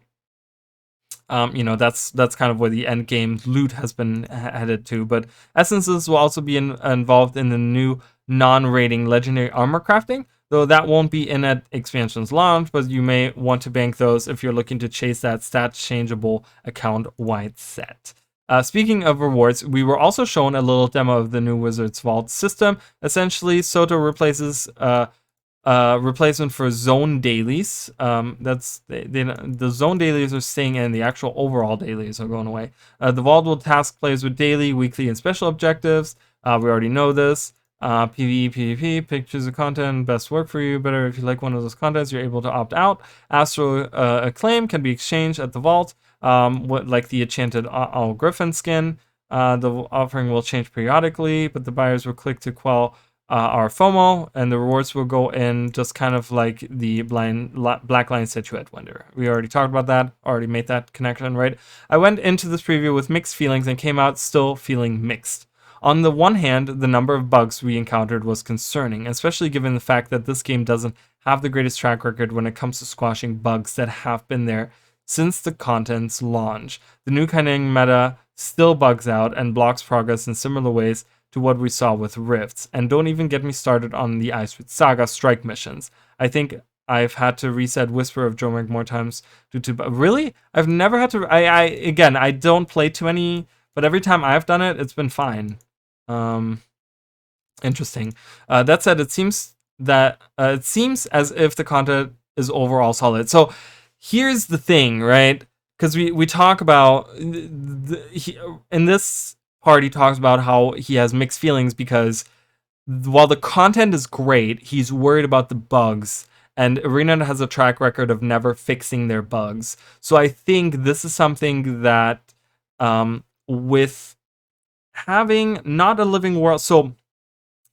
That's kind of where the end game loot has been headed to. But essences will also be involved in the new non-rating legendary armor crafting. though that won't be in at expansion's launch, but you may want to bank those if you're looking to chase that stat changeable account wide set. Speaking of rewards, we were also shown a little demo of the new Wizards Vault system. Essentially, Soto replaces replacement for zone dailies. The zone dailies are staying in. The actual overall dailies are going away. The Vault will task players with daily, weekly, and special objectives. We already know this. PvE, PvP, pictures of content, best work for you. Better if you like one of those contents, you're able to opt out. Astral Acclaim can be exchanged at the Vault, like the enchanted Owl Griffin skin. The offering will change periodically, but the buyers will click to quell our FOMO, and the rewards will go in just kind of like the Black Line Situate window. We already talked about that, already made that connection, right? I went into this preview with mixed feelings and came out still feeling mixed. On the one hand, the number of bugs we encountered was concerning, especially given the fact that this game doesn't have the greatest track record when it comes to squashing bugs that have been there since the content's launch. The new Cunning meta still bugs out and blocks progress in similar ways to what we saw with Rifts, and don't even get me started on the Icewind Saga strike missions. I think I've had to reset Whisper of Jormungand more times due to... Really? I've never had to... Again, I don't play too many, but every time I've done it, it's been fine. Interesting. That said, it seems as if the content is overall solid. So here's the thing, right? Because we talk about... in this part, he talks about how he has mixed feelings because while the content is great, he's worried about the bugs, and Arena has a track record of never fixing their bugs. So I think this is something that with having not a living world, so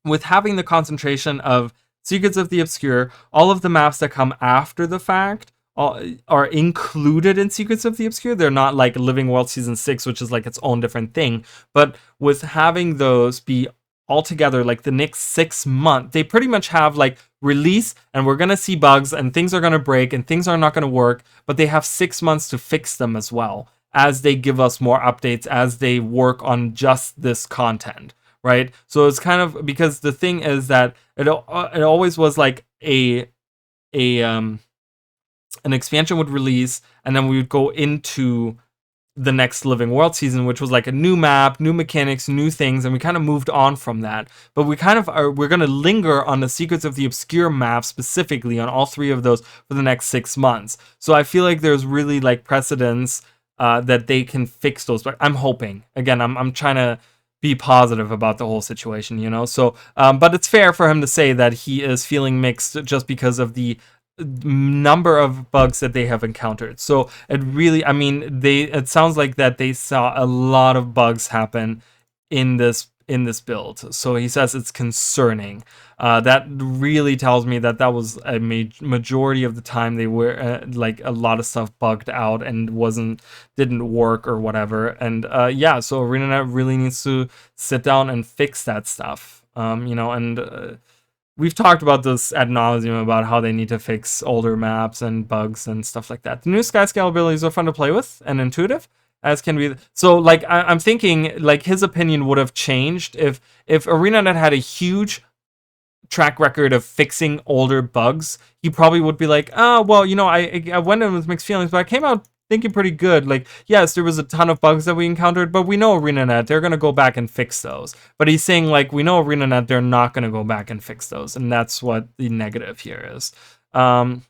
with having the concentration of Secrets of the Obscure, all of the maps that come after the fact are included in Secrets of the Obscure. They're not like Living World Season 6, which is like its own different thing. But with having those be all together, like the next 6 months, they pretty much have like release, and we're going to see bugs, and things are going to break, and things are not going to work, but they have 6 months to fix them as well, as they give us more updates, as they work on just this content, right? So it's kind of, because the thing is that it always was like an expansion would release, and then we would go into the next Living World season, which was like a new map, new mechanics, new things, and we kind of moved on from that. But we're going to linger on the Secrets of the Obscure map specifically on all 3 of those for the next 6 months. So I feel like there's really like precedence that they can fix those. But I'm hoping. Again, I'm trying to be positive about the whole situation, you know? So, but it's fair for him to say that he is feeling mixed just because of the number of bugs that they have encountered. So it really, I mean, it sounds like that they saw a lot of bugs happen in this build. So he says it's concerning. That really tells me that was a majority of the time they were like a lot of stuff bugged out and didn't work or whatever. And yeah, so ArenaNet really needs to sit down and fix that stuff. You know, and we've talked about this ad nauseum about how they need to fix older maps and bugs and stuff like that. The new sky scale abilities are fun to play with and intuitive, as can be. So, like, I'm thinking, like, his opinion would have changed if ArenaNet had a huge track record of fixing older bugs. He probably would be like, oh, well, you know, I went in with mixed feelings, but I came out thinking pretty good. Like, yes, there was a ton of bugs that we encountered, but we know ArenaNet, they're going to go back and fix those. But he's saying, like, we know ArenaNet, they're not going to go back and fix those, and that's what the negative here is. And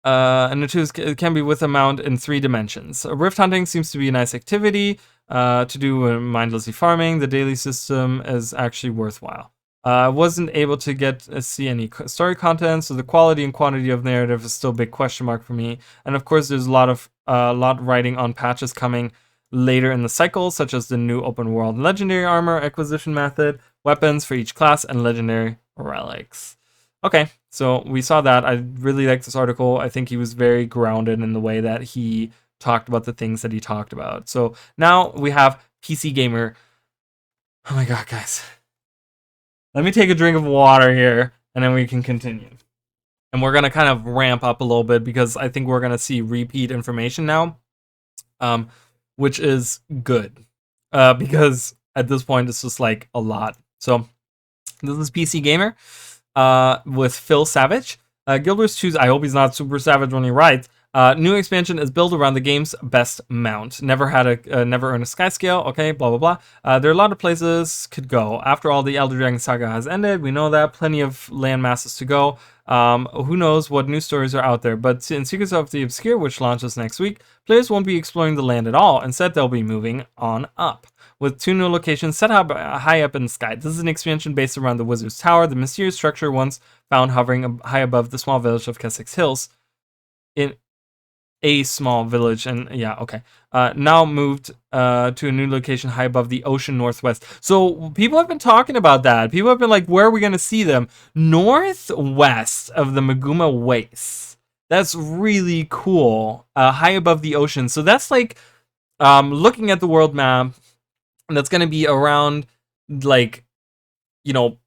it can be with a mount in 3 dimensions. Rift hunting seems to be a nice activity to do mindlessly farming. The daily system is actually worthwhile. I wasn't able to see any story content, so the quality and quantity of narrative is still a big question mark for me. And of course, there's a lot writing on patches coming later in the cycle, such as the new open world legendary armor acquisition method, weapons for each class, and legendary relics. Okay, so we saw that. I really like this article. I think he was very grounded in the way that he talked about the things that he talked about. So now we have PC Gamer. Oh my god, guys. Let me take a drink of water here, and then we can continue. And we're going to kind of ramp up a little bit because I think we're going to see repeat information now, which is good. Because at this point, it's just like a lot. So this is PC Gamer. with Phil Savage. Guild Wars 2's I hope he's not super savage when he writes. New expansion is built around the game's best mount. Never earned a sky scale. Okay, blah blah blah. There are a lot of places could go. After all, the Elder Dragon saga has ended. We know that. Plenty of land masses to go. Who knows what new stories are out there? But in Secrets of the Obscure, which launches next week, players won't be exploring the land at all. Instead, they'll be moving on up, with 2 new locations set up high up in the sky. This is an expansion based around the Wizard's Tower, the mysterious structure once found hovering high above the small village of Kessex Hills. In a small village, and yeah, okay. Now moved to a new location high above the ocean northwest. So people have been talking about that. People have been like, where are we going to see them? Northwest of the Maguma Wastes. That's really cool. High above the ocean. So that's like, looking at the world map, that's going to be around, like, you know,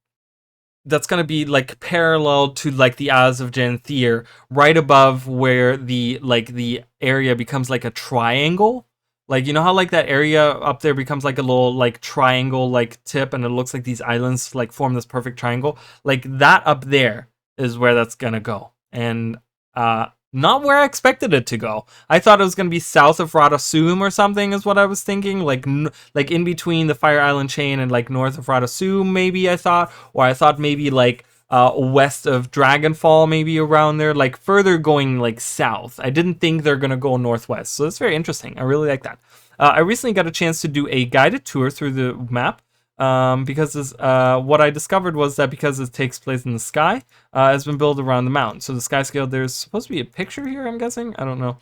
that's going to be like parallel to like the Isles of Janthier, right above where the area becomes like a triangle. Like, you know how like that area up there becomes like a little like triangle like tip, and it looks like these islands like form this perfect triangle. Like that up there is where that's going to go. And not where I expected it to go. I thought it was going to be south of Radasum or something is what I was thinking. Like in between the Fire Island chain and like north of Radasum, maybe I thought. Or I thought maybe like west of Dragonfall, maybe around there. Like further going like south. I didn't think they're going to go northwest. So it's very interesting. I really like that. I recently got a chance to do a guided tour through the map. Because what I discovered was that because it takes place in the sky, it's been built around the mountain. So the sky scale, there's supposed to be a picture here, I'm guessing. I don't know.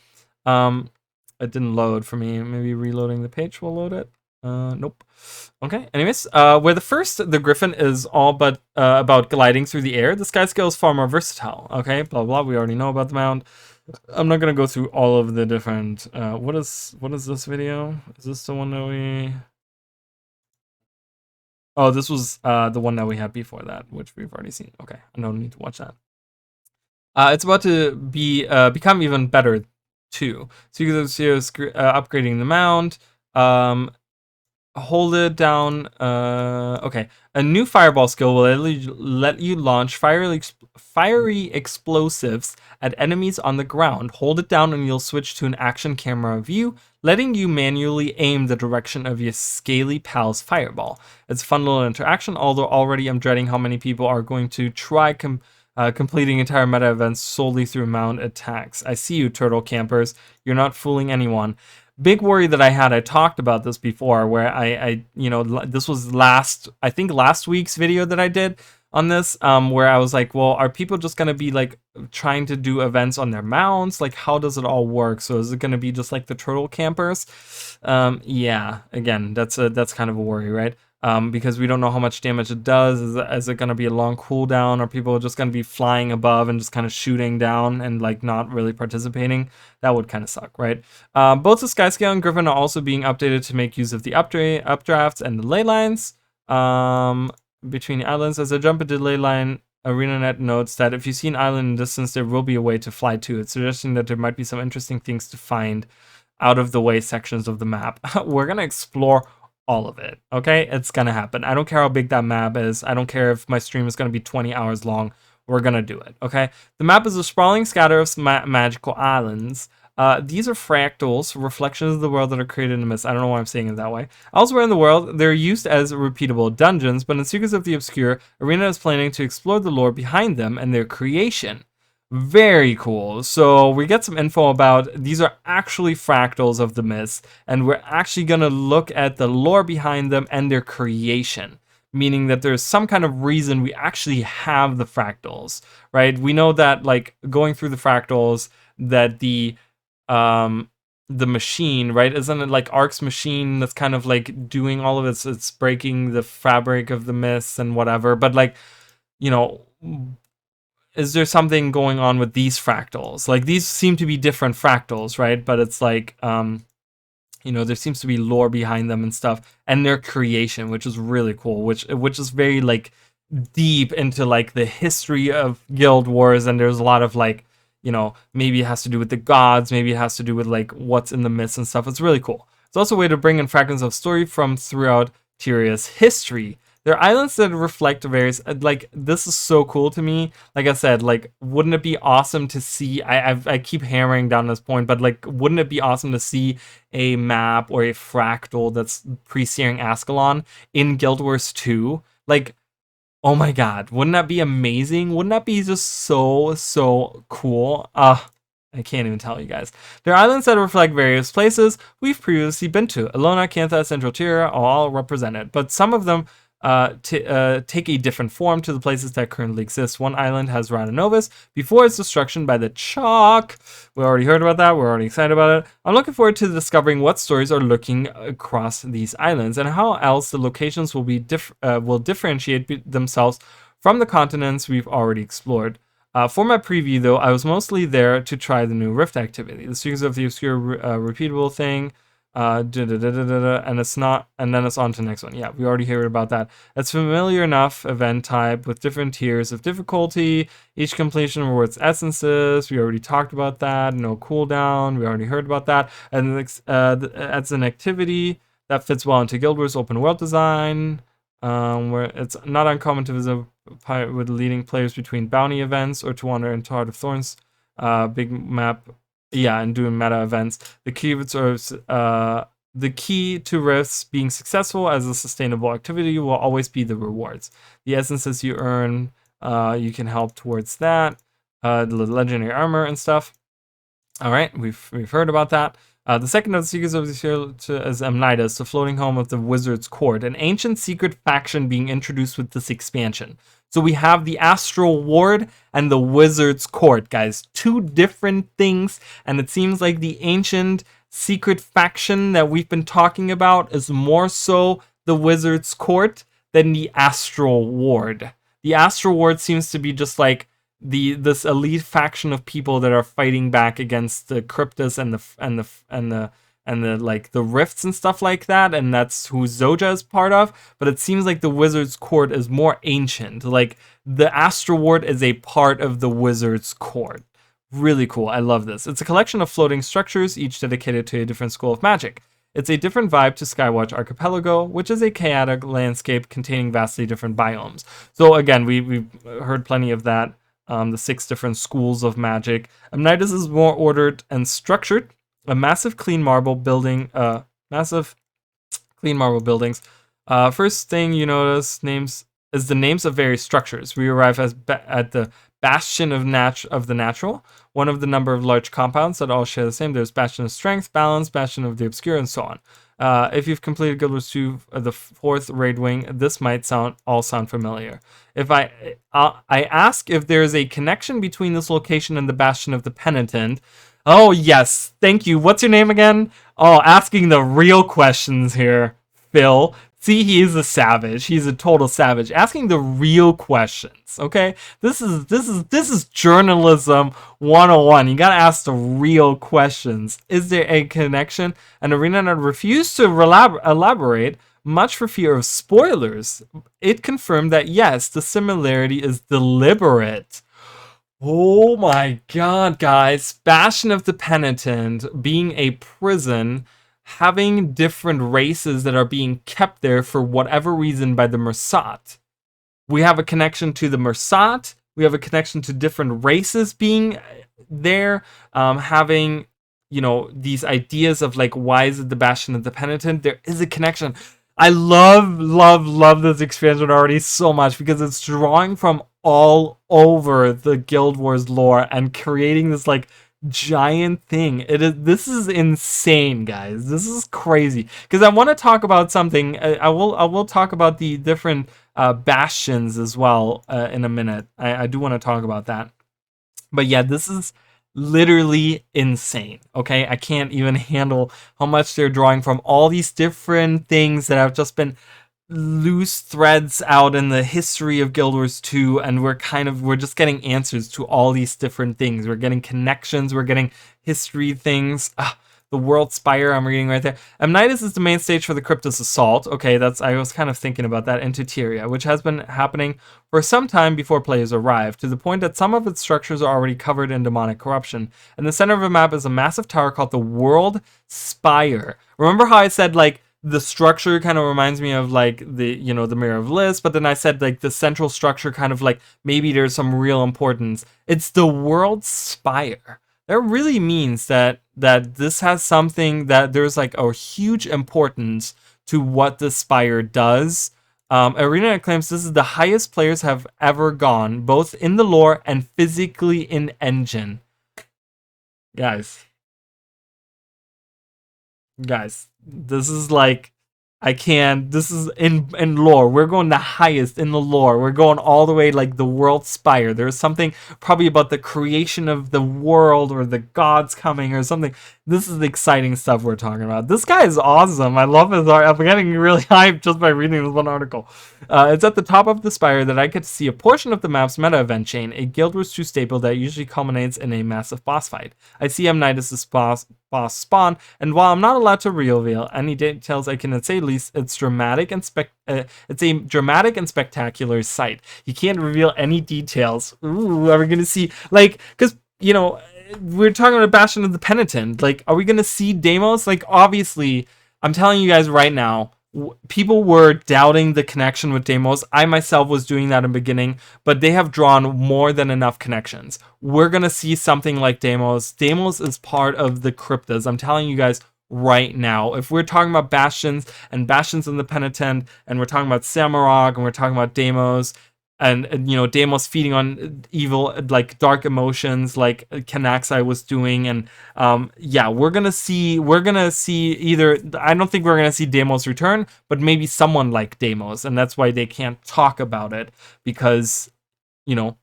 It didn't load for me. Maybe reloading the page will load it. Nope. Okay, anyways, where the Griffin is all but about gliding through the air, the sky scale is far more versatile. Okay, blah, blah, we already know about the mount. I'm not going to go through all of the different... what is this video? Is this the one that we... Oh, this was the one that we had before that, which we've already seen. Okay, I don't need to watch that. It's about to be become even better too. So you can see upgrading the mount. Hold it down. Okay, a new fireball skill will let you launch fiery explosives at enemies on the ground. Hold it down and you'll switch to an action camera view, letting you manually aim the direction of your scaly pal's fireball. It's a fun little interaction, although already I'm dreading how many people are going to try completing entire meta events solely through mount attacks. I see you, turtle campers. You're not fooling anyone. Big worry that I had, I talked about this before, where I this was last week's video that I did on this, where I was like, well, are people just going to be like trying to do events on their mounts? Like, how does it all work? So is it going to be just like the turtle campers? Yeah, again, that's kind of a worry, right? Because we don't know how much damage it does. Is it going to be a long cooldown? Are people just going to be flying above and just kind of shooting down and like not really participating? That would kind of suck, right? Both the Skyscale and Griffin are also being updated to make use of the updrafts and the ley lines between the islands. As I jump into ley line, ArenaNet notes that if you see an island in distance, there will be a way to fly to it, suggesting that there might be some interesting things to find out of the way sections of the map. We're going to explore all of it, okay? It's gonna happen. I don't care how big that map is. I don't care if my stream is gonna be 20 hours long. We're gonna do it, okay? The map is a sprawling scatter of magical islands. These are fractals, reflections of the world that are created in the mist. I don't know why I'm saying it that way. Elsewhere in the world, they're used as repeatable dungeons, but in Secrets of the Obscure, Arena is planning to explore the lore behind them and their creation. Very cool. So we get some info about these are actually fractals of the mist, and we're actually going to look at the lore behind them and their creation, meaning that there's some kind of reason we actually have the fractals, right? We know that like going through the fractals that the machine, right? Isn't it like Ark's machine that's kind of like doing all of it's breaking the fabric of the mist and whatever, but like, you know, is there something going on with these fractals? Like these seem to be different fractals, right? But it's like, there seems to be lore behind them and stuff, and their creation, which is really cool, which is very like deep into like the history of Guild Wars, and there's a lot of like, maybe it has to do with the gods, maybe it has to do with like what's in the myths and stuff. It's really cool. It's also a way to bring in fragments of story from throughout Tyria's history. They're islands that reflect various, like, this is so cool to me. Like I said, like, wouldn't it be awesome to see, I keep hammering down this point, but, like, wouldn't it be awesome to see a map or a fractal that's pre-searing Ascalon in Guild Wars 2? Like, oh my god, wouldn't that be amazing? Wouldn't that be just so cool? I can't even tell you guys. They're islands that reflect various places we've previously been to. Alona, Cantha, Central Tier are all represented, but some of them take a different form to the places that currently exist. One island has Rana Novus before its destruction by the Chalk. We already heard about that. We're already excited about it. I'm looking forward to discovering what stories are lurking across these islands and how else the locations will differentiate themselves from the continents we've already explored. For my preview, though, I was mostly there to try the new Rift activity, the Secrets of the Obscure repeatable thing. And it's not, and then it's on to the next one. Yeah, we already heard about that. It's familiar enough event type with different tiers of difficulty. Each completion rewards essences. We already talked about that. No cooldown. We already heard about that. And it's an activity that fits well into Guild Wars open world design, where it's not uncommon to visit with leading players between bounty events or to wander into Heart of Thorns, big map. Yeah, and doing meta events. The key to Rifts being successful as a sustainable activity will always be the rewards. The essences you earn, you can help towards that. The legendary armor and stuff. All right, we've heard about that. The second of the Secrets of the Obscure is Amnitas, the floating home of the Wizard's Court, an ancient secret faction being introduced with this expansion. So we have the Astral Ward and the Wizard's Court, guys. Two different things, and it seems like the ancient secret faction that we've been talking about is more so the Wizard's Court than the Astral Ward. The Astral Ward seems to be just like this elite faction of people that are fighting back against the Cryptus and the like the rifts and stuff like that, and that's who Zoja is part of. But it seems like the Wizard's Court is more ancient. Like the Astral Ward is a part of the Wizard's Court. Really cool. I love this. It's a collection of floating structures, each dedicated to a different school of magic. It's a different vibe to Skywatch Archipelago, which is a chaotic landscape containing vastly different biomes. So again, we've heard plenty of that. The 6 different schools of magic. Amnitas is more ordered and structured. A massive clean marble building. First thing you notice is the names of various structures. We arrive at the Bastion of the Natural, one of the number of large compounds that all share the same. There's Bastion of Strength, Balance, Bastion of the Obscure, and so on. If you've completed Guild Wars 2, the 4th raid wing, this might all sound familiar. If I ask if there is a connection between this location and the Bastion of the Penitent. Oh yes, thank you. What's your name again? Oh, asking the real questions here, Phil. See, he is a savage. He's a total savage. Asking the real questions, okay? This is journalism 101. You gotta ask the real questions. Is there a connection? And Arena refused to elaborate, much for fear of spoilers. It confirmed that yes, the similarity is deliberate. Oh my god, guys. Bastion of the Penitent being a prison, having different races that are being kept there for whatever reason by the Mersat. We have a connection to the Mersat. We have a connection to different races being there, having, these ideas of like, why is it the Bastion of the Penitent? There is a connection. I love this expansion already so much because it's drawing from all over the Guild Wars lore and creating this like giant thing. This is insane, guys. This is crazy because I want to talk about something. I will talk about the different bastions as well in a minute. I do want to talk about that. But yeah, this is literally insane. Okay, I can't even handle how much they're drawing from all these different things that have just been loose threads out in the history of Guild Wars 2, and we're just getting answers to all these different things. We're getting connections, we're getting history things. The World Spire I'm reading right there. Amnitas is the main stage for the Cryptus Assault. Okay, I was kind of thinking about that, into Tyria, which has been happening for some time before players arrive, to the point that some of its structures are already covered in demonic corruption. In the center of the map is a massive tower called the World Spire. Remember how I said, like, the structure kind of reminds me of like the, you know, the Mirror of List, but then I said like the central structure kind of like maybe there's some real importance. It's the world spire. That really means that this has something, that there's like a huge importance to what the spire does. Arena claims this is the highest players have ever gone, both in the lore and physically in engine. Guys, this is like, I can't. This is in lore. We're going the highest in the lore. We're going all the way like the world spire. There's something probably about the creation of the world or the gods coming or something. This is the exciting stuff we're talking about. This guy is awesome. I love his art. I'm getting really hyped just by reading this one article. It's at the top of the spire that I get to see a portion of the map's meta event chain, a Guild Wars 2 staple that usually culminates in a massive boss fight. I see M. Nidus' boss spawn, and while I'm not allowed to reveal any details, I can say at least it's dramatic and it's a dramatic and spectacular sight. You can't reveal any details. Ooh, are we gonna see, like, because, you know, we're talking about Bastion of the Penitent. Like, are we gonna see Deimos? Like, obviously, I'm telling you guys right now, people were doubting the connection with Deimos. I myself was doing that in the beginning, but they have drawn more than enough connections. We're gonna see something like Deimos. Deimos is part of the cryptas. I'm telling you guys right now. If we're talking about Bastions and Bastions in the Penitent, and we're talking about Samurag, and we're talking about Deimos, and you know, Deimos feeding on evil, like dark emotions, like Kanaxai was doing, and yeah, we're gonna see either, I don't think we're gonna see Deimos return, but maybe someone like Deimos, and that's why they can't talk about it, because, you know,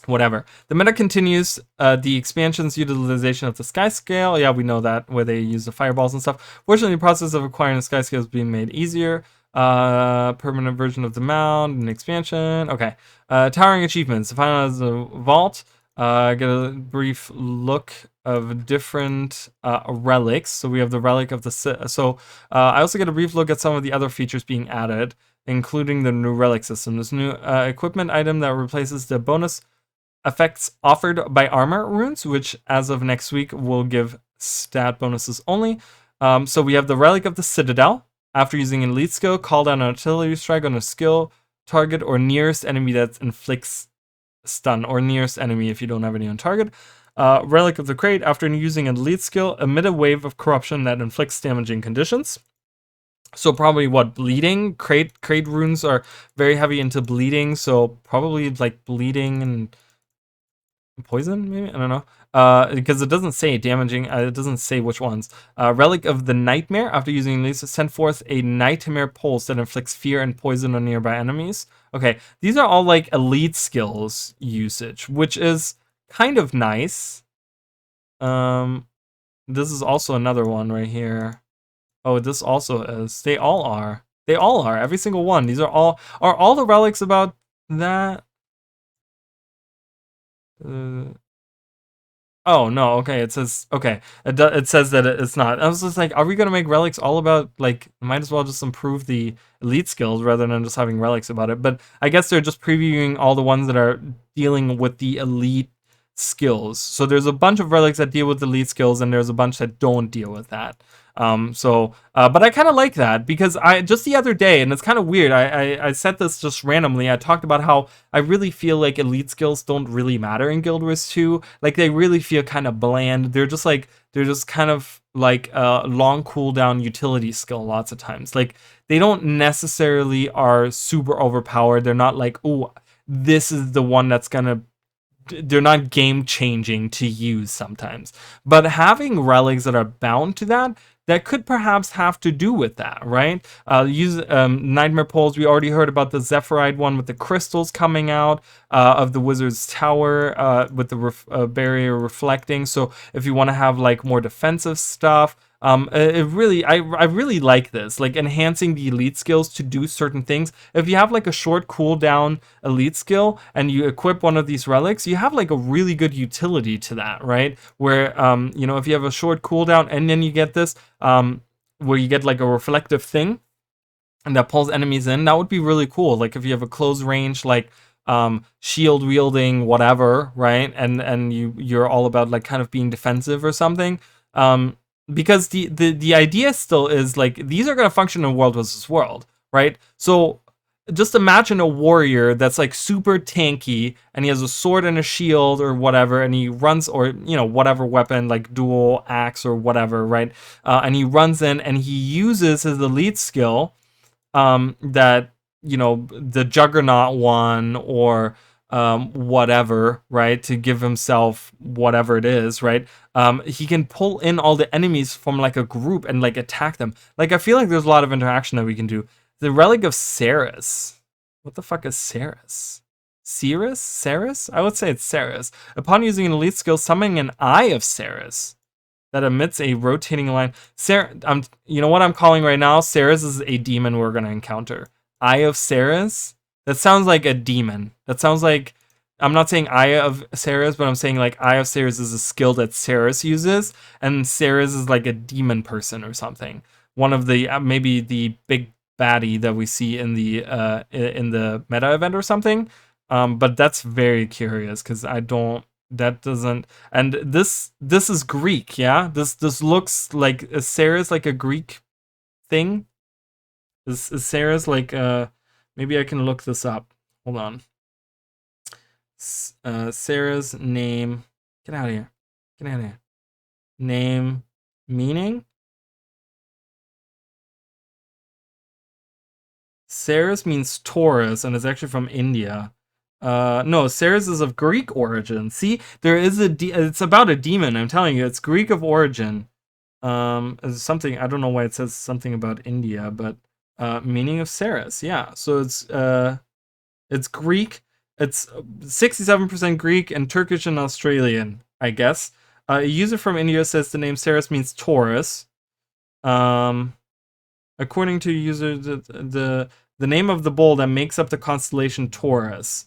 whatever. The meta continues. The expansion's utilization of the sky scale. Yeah, we know that, where they use the fireballs and stuff. Fortunately, the process of acquiring the sky scale is being made easier. Permanent version of the mound and expansion. Okay. Towering achievements. Finalize the vault. Get a brief look of different relics. So we have the relic of the I also get a brief look at some of the other features being added, including the new relic system. This new equipment item that replaces the bonus effects offered by armor runes, which as of next week will give stat bonuses only. So we have the relic of the Citadel. After using an elite skill, call down an artillery strike on a skill target or nearest enemy that inflicts stun, or nearest enemy if you don't have any on target. Relic of the Crate. After using an elite skill, emit a wave of corruption that inflicts damaging conditions. So probably what, bleeding? Crate runes are very heavy into bleeding, so probably like bleeding and poison, maybe? I don't know. Because it doesn't say damaging, it doesn't say which ones. Relic of the Nightmare. After using these, send forth a nightmare pulse that inflicts fear and poison on nearby enemies. Okay, these are all like elite skills usage, which is kind of nice. This is also another one right here. Oh, this also is. They all are. They all are. Every single one. These are all the relics about that? Oh no, okay, it says, okay, it says that it's not. I was just like, are we gonna make relics all about, like, might as well just improve the elite skills rather than just having relics about it. But I guess they're just previewing all the ones that are dealing with the elite skills. So there's a bunch of relics that deal with elite skills, and there's a bunch that don't deal with that. But I kind of like that, because I just the other day, and it's kind of weird, I said this just randomly, I talked about how I really feel like elite skills don't really matter in Guild Wars 2. Like, they really feel kind of bland. They're just kind of like a long cooldown utility skill lots of times. Like, they don't necessarily are super overpowered. They're not like, oh, this is the one that's gonna, they're not game changing to use sometimes. But having relics that are bound to that could perhaps have to do with that, right? Use Nightmare Poles. We already heard about the Zephyrite one with the crystals coming out of the Wizard's Tower with the barrier reflecting. So if you want to have like more defensive stuff, I really like this, like enhancing the elite skills to do certain things. If you have like a short cooldown elite skill and you equip one of these relics, you have like a really good utility to that, right? Where you know, if you have a short cooldown and then you get this, where you get like a reflective thing and that pulls enemies in, that would be really cool. Like if you have a close range, like shield wielding whatever, right? And you're all about like kind of being defensive or something. because the idea still is like these are going to function in world versus world, right? So just imagine a warrior that's like super tanky and he has a sword and a shield or whatever, and he runs, or whatever weapon, like dual axe or whatever, right? And he runs in and he uses his elite skill, that the Juggernaut one, or whatever, right, to give himself whatever it is, right? He can pull in all the enemies from like a group and like attack them. Like I feel like there's a lot of interaction that we can do. The relic of Ceres. What the fuck is Ceres? Ceres? I would say it's Ceres. Upon using an elite skill, summoning an Eye of Ceres that emits a rotating line. You know what I'm calling right now? Ceres is a demon we're gonna encounter. Eye of Ceres? That sounds like a demon. That sounds like, I'm not saying Eye of Ceres, but I'm saying like Eye of Ceres is a skill that Ceres uses, and Ceres is like a demon person or something. One of the maybe the big baddie that we see in the meta event or something. But that's very curious because I don't. That doesn't. And this is Greek, yeah. This looks like, is Ceres like a Greek thing? Is Ceres like maybe I can look this up. Hold on. Ceres name. Get out of here. Get out of here. Name meaning. Ceres means Taurus and is actually from India. No, Ceres is of Greek origin. See, there is it's about a demon. I'm telling you, it's Greek of origin. It's something, I don't know why it says something about India, but meaning of Ceres. Yeah, so it's Greek. It's 67% Greek and Turkish and Australian, I guess. A user from India says the name Ceres means Taurus. According to user, the name of the bull that makes up the constellation Taurus.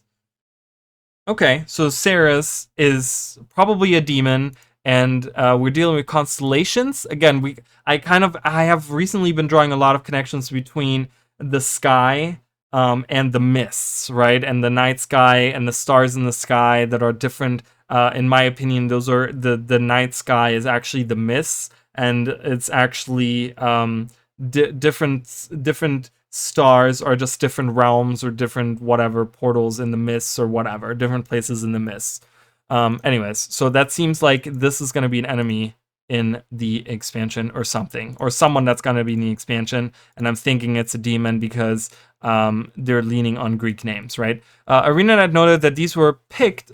Okay, so Ceres is probably a demon, and we're dealing with constellations. Again, I have recently been drawing a lot of connections between the sky and the mists, right? And the night sky and the stars in the sky that are different. In my opinion, those are the night sky is actually the mists, and it's actually different stars are just different realms or different whatever portals in the mists or whatever, different places in the mists. Anyways, so that seems like this is going to be an enemy in the expansion or something, or someone that's going to be in the expansion, and I'm thinking it's a demon because they're leaning on Greek names, right? ArenaNet noted that these were picked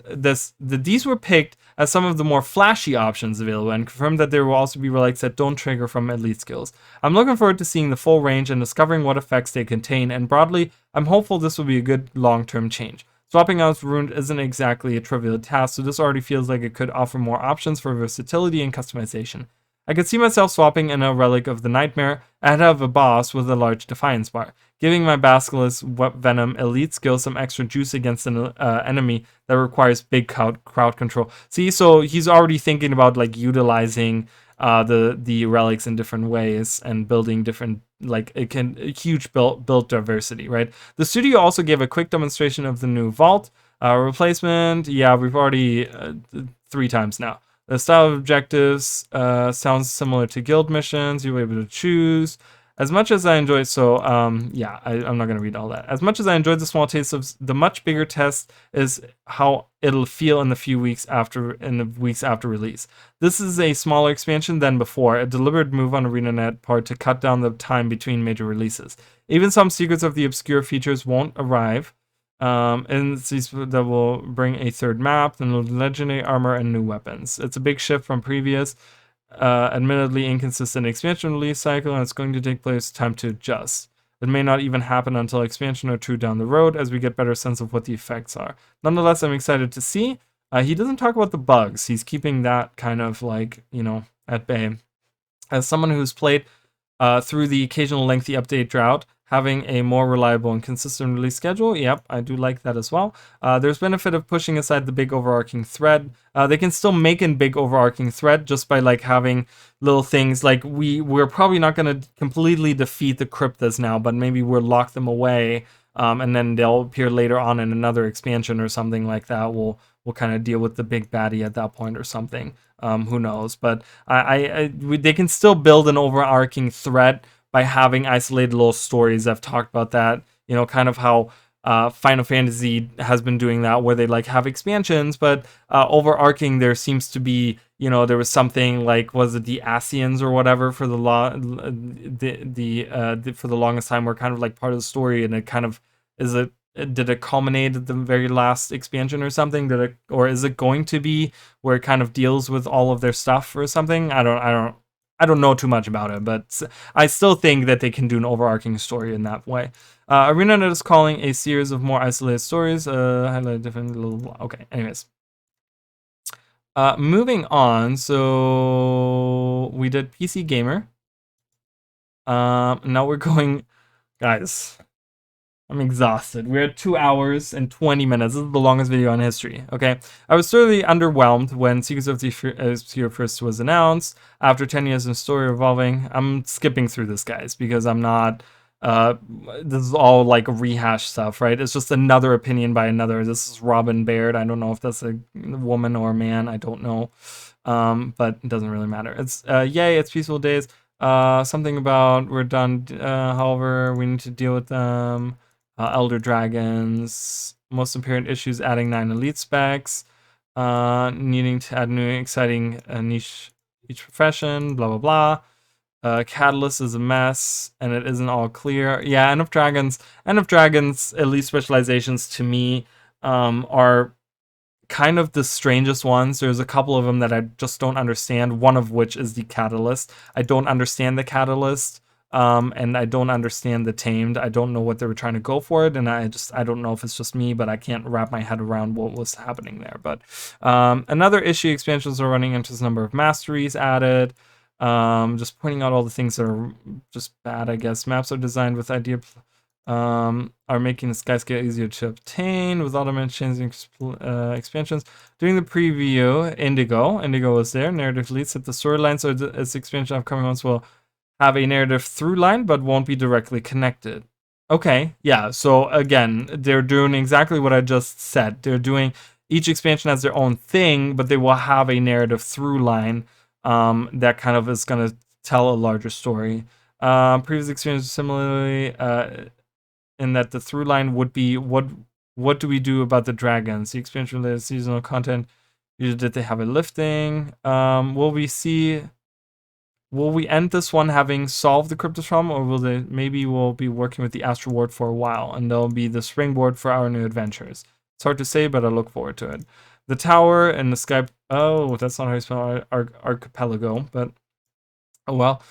as some of the more flashy options available, and confirmed that there will also be relics that don't trigger from elite skills. I'm looking forward to seeing the full range and discovering what effects they contain, and broadly, I'm hopeful this will be a good long-term change. Swapping out Ruined isn't exactly a trivial task, so this already feels like it could offer more options for versatility and customization. I could see myself swapping in a Relic of the Nightmare ahead of a boss with a large Defiance bar, giving my Basilisk Venom elite skill some extra juice against an enemy that requires big crowd control. See, so he's already thinking about like utilizing the relics in different ways and building different, like a huge build diversity, right? The studio also gave a quick demonstration of the new vault replacement. Yeah, we've already 3 times now. The style of objectives sounds similar to guild missions. You'll be able to choose. As much as I enjoyed, yeah, I'm not going to read all that. As much as I enjoyed the small taste of the much bigger test is how it'll feel in the weeks after release. This is a smaller expansion than before, a deliberate move on ArenaNet part to cut down the time between major releases. Even some Secrets of the Obscure features won't arrive, and that will bring a 3rd map, and legendary armor and new weapons. It's a big shift from previous, admittedly inconsistent expansion release cycle, and it's going to take time to adjust. It may not even happen until expansion or 2 down the road as we get better sense of what the effects are. Nonetheless, I'm excited to see. He doesn't talk about the bugs. He's keeping that kind of like, at bay. As someone who's played through the occasional lengthy update drought, having a more reliable and consistent release schedule, yep, I do like that as well. There's benefit of pushing aside the big overarching thread. They can still make a big overarching thread just by like having little things like we're probably not going to completely defeat the cryptas now, but maybe we'll lock them away, and then they'll appear later on in another expansion or something like that. We'll kind of deal with the big baddie at that point or something. Who knows? But they can still build an overarching threat by having isolated little stories. I've talked about that. You know, kind of how Final Fantasy has been doing that, where they like have expansions, but overarching there seems to be, you know, there was something like, was it the Asians or whatever for the for the longest time, were kind of like part of the story, and it kind of is it. Did it culminate at the very last expansion or something? Or is it going to be where it kind of deals with all of their stuff or something? I don't know too much about it, but I still think that they can do an overarching story in that way. ArenaNet is calling a series of more isolated stories. Highlight different little. Okay, anyways. Moving on. So we did PC Gamer. Now we're going, guys. I'm exhausted. We're at 2 hours and 20 minutes. This is the longest video in history. Okay, I was thoroughly underwhelmed when Secrets of the Obscure first was announced. After 10 years in story evolving, I'm skipping through this, guys, because I'm not. This is all like rehash stuff, right? It's just another opinion by another. This is Robin Baird. I don't know if that's a woman or a man. I don't know, but it doesn't really matter. It's yay! It's peaceful days. Something about we're done. However, we need to deal with them. Elder Dragons, most apparent issues adding 9 elite specs, needing to add new exciting niche each profession, blah blah blah. Catalyst is a mess and it isn't all clear. Yeah, End of Dragons elite specializations to me are kind of the strangest ones. There's a couple of them that I just don't understand, one of which is the Catalyst. I don't understand the Catalyst. And I don't understand the Tamed. I don't know what they were trying to go for it, and I don't know if it's just me, but I can't wrap my head around what was happening there. But another issue, expansions are running into this number of masteries added. Just pointing out all the things that are just bad, I guess. Maps are designed with idea. Are making the skyscale easier to obtain with automated changing expansions. During the preview, Indigo was there. Narrative leads at the storyline, so its expansion upcoming ones will have a narrative through line, but won't be directly connected. Okay, yeah, so again, they're doing exactly what I just said. They're doing, each expansion has their own thing, but they will have a narrative through line that kind of is going to tell a larger story. Previous experience similarly in that the through line would be, what do we do about the dragons? The expansion related seasonal content, did they have a lifting? Will we end this one having solved the Cryptos problem, or maybe we'll be working with the Astral Ward for a while, and they'll be the springboard for our new adventures. It's hard to say, but I look forward to it. The tower and the sky. Oh, that's not how you spell archipelago, but oh well.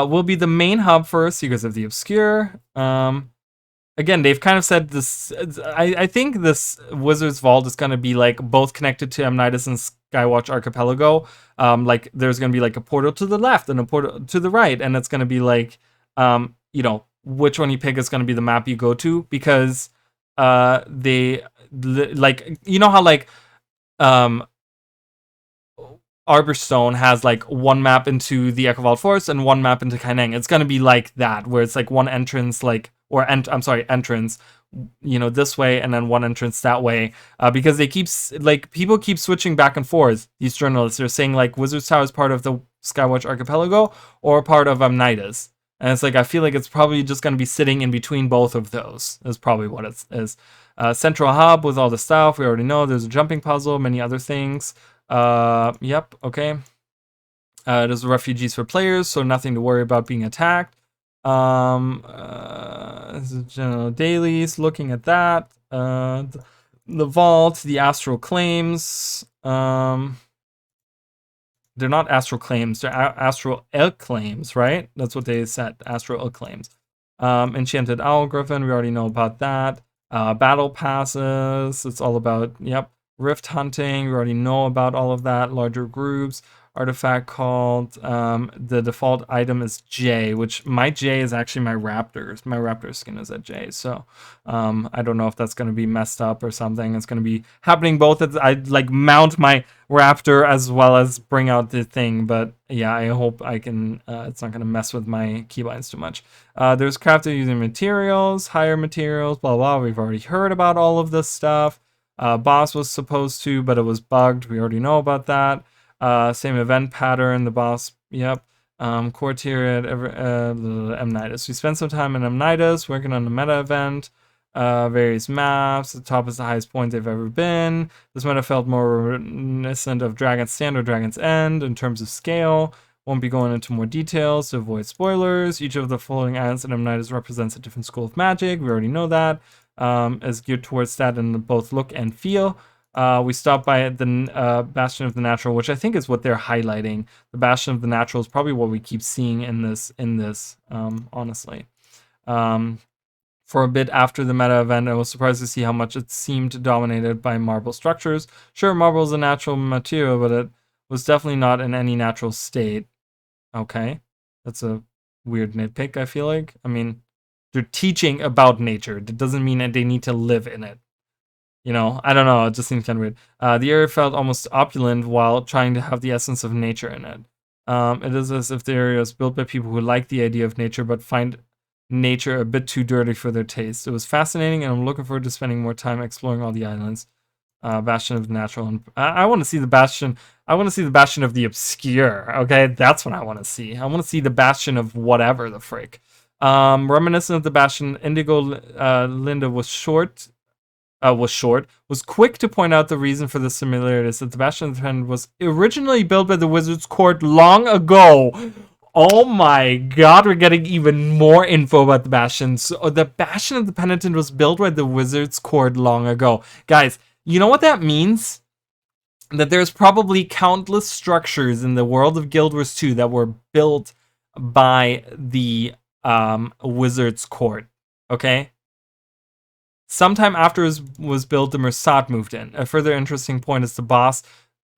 Will be the main hub for Secrets of the Obscure. Again, they've kind of said this. I think this Wizard's Vault is going to be like both connected to Amnitas and Skywatch Archipelago. Like there's going to be like a portal to the left and a portal to the right, and it's going to be like, you know, which one you pick is going to be the map you go to, because they like, you know how like Arborstone has like one map into the Echo Vault Forest and one map into Kaineng. It's going to be like that, where it's like one entrance, like, entrance, you know, this way, and then one entrance that way, because they keep, like, people keep switching back and forth. These journalists are saying like Wizard's Tower is part of the Skywatch Archipelago or part of Amnitas, and it's like, I feel like it's probably just going to be sitting in between both of those. Is probably what it is. Central hub with all the stuff we already know. There's a jumping puzzle, many other things. Yep, okay. There's refugees for players, so nothing to worry about being attacked. This is general dailies, looking at that. The vault, the astral claims. They're not astral claims, they're astral claims, right? That's what they said, astral claims. Enchanted Owl Griffin, we already know about that. Battle passes, it's all about, yep. Rift hunting, we already know about all of that. Larger groups, artifact called, the default item is J, which my J is actually my Raptors. My Raptor skin is at J, so I don't know if that's going to be messed up or something. It's going to be happening both as I like mount my Raptor as well as bring out the thing, but yeah, I hope I can, it's not going to mess with my keybinds too much. There's crafted using materials, higher materials, blah blah. We've already heard about all of this stuff. Boss was supposed to, but it was bugged. We already know about that. Same event pattern. The boss. Yep. Courtier at Amnitas. We spent some time in Amnitas working on the meta event. Various maps. The top is the highest point they've ever been. This meta felt more reminiscent of Dragon's Stand or Dragon's End in terms of scale. Won't be going into more details to avoid spoilers. Each of the following islands in Amnitas represents a different school of magic. We already know that. Is geared towards that in both look and feel. We stopped by the Bastion of the Natural, which I think is what they're highlighting. The Bastion of the Natural is probably what we keep seeing in this, honestly. For a bit after the meta event, I was surprised to see how much it seemed dominated by marble structures. Sure, marble is a natural material, but it was definitely not in any natural state. Okay, that's a weird nitpick, I feel like. I mean, they're teaching about nature. That doesn't mean that they need to live in it. You know, I don't know, it just seems kind of weird. The area felt almost opulent while trying to have the essence of nature in it. It is as if the area was built by people who like the idea of nature but find nature a bit too dirty for their taste. It was fascinating, and I'm looking forward to spending more time exploring all the islands. Bastion of the Natural, and I want to see the Bastion. I want to see the Bastion of the Obscure. Okay, that's what I want to see. I want to see the Bastion of whatever the frick. Reminiscent of the Bastion, Indigo Linda was quick to point out the reason for the similarities, that the Bastion of the Penitent was originally built by the Wizard's Court long ago. Oh my god, we're getting even more info about the Bastion. So the Bastion of the Penitent was built by the Wizard's Court long ago. Guys, you know what that means? That there's probably countless structures in the world of Guild Wars 2 that were built by the Wizard's Court. Okay? Sometime after it was built, the Mersat moved in. A further interesting point is the boss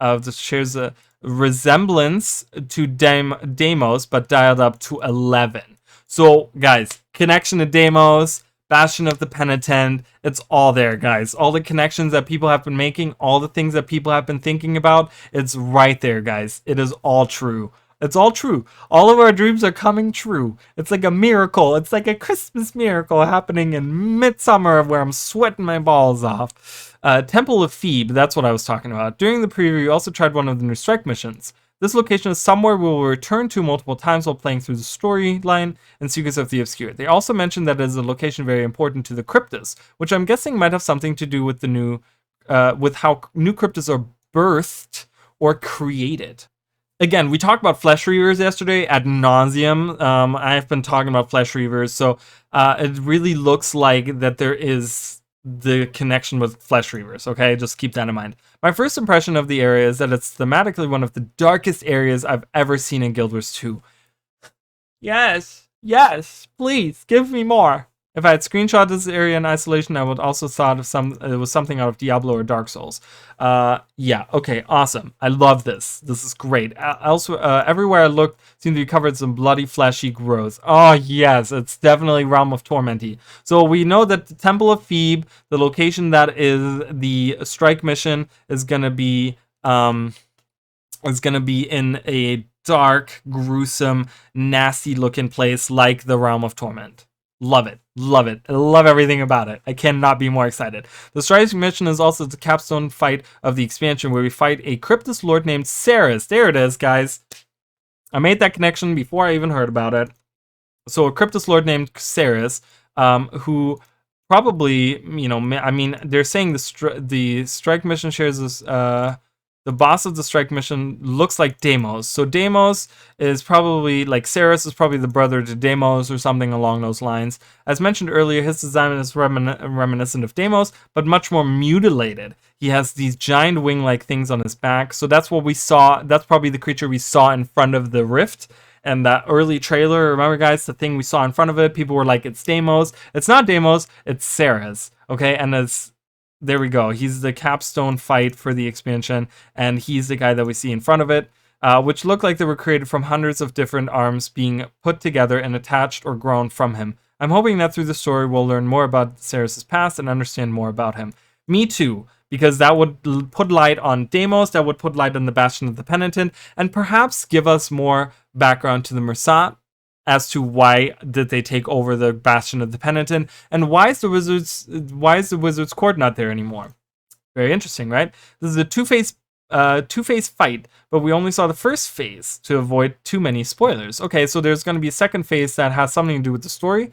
of the shares a resemblance to Deimos, but dialed up to 11. So, guys, connection to Deimos, Bastion of the Penitent, it's all there, guys. All the connections that people have been making, all the things that people have been thinking about, it's right there, guys. It is all true. It's all true. All of our dreams are coming true. It's like a miracle. It's like a Christmas miracle happening in midsummer where I'm sweating my balls off. Temple of Thebe, that's what I was talking about. During the preview, we also tried one of the new strike missions. This location is somewhere we will return to multiple times while playing through the storyline and Secrets of the Obscure. They also mentioned that it is a location very important to the Cryptus, which I'm guessing might have something to do with the new, with how new Cryptus are birthed or created. Again, we talked about Flesh Reavers yesterday ad nauseum. I've been talking about Flesh Reavers, so it really looks like that there is the connection with Flesh Reavers, okay? Just keep that in mind. My first impression of the area is that it's thematically one of the darkest areas I've ever seen in Guild Wars 2. Yes, please, give me more. If I had screenshot this area in isolation, I would also thought of it was something out of Diablo or Dark Souls. Yeah, okay, awesome. I love this. This is great. Everywhere I looked, seemed to be covered some bloody, fleshy growth. Oh yes, it's definitely Realm of Tormenty. So we know that the Temple of Thebe, the location that is the strike mission, is gonna be in a dark, gruesome, nasty-looking place like the Realm of Torment. Love it. Love it. I love everything about it. I cannot be more excited. The Strike mission is also the capstone fight of the expansion, where we fight a Cryptus Lord named Ceres. There it is, guys. I made that connection before I even heard about it. So a Cryptus Lord named Ceres, who probably, you know, I mean, they're saying the Strike mission shares this, the boss of the Strike mission looks like Deimos. So Deimos is probably, like, Ceres is probably the brother to Deimos or something along those lines. As mentioned earlier, his design is reminiscent of Deimos, but much more mutilated. He has these giant wing-like things on his back. So that's what we saw. That's probably the creature we saw in front of the rift. And that early trailer, remember, guys, the thing we saw in front of it, people were like, it's Deimos. It's not Deimos, it's Ceres. Okay, and it's... There we go. He's the capstone fight for the expansion, and he's the guy that we see in front of it, which look like they were created from hundreds of different arms being put together and attached or grown from him. I'm hoping that through the story we'll learn more about Ceres' past and understand more about him. Me too, because that would put light on Deimos, that would put light on the Bastion of the Penitent, and perhaps give us more background to the Mersat, as to why did they take over the Bastion of the Penitent, and why is the Wizard's Court not there anymore? Very interesting, right? This is a two-faced two-phase fight, but we only saw the first phase to avoid too many spoilers. Okay, so there's going to be a second phase that has something to do with the story,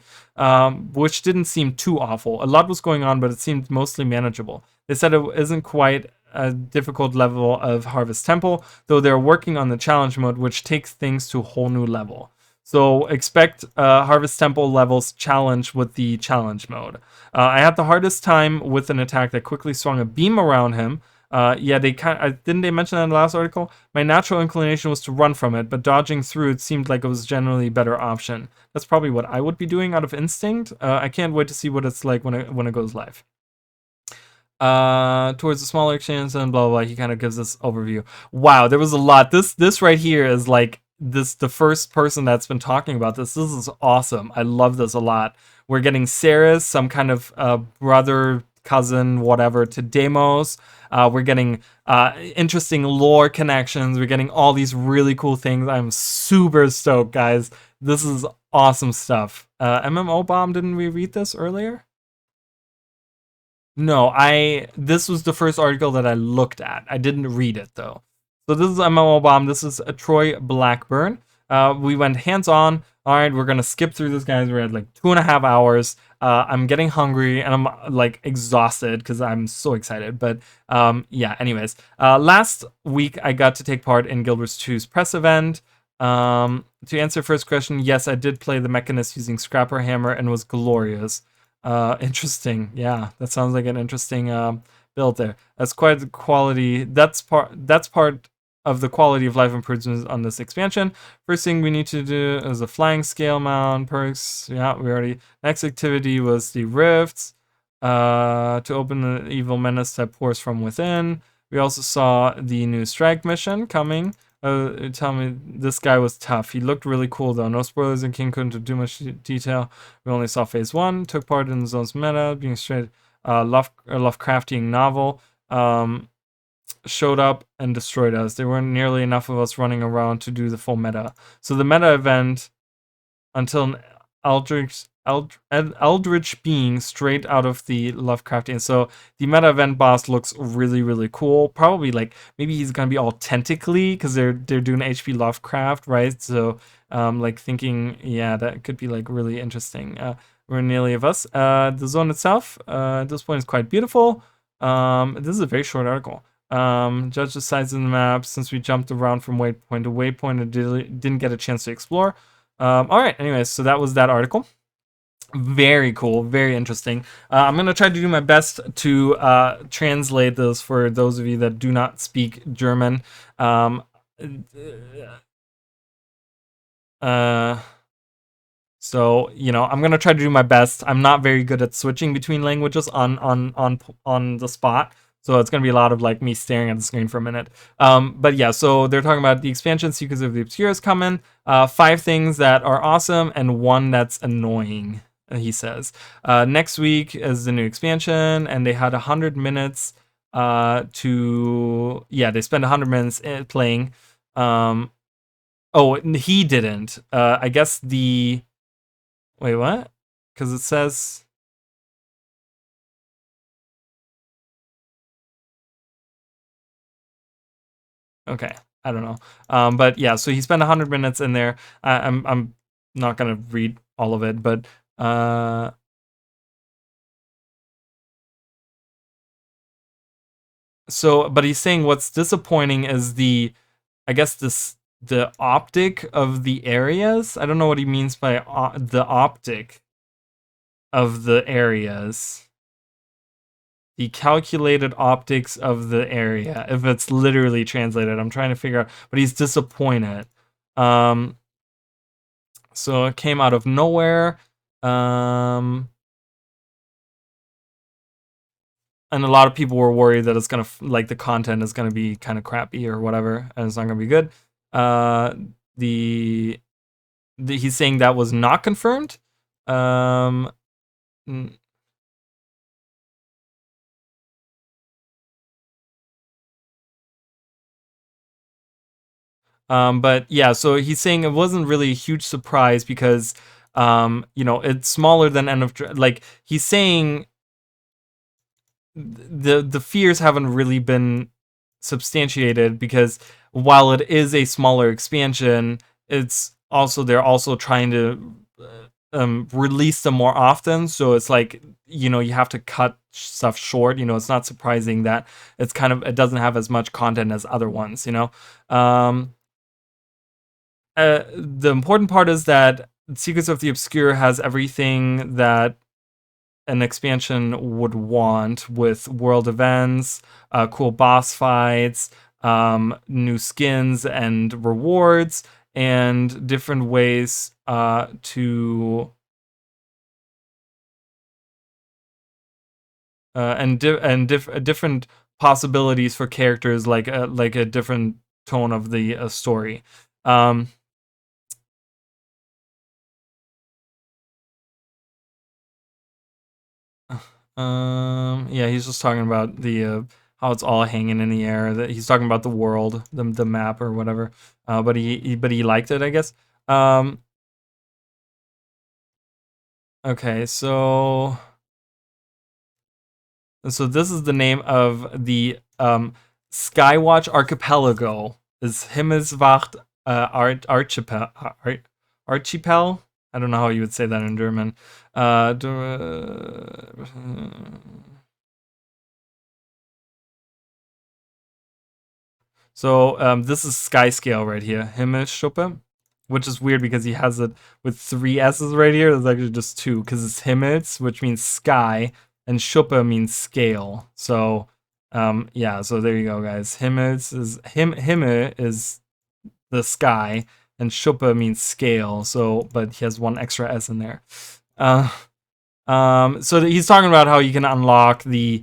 which didn't seem too awful. A lot was going on, but it seemed mostly manageable. They said it isn't quite a difficult level of Harvest Temple, though they're working on the challenge mode, which takes things to a whole new level. So expect Harvest Temple levels challenge with the challenge mode. I had the hardest time with an attack that quickly swung a beam around him. Yeah, they didn't they mention that in the last article? My natural inclination was to run from it, but dodging through it seemed like it was generally a better option. That's probably what I would be doing out of instinct. I can't wait to see what it's like when it goes live. Towards the smaller exchange and blah, blah blah. He kind of gives this overview. Wow, there was a lot. This right here is like the first person that's been talking about this. This is awesome. I love this a lot. We're getting Ceres, some kind of brother, cousin, whatever, to Deimos. We're getting interesting lore connections. We're getting all these really cool things. I'm super stoked, guys. This is awesome stuff. MMO Bomb, didn't we read this earlier? No, this was the first article that I looked at. I didn't read it though. So this is MMO Bomb. This is a Troy Blackburn. We went hands-on. All right, we're gonna skip through this, guys. We're at like 2.5 hours. I'm getting hungry and I'm like exhausted because I'm so excited. But yeah, anyways. Last week I got to take part in Guild Wars 2's press event. To answer first question, yes, I did play the Mechanist using Scrapper Hammer and was glorious. Interesting. Yeah, that sounds like an interesting build there. That's quite the quality. That's part of the quality of life improvements on this expansion. First thing we need to do is a flying scale mount perks. Yeah, we already. Next activity was the rifts. To open the evil menace that pours from within. We also saw the new strike mission coming. Tell me, this guy was tough. He looked really cool though. No spoilers, and King couldn't do much detail. We only saw phase 1. Took part in the zone's meta, being straight Lovecraftian novel. Showed up and destroyed us. There weren't nearly enough of us running around to do the full meta. So the meta event, until an eldritch being straight out of the Lovecraftian. So the meta event boss looks really, really cool. Probably like maybe he's gonna be all tentacly because they're doing HP Lovecraft, right? So like thinking, yeah, that could be like really interesting. We're nearly of us. The zone itself at this point is quite beautiful. This is a very short article. Judge the size of the map. Since we jumped around from waypoint to waypoint and didn't get a chance to explore. All right, anyways, so that was that article. Very cool, very interesting. I'm gonna try to do my best to translate this for those of you that do not speak German. So you know, I'm gonna try to do my best. I'm not very good at switching between languages on the spot. So it's gonna be a lot of like me staring at the screen for a minute. But yeah, so they're talking about the expansion Secrets of the Obscure is coming. 5 things that are awesome and 1 that's annoying. He says. Next week is the new expansion, and they had 100 minutes to. Yeah, they spent 100 minutes playing. Oh, he didn't. I guess the. Wait, what? Because it says. Okay, I don't know. But yeah, so he spent 100 minutes in there. I'm not gonna read all of it, but so but he's saying what's disappointing is I guess the optic of the areas. I don't know what he means by the optic of the areas. The calculated optics of the area, if it's literally translated. I'm trying to figure out, but he's disappointed. So it came out of nowhere. And a lot of people were worried that it's gonna like the content is gonna be kind of crappy or whatever, and it's not gonna be good. He's saying that was not confirmed. But yeah, so he's saying it wasn't really a huge surprise because you know, it's smaller than End of like he's saying the fears haven't really been substantiated, because while it is a smaller expansion, it's also they're also trying to release them more often. So it's like, you have to cut stuff short. It's not surprising that it doesn't have as much content as other ones. The important part is that Secrets of the Obscure has everything that an expansion would want, with world events, cool boss fights, new skins and rewards, and different ways to different possibilities for characters, like a different tone of the story. Yeah, he's just talking about the how it's all hanging in the air. That he's talking about the world, the map or whatever. But he liked it, I guess. Okay, so this is the name of the Skywatch Archipelago. Is Himmelswacht Archipel? I don't know how you would say that in German. So this is sky scale right here, Himmelsschuppe, which is weird because he has it with 3 S's right here. There's actually just 2, because it's Himmels, which means sky, and Schuppe means scale. So yeah, so there you go, guys. Himmel is the sky, and Schuppe means scale. So, but he has 1 extra S in there. So he's talking about how you can unlock the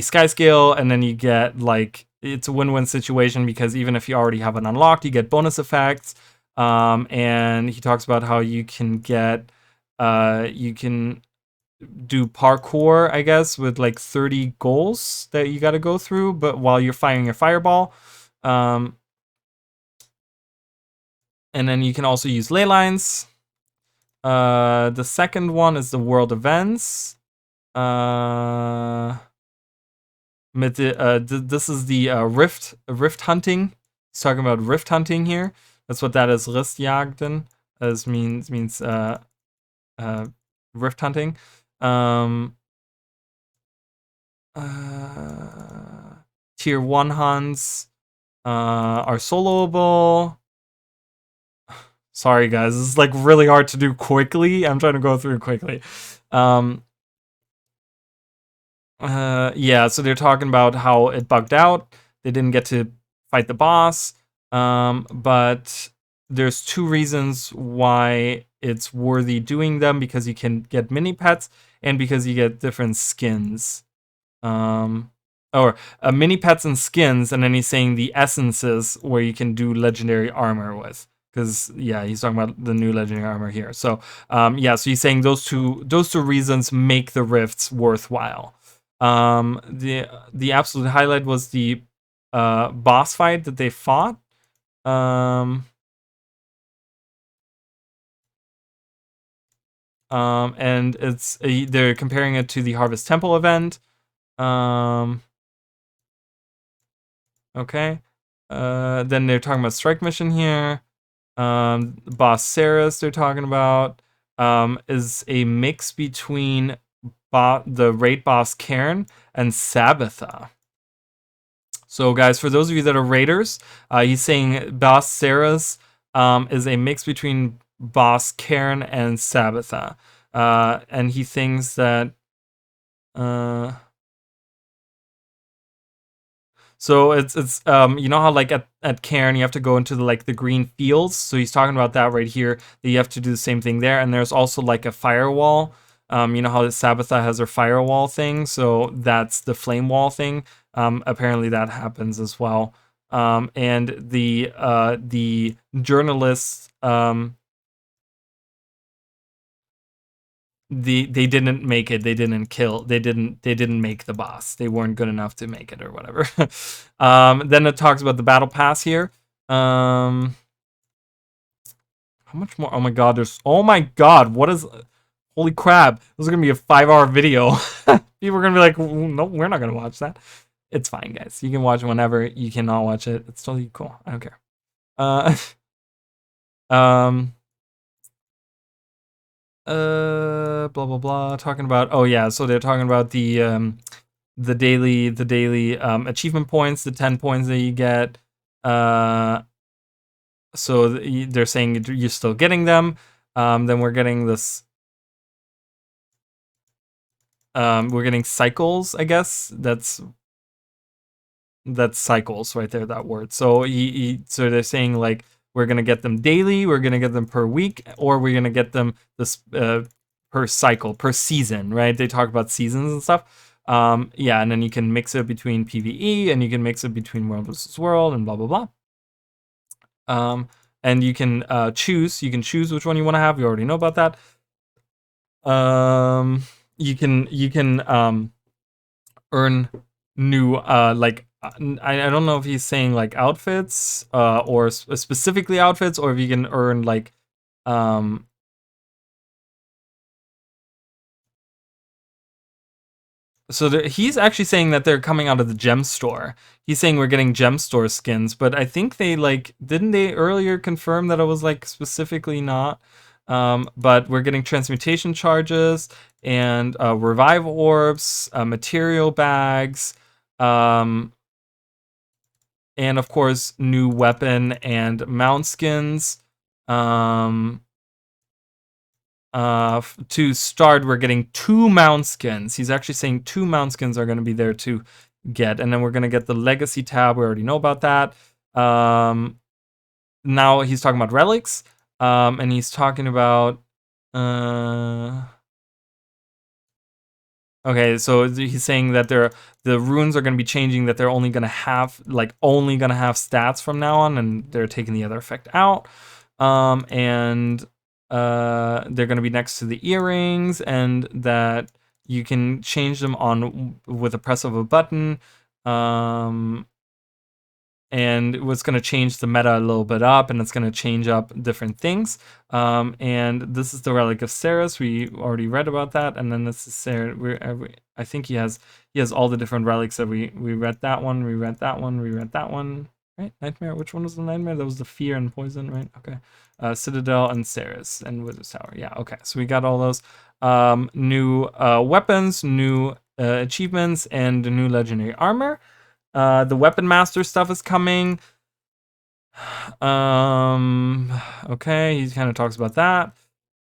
sky scale, and then you get, like, it's a win-win situation, because even if you already have it unlocked, you get bonus effects. And he talks about how you can get you can do parkour, I guess, with like 30 goals that you got to go through, but while you're firing your fireball. And then you can also use ley lines. The second one is the world events. This is the rift hunting. He's talking about rift hunting here. That's what that is. Ristjagden means rift hunting. Tier 1 hunts are soloable. Sorry, guys, this is like really hard to do quickly. I'm trying to go through it quickly. Yeah, so they're talking about how it bugged out. They didn't get to fight the boss. But there's 2 reasons why it's worthy doing them: because you can get mini pets, and because you get different skins. Or mini pets and skins, and then he's saying the essences where you can do legendary armor with. Because yeah, he's talking about the new legendary armor here. So yeah, so he's saying those two reasons make the rifts worthwhile. The absolute highlight was the boss fight that they fought. And they're comparing it to the Harvest Temple event. Okay. Then they're talking about strike mission here. Boss Saris they're talking about is a mix between the raid boss Cairn and Sabbatha. So guys, for those of you that are raiders, he's saying boss Saris is a mix between boss Cairn and Sabbatha. And he thinks that so it's you know how like at Cairn you have to go into the green fields. So he's talking about that right here. That you have to do the same thing there. And there's also like a firewall. You know how the Sabbatha has her firewall thing. So that's the flame wall thing. Apparently that happens as well. And the journalists they didn't make it. They didn't kill. They didn't make the boss. They weren't good enough to make it or whatever. Then it talks about the battle pass here. How much more? Oh my god, what is, holy crap. This is gonna be a 5-hour video. People are gonna be like, no, we're not gonna watch that. it's fine, guys. You can watch it whenever. You cannot watch it. It's totally cool. I don't care. Uh, um, blah blah blah. Talking about. Oh yeah. So they're talking about the daily achievement points, the 10 points that you get. So they're saying you're still getting them. Then we're getting this. We're getting cycles, I guess. That's cycles right there, that word. So so they're saying like we're gonna get them daily, we're gonna get them per week, or we're gonna get them this per cycle, per season, right? They talk about seasons and stuff. Yeah, and then you can mix it between PvE, and you can mix it between world versus world, and blah blah blah. And you can choose. You can choose which one you want to have. You already know about that. You can earn new I don't know if he's saying like outfits or specifically outfits, or if you can earn like so he's actually saying that they're coming out of the gem store. He's saying we're getting gem store skins, but I think they like didn't they earlier confirm that it was like specifically not. But we're getting transmutation charges and revive orbs, material bags, and of course new weapon and mount skins. To start, we're getting 2 mount skins. He's actually saying 2 mount skins are going to be there to get, and then we're going to get the legacy tab. We already know about that. Now he's talking about relics, and he's talking about okay, so he's saying that the runes are going to be changing, that they're only going to have stats from now on, and they're taking the other effect out. And they're going to be next to the earrings, and that you can change them on with a press of a button. And it's going to change the meta a little bit up, and it's going to change up different things. And this is the Relic of Ceres. We already read about that, and then this is Ceres. I think he has all the different relics that we read that one, we read that one, we read that one. Right, Nightmare. Which one was the Nightmare? That was the Fear and Poison, right? Okay. Citadel and Ceres and Wizard's Tower. Yeah. Okay. So we got all those new weapons, new achievements, and new legendary armor. The Weapon Master stuff is coming. Okay, he kind of talks about that.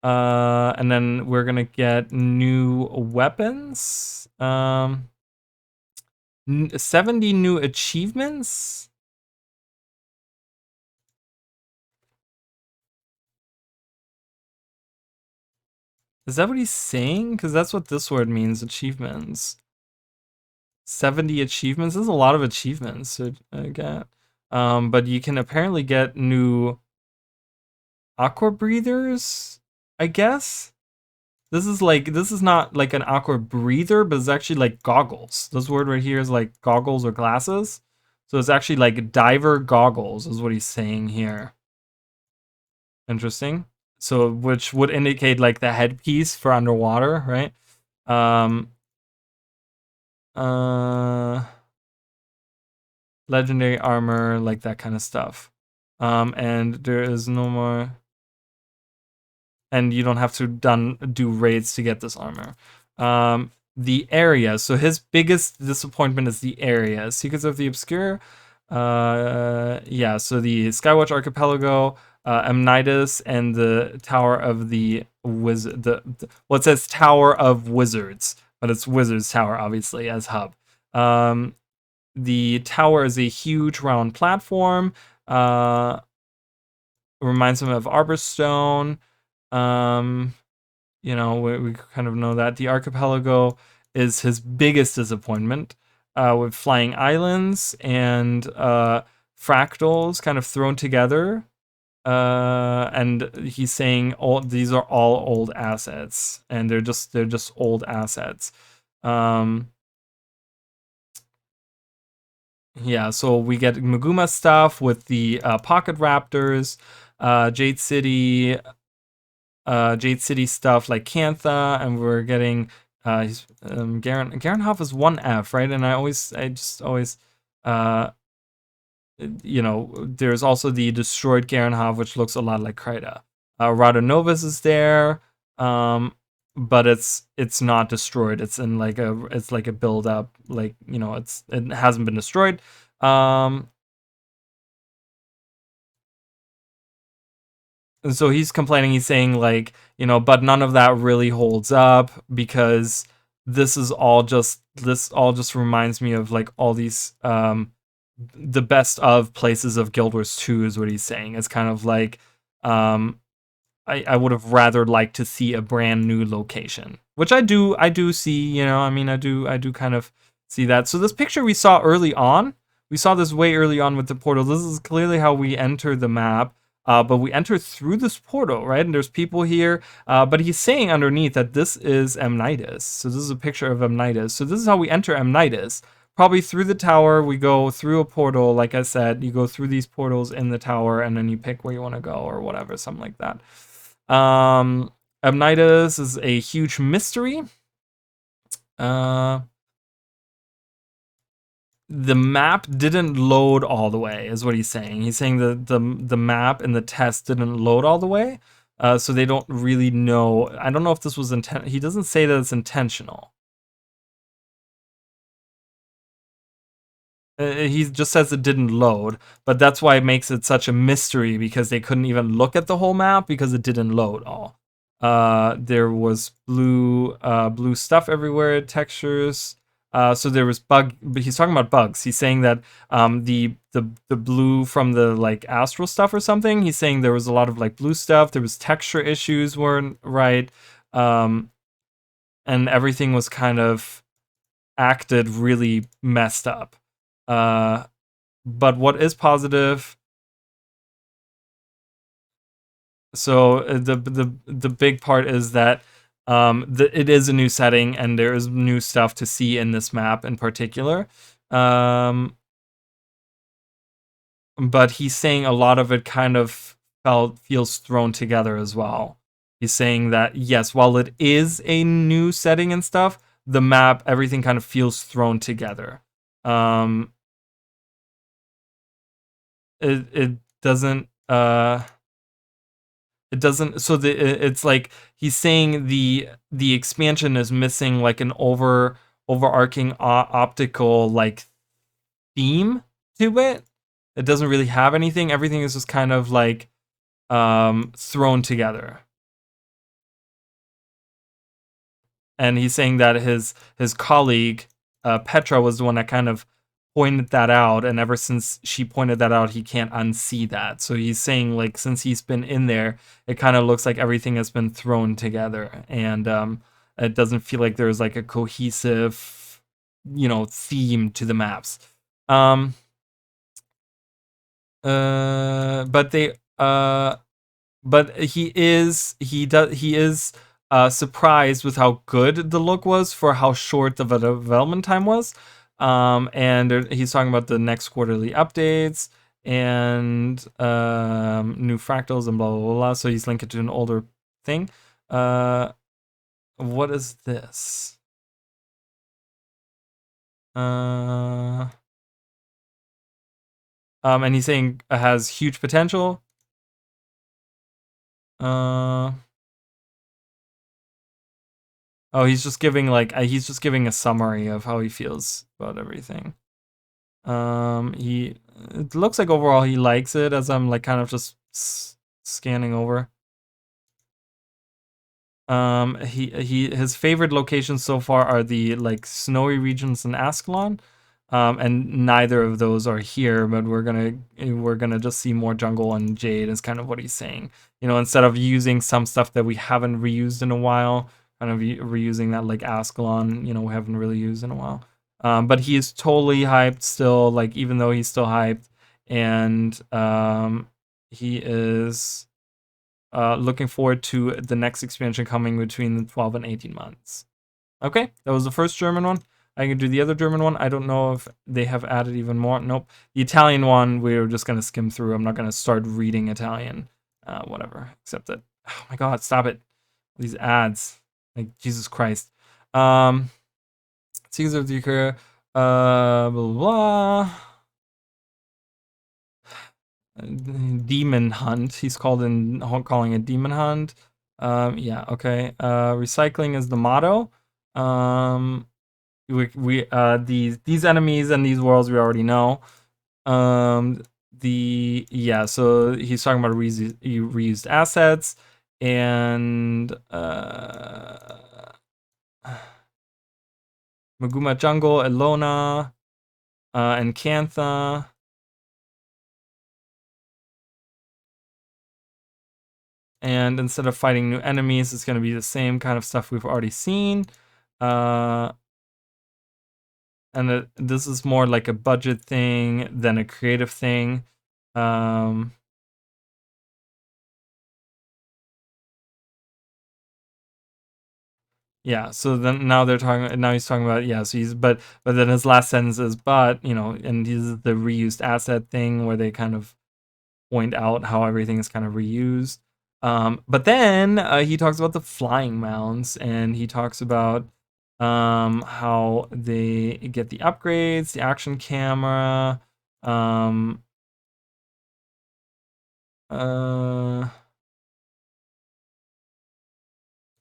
And then we're gonna get new weapons. 70 new achievements. Is that what he's saying? Because that's what this word means, achievements. 70 achievements. There's a lot of achievements to get. But you can apparently get new aqua breathers, I guess. This is not like an aqua breather, but it's actually like goggles. This word right here is like goggles or glasses. So it's actually like diver goggles is what he's saying here. Interesting. So which would indicate like the headpiece for underwater, right? Legendary armor, like that kind of stuff. And there is no more, and you don't have to do raids to get this armor. The area. So his biggest disappointment is the area. Secrets of the Obscure. Yeah. So the Skywatch Archipelago, Amnitas, and the Tower of the Wizard. Well, it says Tower of Wizards, but it's Wizards Tower, obviously, as hub. The tower is a huge round platform. Reminds him of Arborstone. You know, we kind of know that. The archipelago is his biggest disappointment, with flying islands and fractals kind of thrown together. And he's saying these are all old assets, and they're just old assets. Yeah, so we get Maguma stuff with the Pocket Raptors, Jade City stuff like Cantha, and we're getting He's Garenhoff is 1F, right? And I just always there's also the destroyed Garenhoff, which looks a lot like Kryta. Radonovus is there, but it's not destroyed. It's in like a build up, like it hasn't been destroyed. And so he's complaining. He's saying like but none of that really holds up because this all just reminds me of like all these the best of places of Guild Wars 2 is what he's saying. It's kind of like um, I would have rather liked to see a brand new location, which I do see. I do kind of see that. So this picture we saw early on, we saw this way early on with the portal. This is clearly how we enter the map. But we enter through this portal, right? And there's people here. But he's saying underneath that this is Amnitas. So this is a picture of Amnitas. So this is how we enter Amnitas. Probably through the tower, we go through a portal. Like I said, you go through these portals in the tower, and then you pick where you want to go or whatever, something like that. Amnitas is a huge mystery. The map didn't load all the way, is what he's saying. He's saying the map in the test didn't load all the way, so they don't really know. I don't know if this was intent. He doesn't say that it's intentional. He just says it didn't load, but that's why it makes it such a mystery because they couldn't even look at the whole map because it didn't load all. There was blue stuff everywhere, textures. So there was bug, but he's talking about bugs. He's saying that the blue from the like astral stuff or something. He's saying there was a lot of like blue stuff. There was texture issues weren't right, and everything was kind of acted really messed up. But what is positive? So the big part is that it is a new setting and there is new stuff to see in this map in particular. But he's saying a lot of it kind of feels thrown together as well. He's saying that yes, while it is a new setting and stuff, the map, everything kind of feels thrown together. It doesn't it doesn't so it's like he's saying the expansion is missing like an overarching optical like theme to it. It doesn't really have anything. Everything is just kind of like thrown together. And he's saying that his colleague Petra was the one that kind of pointed that out, and ever since she pointed that out, he can't unsee that. So he's saying like since he's been in there, it kind of looks like everything has been thrown together, and it doesn't feel like there's like a cohesive, theme to the maps. But they but he is surprised with how good the look was for how short the development time was. And he's talking about the next quarterly updates and new fractals and blah blah blah. So he's linking to an older thing. What is this? And he's saying it has huge potential. Oh, he's just giving a summary of how he feels about everything. It looks like overall he likes it as I'm like kind of just scanning over. His favorite locations so far are the like snowy regions in Ascalon. And neither of those are here, but we're gonna just see more jungle and Jade is kind of what he's saying. Instead of using some stuff that we haven't reused in a while, kind of reusing that like Ascalon, we haven't really used in a while. But he is totally hyped still, like even though he's still hyped, and he is looking forward to the next expansion coming between 12 and 18 months. Okay, that was the first German one. I can do the other German one. I don't know if they have added even more. Nope. The Italian one, we're just going to skim through. I'm not going to start reading Italian. Whatever. Except that, oh my god, stop it. These ads. Like, Jesus Christ. Secrets of the Obscure, blah, blah, blah. Demon Hunt. He's calling it Demon Hunt. Yeah, okay. Recycling is the motto. These enemies and these worlds we already know. So he's talking about reused assets and Maguma Jungle, Elona, and Cantha. And instead of fighting new enemies, it's going to be the same kind of stuff we've already seen. And this is more like a budget thing than a creative thing. Yeah, so then now he's talking about, yeah, so but then his last sentence is, but, and this is the reused asset thing where they kind of point out how everything is kind of reused. But then he talks about the flying mounts, and he talks about how they get the upgrades, the action camera,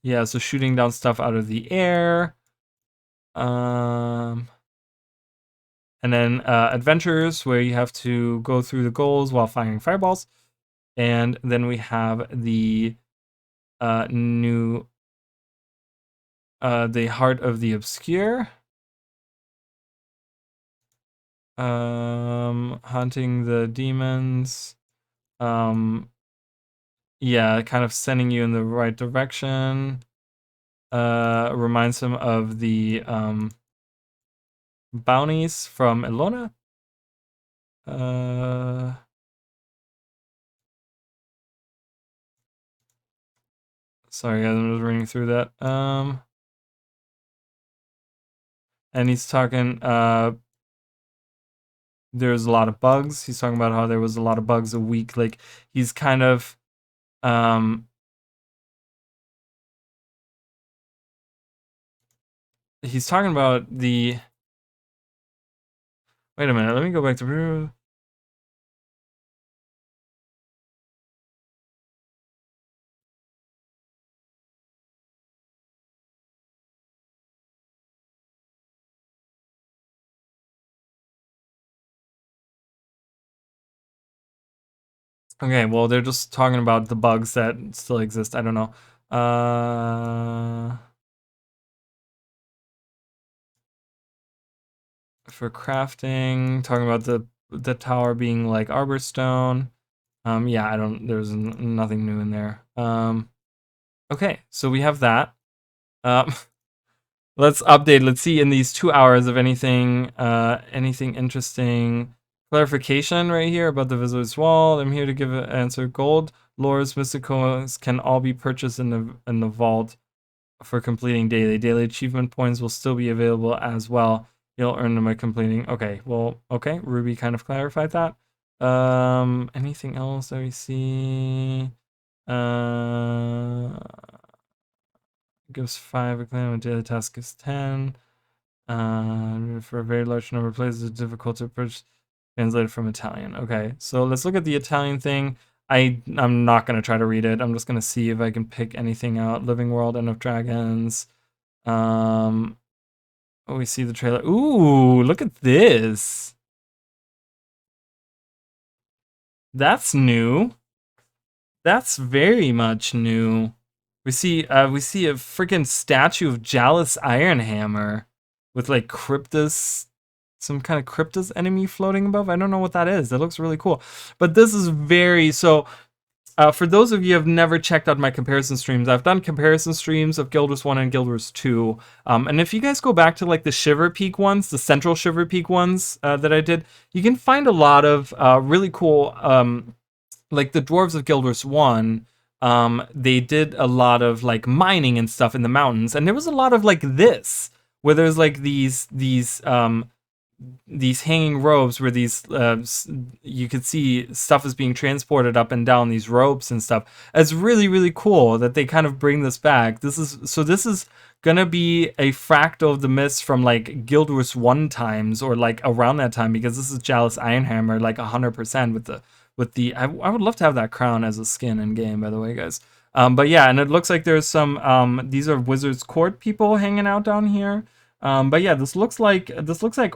yeah, so shooting down stuff out of the air. And then adventures where you have to go through the goals while firing fireballs. And then we have the new the Heart of the Obscure. Hunting the demons. Yeah, kind of sending you in the right direction. Reminds him of the bounties from Elona. Sorry, guys, I'm just reading through that. And he's talking, there's a lot of bugs. He's talking about how there was a lot of bugs a week. Like, he's kind of, he's talking about the, wait a minute, let me go back to, okay, well, they're just talking about the bugs that still exist. I don't know. For crafting, talking about the tower being like Arborstone. Yeah, there's nothing new in there. Okay, so we have that. Let's update. Let's see in these 2 hours of anything interesting. Clarification right here about the visitor's wall. I'm here to give an answer. Gold, lores, mysticals can all be purchased in the vault for completing daily. Daily achievement points will still be available as well. You'll earn them by completing. Okay, well, okay. Ruby kind of clarified that. Anything else that we see? Gives 5 acclaim. A daily task is 10. For a very large number of places, it's difficult to purchase. Translated from Italian. Okay, so let's look at the Italian thing. I'm not going to try to read it. I'm just going to see if I can pick anything out. Living World, End of Dragons. Oh, we see the trailer. Ooh, look at this. That's new. That's very much new. We see a freaking statue of Jalus Ironhammer with like Cryptus, some kind of Cryptus enemy floating above. I don't know what that is. That looks really cool. But this is very so. For those of you who have never checked out my comparison streams, I've done comparison streams of Guild Wars 1 and Guild Wars 2. And if you guys go back to like the Shiver Peak ones, the Central Shiver Peak ones that I did, you can find a lot of really cool, like the Dwarves of Guild Wars 1, they did a lot of like mining and stuff in the mountains. And there was a lot of like this, where there's like these these hanging robes where these you could see stuff is being transported up and down these ropes and stuff. It's really really cool that they kind of bring this back. This is gonna be a fractal of the mist from like Guild Wars 1 times, or like around that time, because this is Chalice Ironhammer like 100% with the I would love to have that crown as a skin in game, by the way, guys. But yeah, and it looks like there's some these are Wizard's Court people hanging out down here. But yeah, this looks like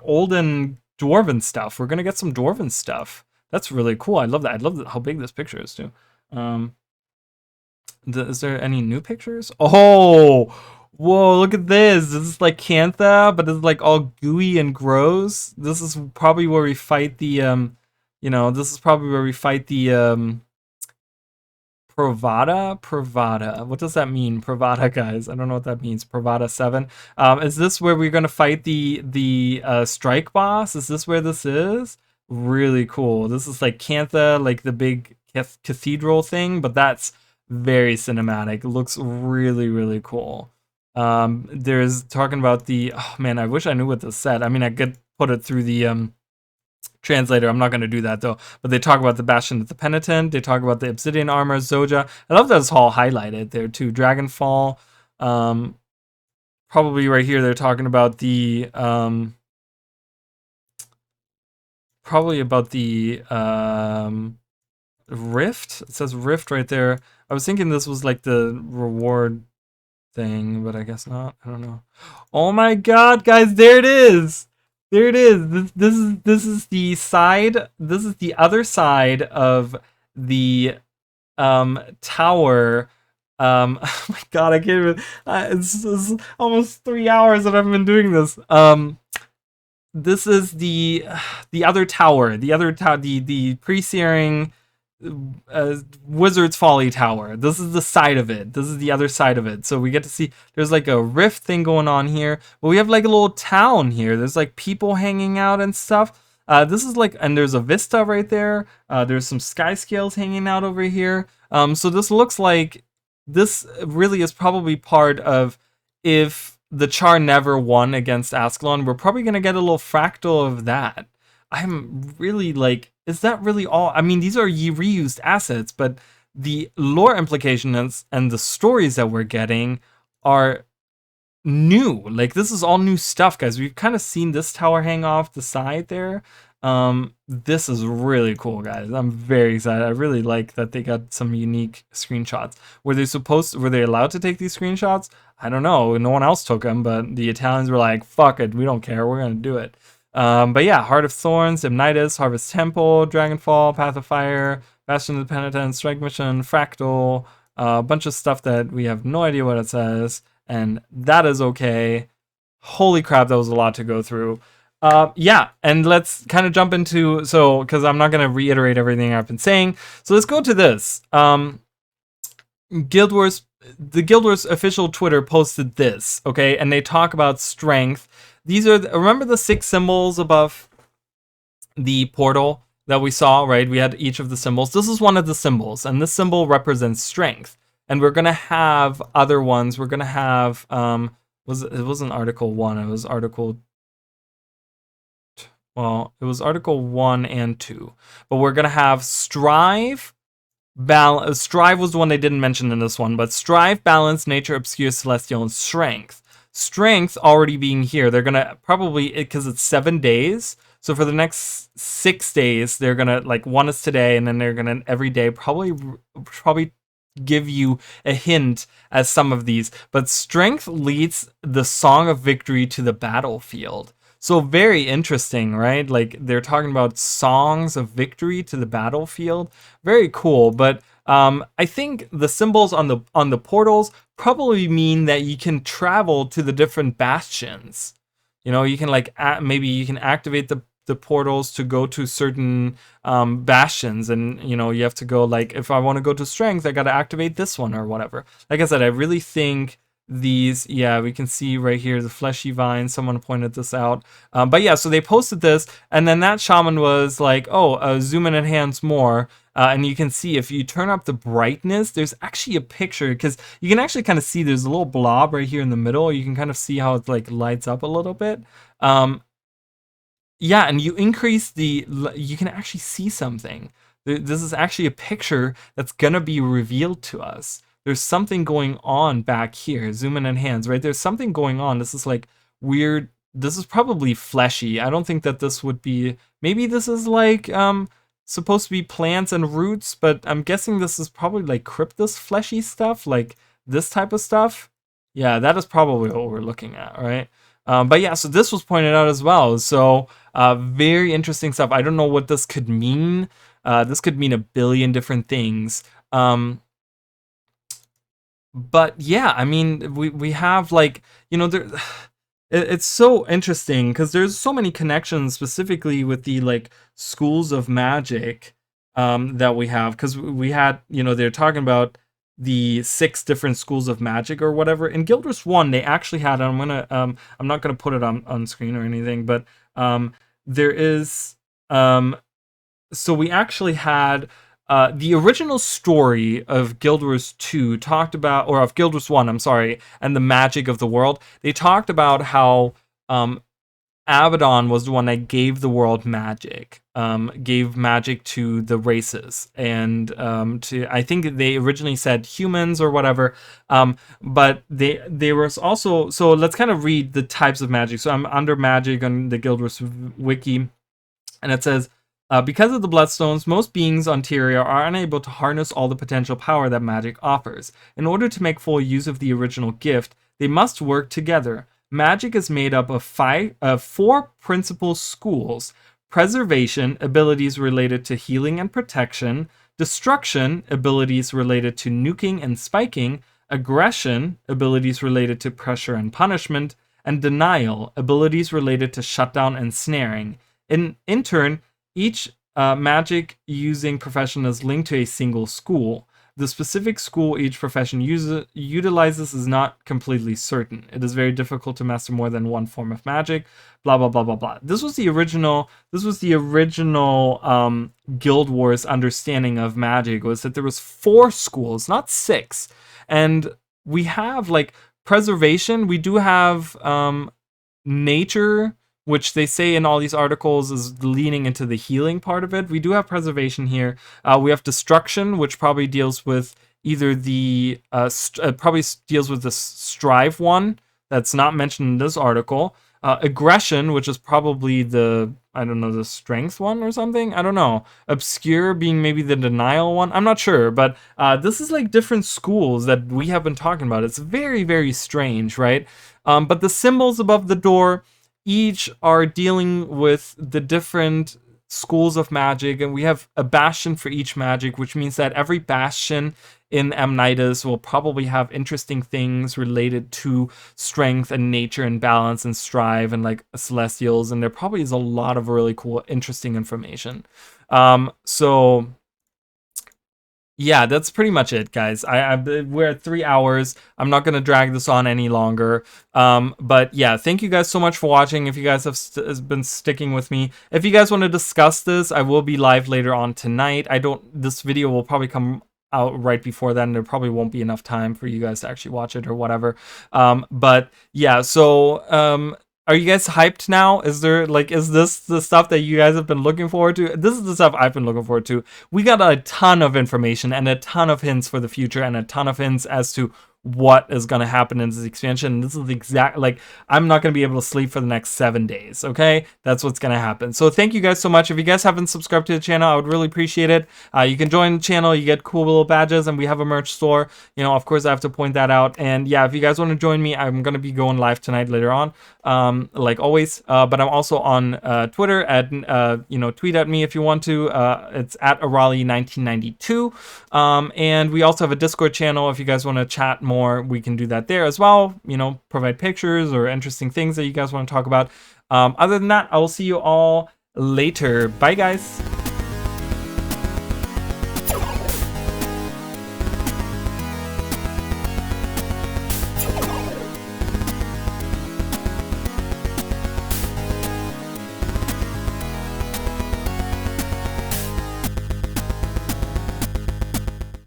olden dwarven stuff. We're gonna get some dwarven stuff. That's really cool. I love that. I love how big this picture is too. Um, is there any new pictures? Oh, whoa! Look at this. This is like Cantha, but it's like all gooey and gross. This is probably where we fight the this is probably where we fight the Pravada. What does that mean, Pravada, guys? I don't know what that means. Pravada 7. Is this where we're gonna fight the strike boss? Is this where this is? Really cool. This is like Cantha, like the big cathedral thing, but that's very cinematic. It looks really really cool. There's talking about the, oh man, I wish I knew what this said. I mean, I could put it through the translator. I'm not going to do that though. But they talk about the Bastion of the Penitent. They talk about the Obsidian Armor, Zoja. I love that it's all highlighted there too. Dragonfall. Probably right here they're talking about the probably about the Rift. It says Rift right there. I was thinking this was like the reward thing, but I guess not. I don't know. Oh my god, guys, there it is. There it is. This is the side. This is the other side of the tower. Oh my god, I can't even. It's almost 3 hours that I've been doing this. This is the other tower. The pre-searing Wizard's Folly Tower. This is the side of it. This is the other side of it. So we get to see there's like a rift thing going on here, but we have like a little town here. There's like people hanging out and stuff. This is like, and there's a vista right there. There's some sky scales hanging out over here. So this looks like this really is probably part of, if the Char never won against Ascalon, we're probably gonna get a little fractal of that. I'm really like, is that really all? I mean, these are reused assets, but the lore implications and the stories that we're getting are new. Like, this is all new stuff, guys. We've kind of seen this tower hang off the side there. This is really cool, guys. I'm very excited. I really like that they got some unique screenshots. Were they allowed to take these screenshots? I don't know. No one else took them, but the Italians were like, fuck it, we don't care. We're going to do it. But yeah, Heart of Thorns, Hymnitis, Harvest Temple, Dragonfall, Path of Fire, Bastion of the Penitent, Strike Mission, Fractal, a bunch of stuff that we have no idea what it says, and that is okay. Holy crap, that was a lot to go through. Yeah, and let's kind of jump into, because I'm not going to reiterate everything I've been saying, so let's go to this. Guild Wars, the Guild Wars official Twitter posted this, okay, and they talk about strength. These are, remember the 6 symbols above the portal that we saw, right? We had each of the symbols. This is one of the symbols, and this symbol represents strength. And we're gonna have other ones. We're gonna have it wasn't Article 1, it was Article, well, it was Article 1 and 2. But we're gonna have Strive. Strive was the one they didn't mention in this one, but Strive, Balance, Nature, Obscure, Celestial, and Strength. Strength already being here, they're gonna probably, because it's 7 days, so for the next 6 days they're gonna, like, one is today, and then they're gonna every day probably give you a hint as some of these. But strength leads the Song of Victory to the battlefield. So very interesting, right? Like, they're talking about songs of victory to the battlefield. Very cool. But I think the symbols on the portals probably mean that you can travel to the different bastions. You know, you can, like, maybe you can activate the portals to go to certain bastions, and you know, you have to go, like, if I want to go to strength, I got to activate this one or whatever. Like I said, I really think these, yeah, we can see right here the fleshy vine, someone pointed this out, but yeah, so they posted this, and then that shaman was like, oh, zoom and enhance more, and you can see if you turn up the brightness, there's actually a picture, because you can actually kind of see there's a little blob right here in the middle. You can kind of see how it, like, lights up a little bit. yeah, and you increase you can actually see something. This is actually a picture that's gonna be revealed to us. There's something going on back here. Zoom in and hands, right? There's something going on. This is like weird. This is probably fleshy. I don't think that this would be, maybe this is like supposed to be plants and roots, but I'm guessing this is probably like cryptus fleshy stuff, like this type of stuff. Yeah, that is probably what we're looking at, right? But yeah, so this was pointed out as well. So very interesting stuff. I don't know what this could mean. This could mean a billion different things. But yeah, I mean, we have like, you know, there. It's so interesting because there's so many connections specifically with the like schools of magic that we have, because we had, you know, they're talking about the 6 different schools of magic or whatever. In Guild Wars 1 they actually had, I'm not gonna put it on screen or anything, but there is so we actually had the original story of Guild Wars 2 talked about, or of Guild Wars 1, I'm sorry, and the magic of the world. They talked about how Abaddon was the one that gave the world magic, gave magic to the races, and to, I think they originally said humans or whatever, but they were also, so let's kind of read the types of magic. So I'm under magic on the Guild Wars wiki, and it says, because of the Bloodstones, most beings on Tyria are unable to harness all the potential power that magic offers. In order to make full use of the original gift, they must work together. Magic is made up of 4 principal schools: preservation, abilities related to healing and protection; destruction, abilities related to nuking and spiking; aggression, abilities related to pressure and punishment; and denial, abilities related to shutdown and snaring. In turn, each magic using profession is linked to a single school. The specific school each profession utilizes is not completely certain. It is very difficult to master more than one form of magic. Blah blah blah blah blah. This was the original. Guild Wars understanding of magic, was that there was 4 schools, not 6, and we have like preservation. We do have nature, which they say in all these articles is leaning into the healing part of it. We do have preservation here. We have destruction, which probably deals with either the probably deals with the strive one that's not mentioned in this article. Aggression, which is probably the, I don't know, the strength one or something. I don't know. Obscure being maybe the denial one. I'm not sure, but this is like different schools that we have been talking about. It's very, very strange, right? But the symbols above the door each are dealing with the different schools of magic, and we have a bastion for each magic, which means that every bastion in Amnitas will probably have interesting things related to strength and nature and balance and strive and like celestials, and there probably is a lot of really cool, interesting information. So yeah, that's pretty much it, guys. We're at 3 hours. I'm not gonna drag this on any longer. But yeah, thank you guys so much for watching. If you guys have been sticking with me, if you guys want to discuss this, I will be live later on tonight. This video will probably come out right before then. There probably won't be enough time for you guys to actually watch it or whatever. But yeah, so are you guys hyped now? Is this the stuff that you guys have been looking forward to? This is the stuff I've been looking forward to. We got a ton of information and a ton of hints for the future and a ton of hints as to what is going to happen in this expansion. This is the exact, like, I'm not going to be able to sleep for the next 7 days, okay? That's what's going to happen. So thank you guys so much. If you guys haven't subscribed to the channel, I would really appreciate it. You can join the channel, you get cool little badges, and we have a merch store. You know, of course, I have to point that out. And yeah, if you guys want to join me, I'm going to be going live tonight later on, like always. But I'm also on Twitter, tweet at me if you want to. It's at Arali1992. And we also have a Discord channel. If you guys want to chat more, we can do that there as well. You know, provide pictures or interesting things that you guys want to talk about. Other than that, I will see you all later. Bye, guys.